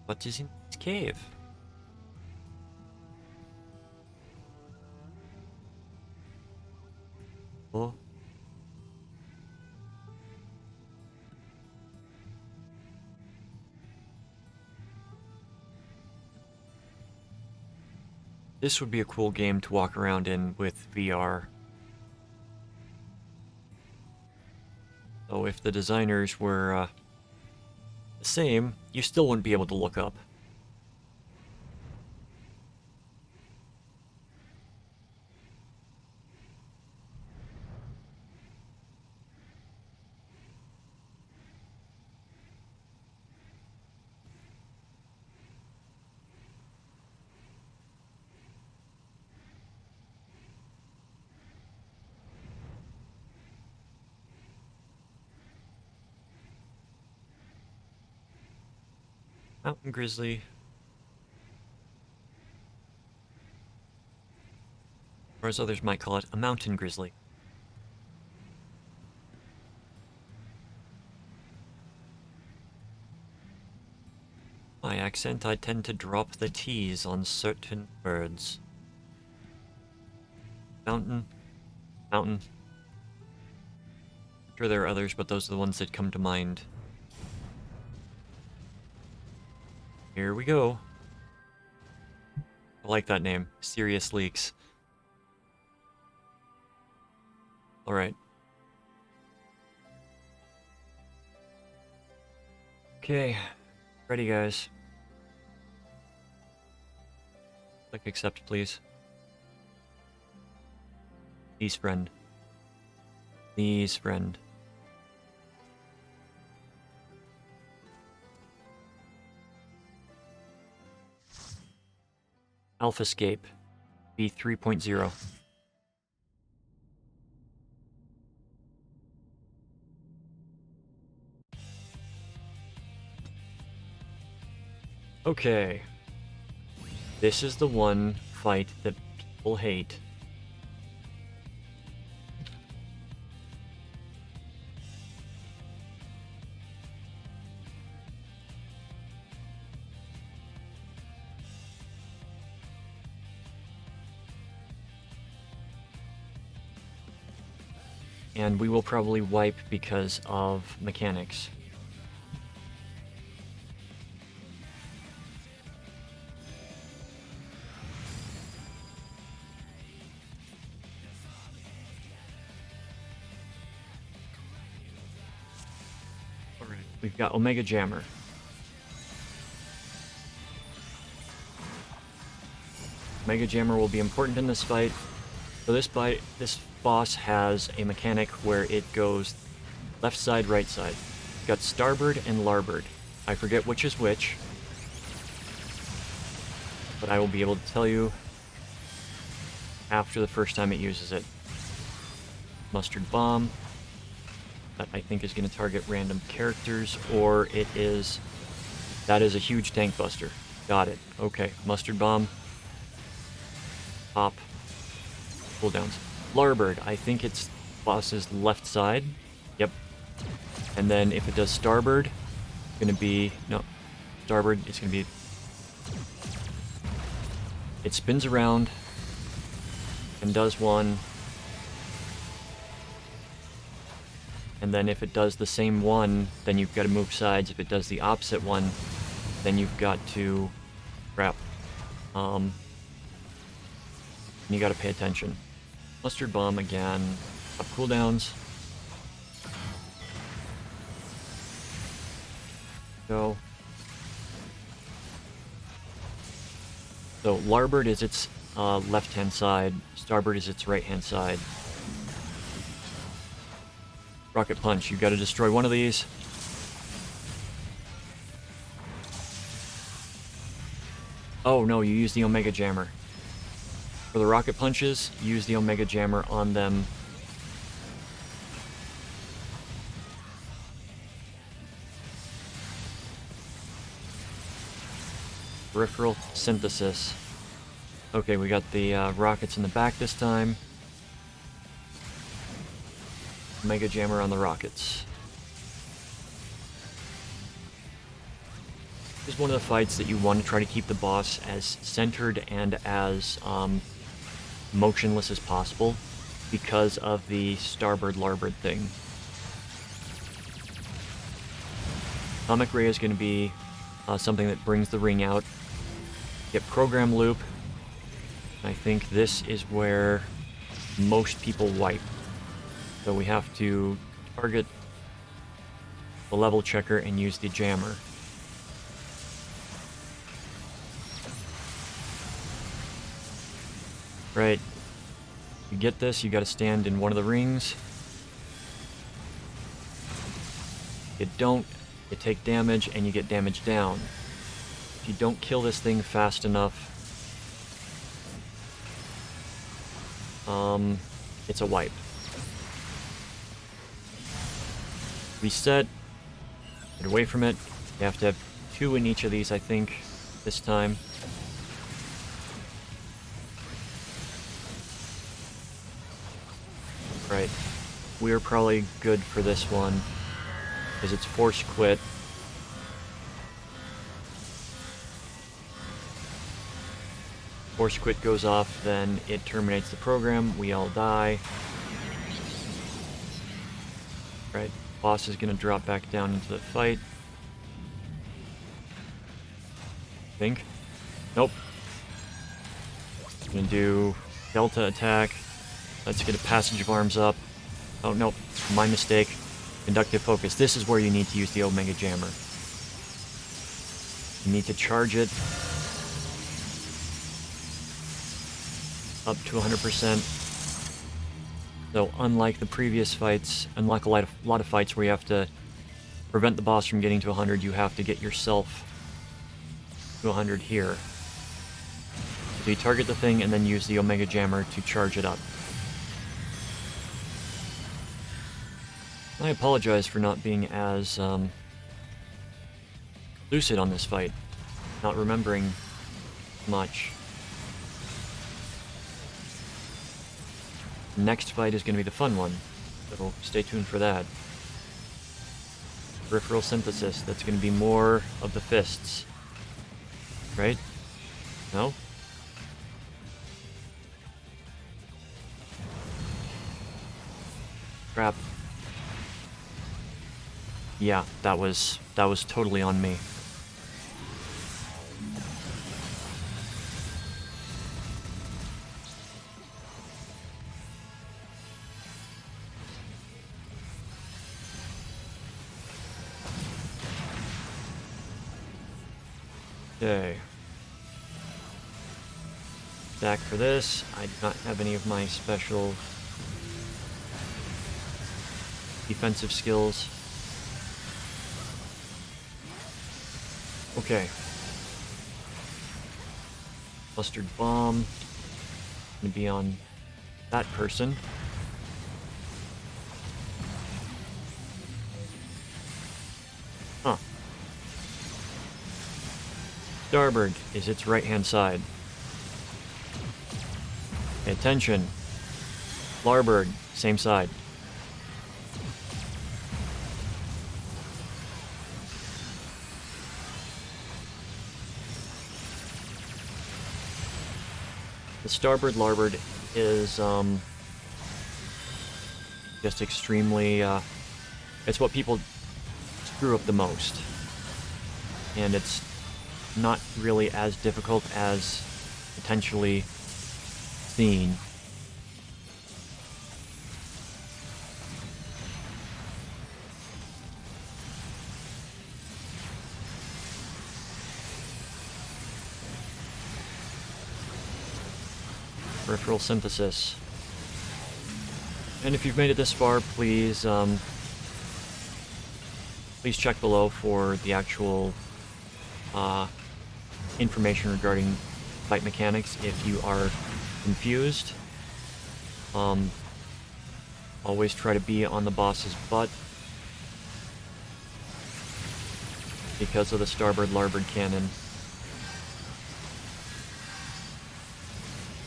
What is in this cave? Oh. This would be a cool game to walk around in with VR. So if the designers were the same, you still wouldn't be able to look up. Mountain grizzly. Or as others might call it, a mountain grizzly. My accent, I tend to drop the T's on certain words. Mountain. Mountain. Sure there are others, but those are the ones that come to mind. Here we go. I like that name. Serious Leaks. Alright. Okay. Ready, guys. Click accept, please. Please, friend. Please, friend. AlphaScape V3.0. Okay. This is the one fight that people hate. and we will probably wipe because of mechanics. Alright, we've got Omega Jammer. Omega Jammer will be important in this fight. So this boss has a mechanic where it goes left side, right side. You've got starboard and larboard. I forget which is which, but I will be able to tell you after the first time it uses it. Mustard Bomb. That I think is going to target random characters, or it is... That is a huge tank buster. Got it. Okay, Mustard Bomb. Pop. Cooldowns. Larboard, I think it's boss's left side. Yep. And then if it does starboard, it's going to be... No. Starboard, it's going to be... It spins around and does one. And then if it does the same one, then you've got to move sides. If it does the opposite one, then you've got to... Crap. You got to pay attention. Mustard Bomb again. Up cooldowns. Go. So larboard is its left-hand side. Starboard is its right-hand side. Rocket Punch. You've got to destroy one of these. Oh no, you use the Omega Jammer. For the rocket punches, use the Omega Jammer on them. Peripheral Synthesis. Okay, we got the rockets in the back this time. Omega Jammer on the rockets. This is one of the fights that you want to try to keep the boss as centered and as motionless as possible because of the starboard larboard thing. Atomic Ray is going to be something that brings the ring out. Get Program Loop. I think this is where most people wipe. So we have to target the level checker and use the jammer. Right. You get this, you gotta stand in one of the rings. You don't, you take damage and you get damage down. If you don't kill this thing fast enough, it's a wipe. Reset, get away from it. You have to have 2 in each of these, I think, this time. Right. We're probably good for this one, because it's Force Quit. Force Quit goes off, then it terminates the program, we all die. Right, boss is gonna drop back down into the fight. Think? Nope. Gonna do Delta attack. Let's get a passage of arms up. Oh, nope. My mistake. Conductive focus. This is where you need to use the Omega Jammer. You need to charge it up to 100%. So unlike the previous fights, unlike a lot of fights where you have to prevent the boss from getting to 100, you have to get yourself to 100 here. So you target the thing and then use the Omega Jammer to charge it up. I apologize for not being as lucid on this fight, not remembering much. Next fight is going to be the fun one, so stay tuned for that. Peripheral Synthesis, that's going to be more of the fists. Right? No? Crap. Yeah, that was totally on me. Okay. Stack for this. I do not have any of my special defensive skills. Okay. Mustard bomb. Gonna be on that person. Huh. Starboard is its right-hand side. Pay attention. Larboard, same side. The starboard larboard is just extremely it's what people screw up the most, and it's not really as difficult as potentially seen. Peripheral synthesis. And if you've made it this far, please please check below for the actual information regarding fight mechanics if you are confused. Always try to be on the boss's butt because of the starboard larboard cannon.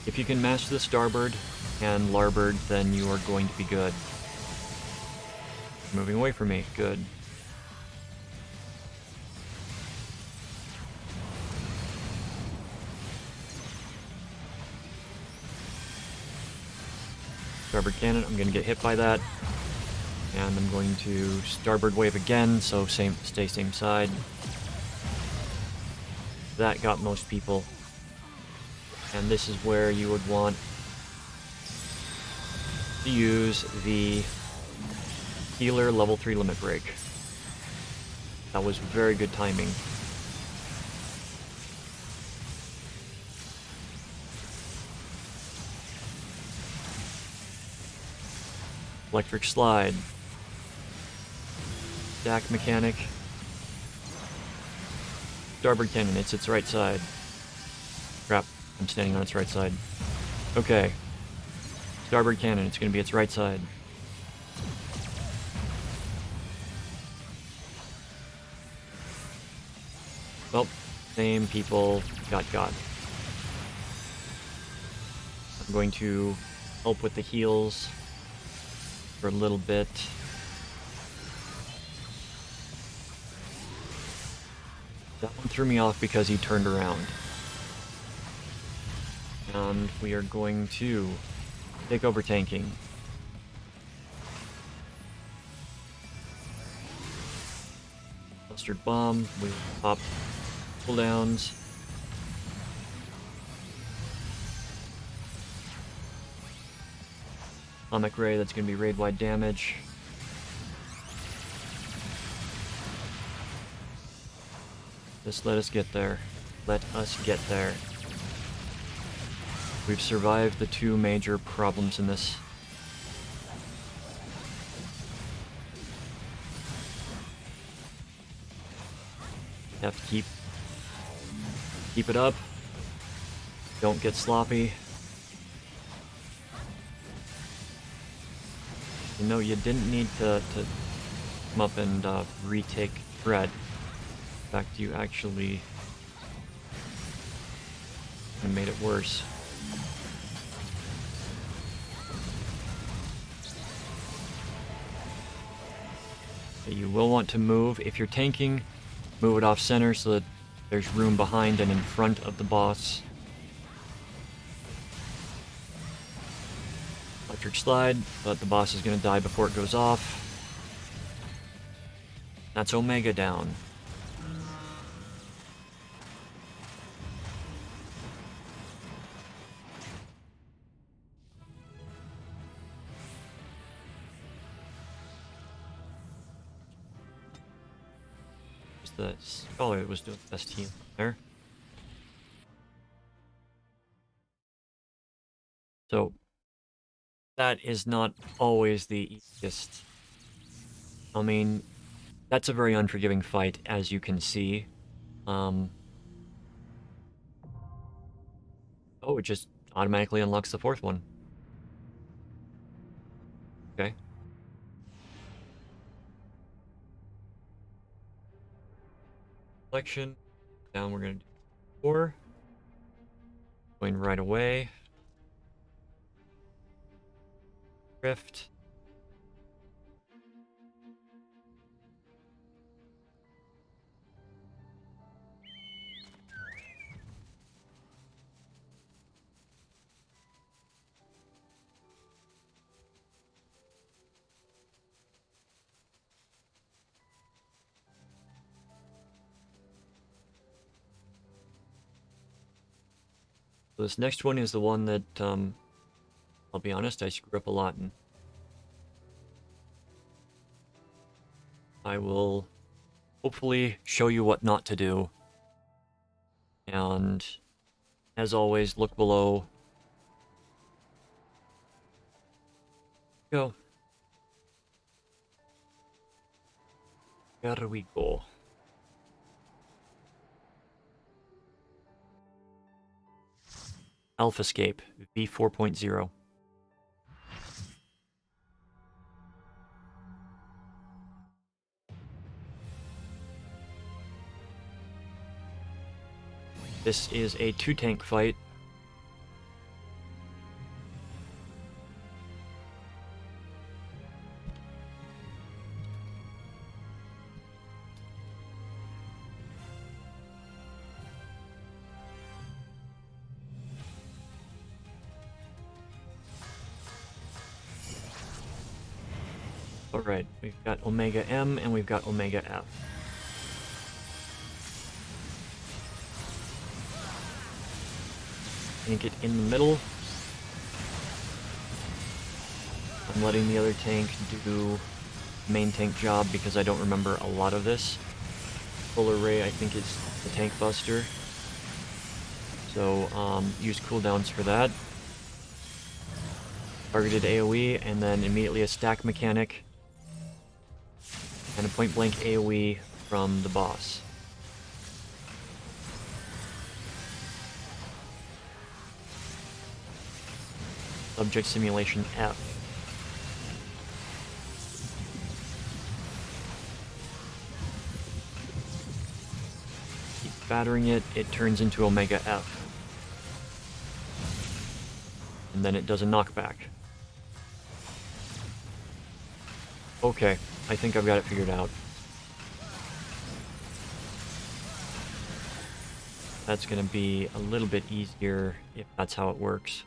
If you can master the starboard and larboard, then you are going to be good. Moving away from me, good. Starboard cannon, I'm going to get hit by that. And I'm going to starboard wave again, so stay same side. That got most people. And this is where you would want to use the healer level 3 limit break. That was very good timing. Electric slide. Stack mechanic. Starboard cannon, it's its right side. Crap. I'm standing on its right side. Okay. Starboard cannon, it's going to be its right side. Well, same people got. I'm going to help with the heals for a little bit. That one threw me off because he turned around. And we are going to take over tanking. Mustard bomb, we pop cooldowns. Atomic ray, that's going to be raid-wide damage. Just let us get there. Let us get there. We've survived the two major problems in this. Have to keep it up. Don't get sloppy. You know, you didn't need to come up and retake threat. In fact, you actually made it worse. You will want to move. If you're tanking, move it off center so that there's room behind and in front of the boss. But electric slide, but the boss is going to die before it goes off. That's Omega down. The scholar that was doing the best healing there. So that is not always the easiest. I mean, that's a very unforgiving fight, as you can see. Oh, it just automatically unlocks the fourth one. Okay. Selection. Down we're going to do 4. Going right away. Drift. So this next one is the one that, I'll be honest, I screw up a lot in. I will hopefully show you what not to do. And as always, look below. Go. Where we go? AlphaScape V4.0. This is a 2-tank fight. Alright, we've got Omega M and we've got Omega F. Tank it in the middle. I'm letting the other tank do main tank job because I don't remember a lot of this. Full array I think is the tank buster. So use cooldowns for that. Targeted AoE and then immediately a stack mechanic. And a point blank AoE from the boss. Subject Simulation F. Keep battering it, it turns into Omega F. And then it does a knockback. Okay, I think I've got it figured out. That's gonna be a little bit easier if that's how it works.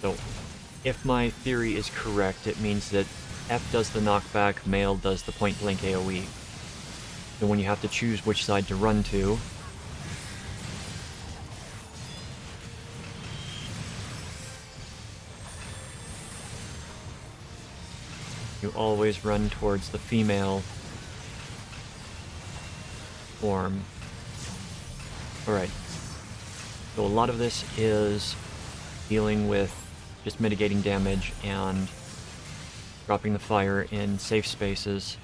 So, if my theory is correct, it means that F does the knockback, male does the point blank AoE. So when you have to choose which side to run to, you always run towards the female form. Alright. So a lot of this is dealing with just mitigating damage and dropping the fire in safe spaces,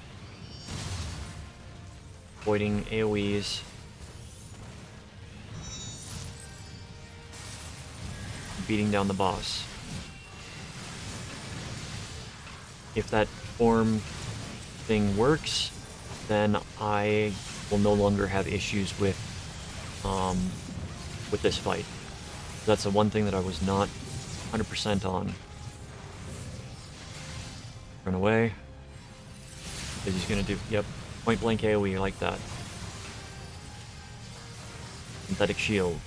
avoiding AoEs, beating down the boss. If that form thing works, then I will no longer have issues with this fight. That's the one thing that I was not 100% on. Run away. Because he's gonna do, yep, point blank AoE like that. Synthetic shield.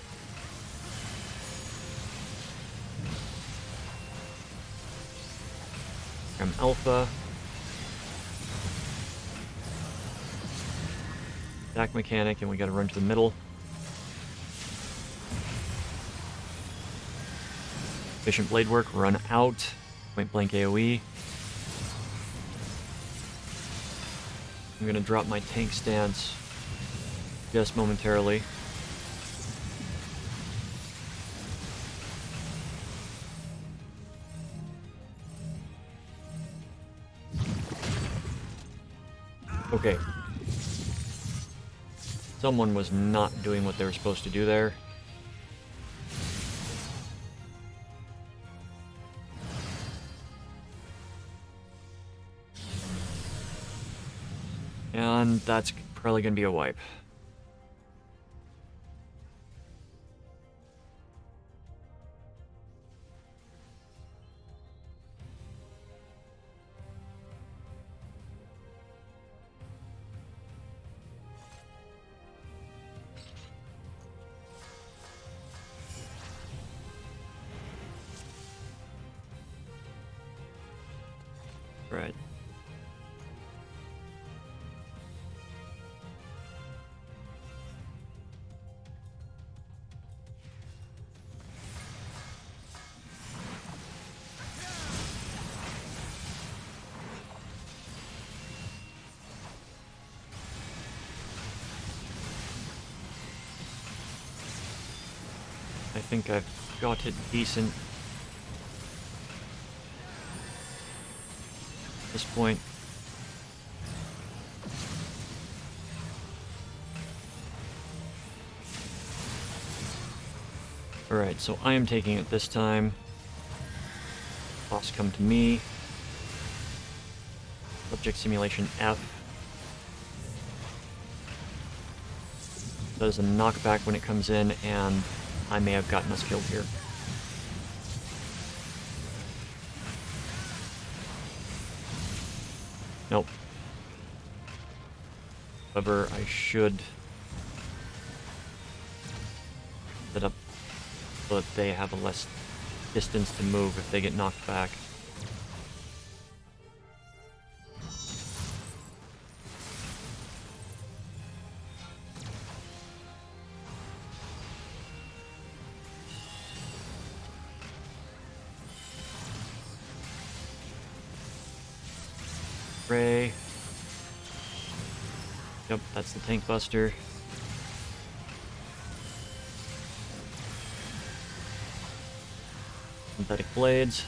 Program Alpha. Attack mechanic, and we gotta run to the middle. Efficient blade work, run out. Point blank AoE. I'm gonna drop my tank stance just momentarily. Okay. Someone was not doing what they were supposed to do there. And that's probably going to be a wipe. Right. I think I've got it decent at this point. Alright, so I am taking it this time. Boss come to me. Subject simulation F. Does a knockback when it comes in, and I may have gotten us killed here. Nope. However, I should set up so that they have a less distance to move if they get knocked back. Ray. Yep, that's the tank buster. Synthetic blades.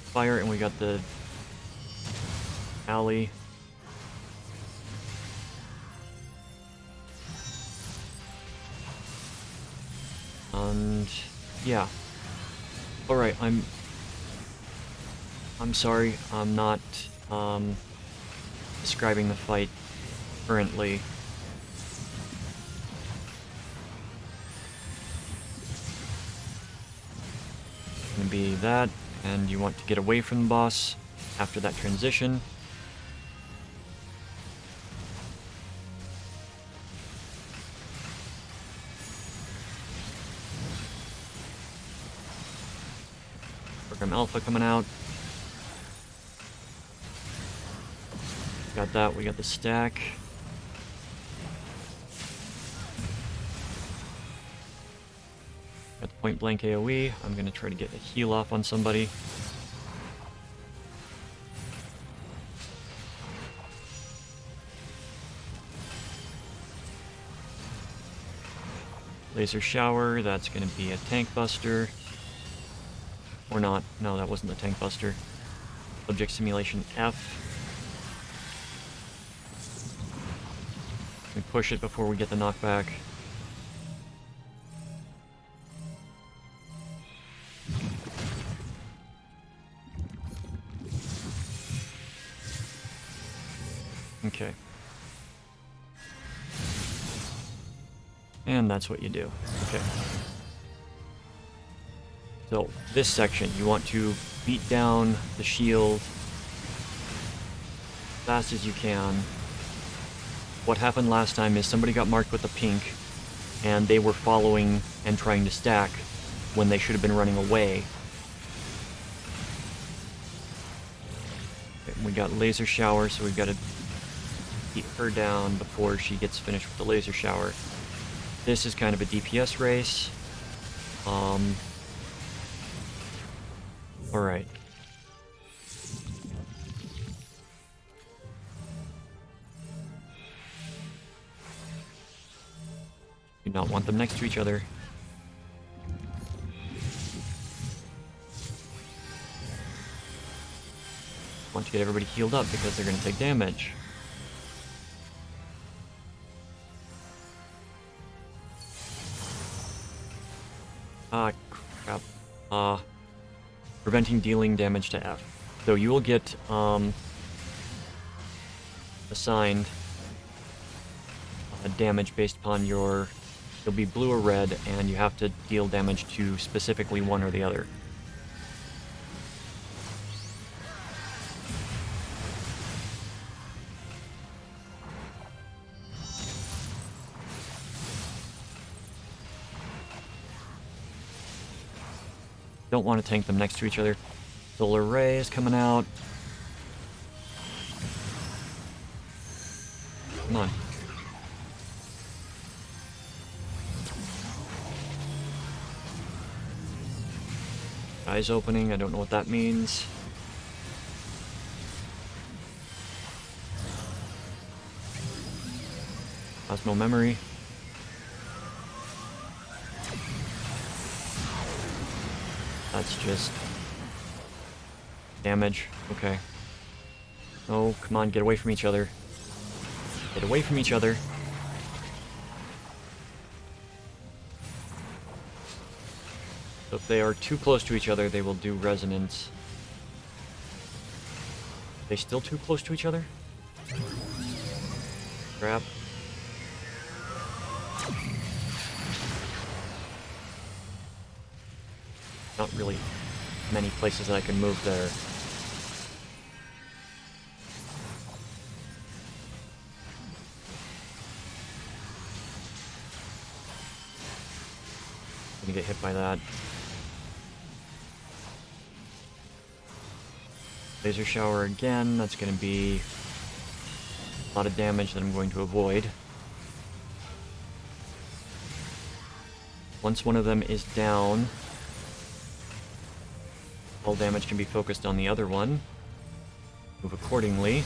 Fire, and we got the alley. And yeah. Alright, I'm sorry, I'm not describing the fight currently. It's gonna be that, and you want to get away from the boss after that transition. Program Alpha coming out. Got that, we got the stack. Got the point blank AoE. I'm gonna try to get a heal off on somebody. Laser shower, that's gonna be a tank buster. Or not. No, that wasn't the tank buster. Subject simulation F. We push it before we get the knockback. Okay. And that's what you do. Okay. So, this section, you want to beat down the shield as fast as you can. what happened last time is somebody got marked with a pink, and they were following and trying to stack when they should have been running away. Okay, we got laser shower, so we've got to keep her down before she gets finished with the laser shower. This is kind of a DPS race. Alright. Do not want them next to each other. Want to get everybody healed up because they're going to take damage. Ah, crap. Preventing dealing damage to F. So you will get assigned damage based upon your... You'll be blue or red, and you have to deal damage to specifically one or the other. Don't want to tank them next to each other. Solar Ray is coming out. Come on. Eyes opening, I don't know what that means. Plasma memory. That's just damage. Okay. Oh, come on, get away from each other. Get away from each other. So if they are too close to each other, they will do resonance. Are they still too close to each other? Crap. Not really many places that I can move there. I'm gonna get hit by that. Laser shower again, that's gonna be a lot of damage that I'm going to avoid. Once one of them is down, all damage can be focused on the other one. Move accordingly.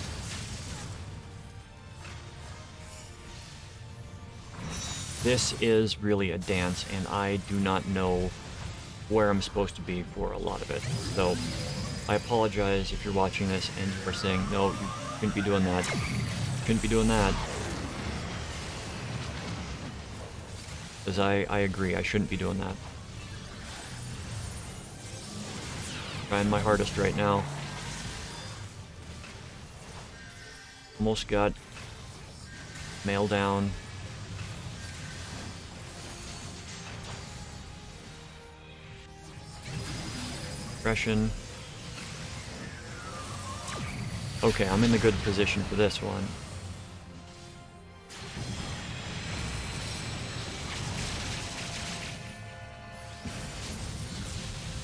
This is really a dance, and I do not know where I'm supposed to be for a lot of it. So, I apologize if you're watching this and you are saying, no, you shouldn't be doing that. You shouldn't be doing that. Because I agree, I shouldn't be doing that. Trying my hardest right now. Almost got mail down. Aggression. Okay, I'm in the good position for this one.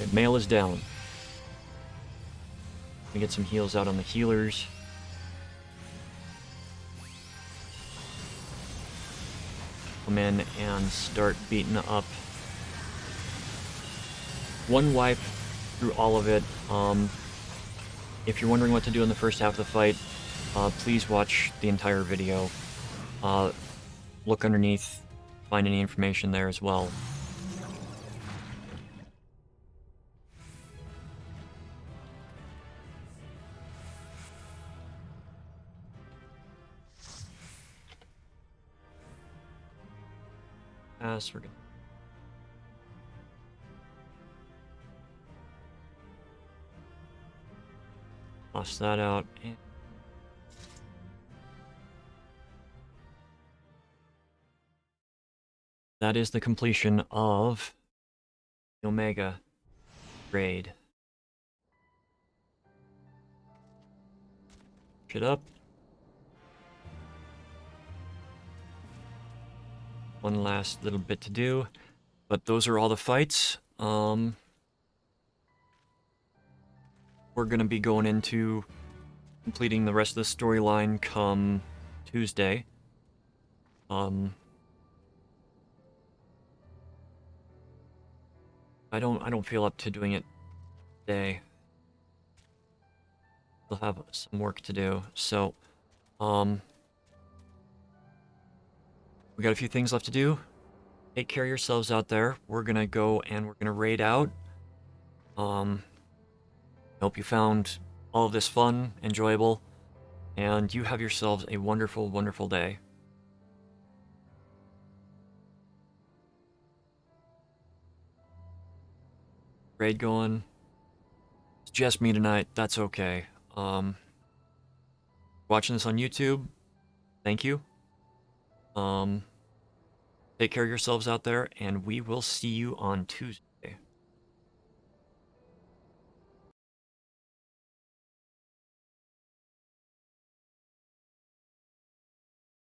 Okay, mail is down. Let me get some heals out on the healers. Come in and start beating up. One wipe through all of it. If you're wondering what to do in the first half of the fight, please watch the entire video. Look underneath, find any information there as well. We're gonna toss that out. And that is the completion of the Omega raid. Push it up. one last little bit to do, but those are all the fights. We're gonna be going into completing the rest of the storyline come Tuesday. I don't feel up to doing it today. We'll have some work to do. So, we got a few things left to do. Take care of yourselves out there. We're gonna go and we're gonna raid out. Hope you found all of this fun, enjoyable, and you have yourselves a wonderful, wonderful day. Raid going. It's just me tonight. That's okay. Watching this on YouTube, thank you. Take care of yourselves out there, and we will see you on Tuesday.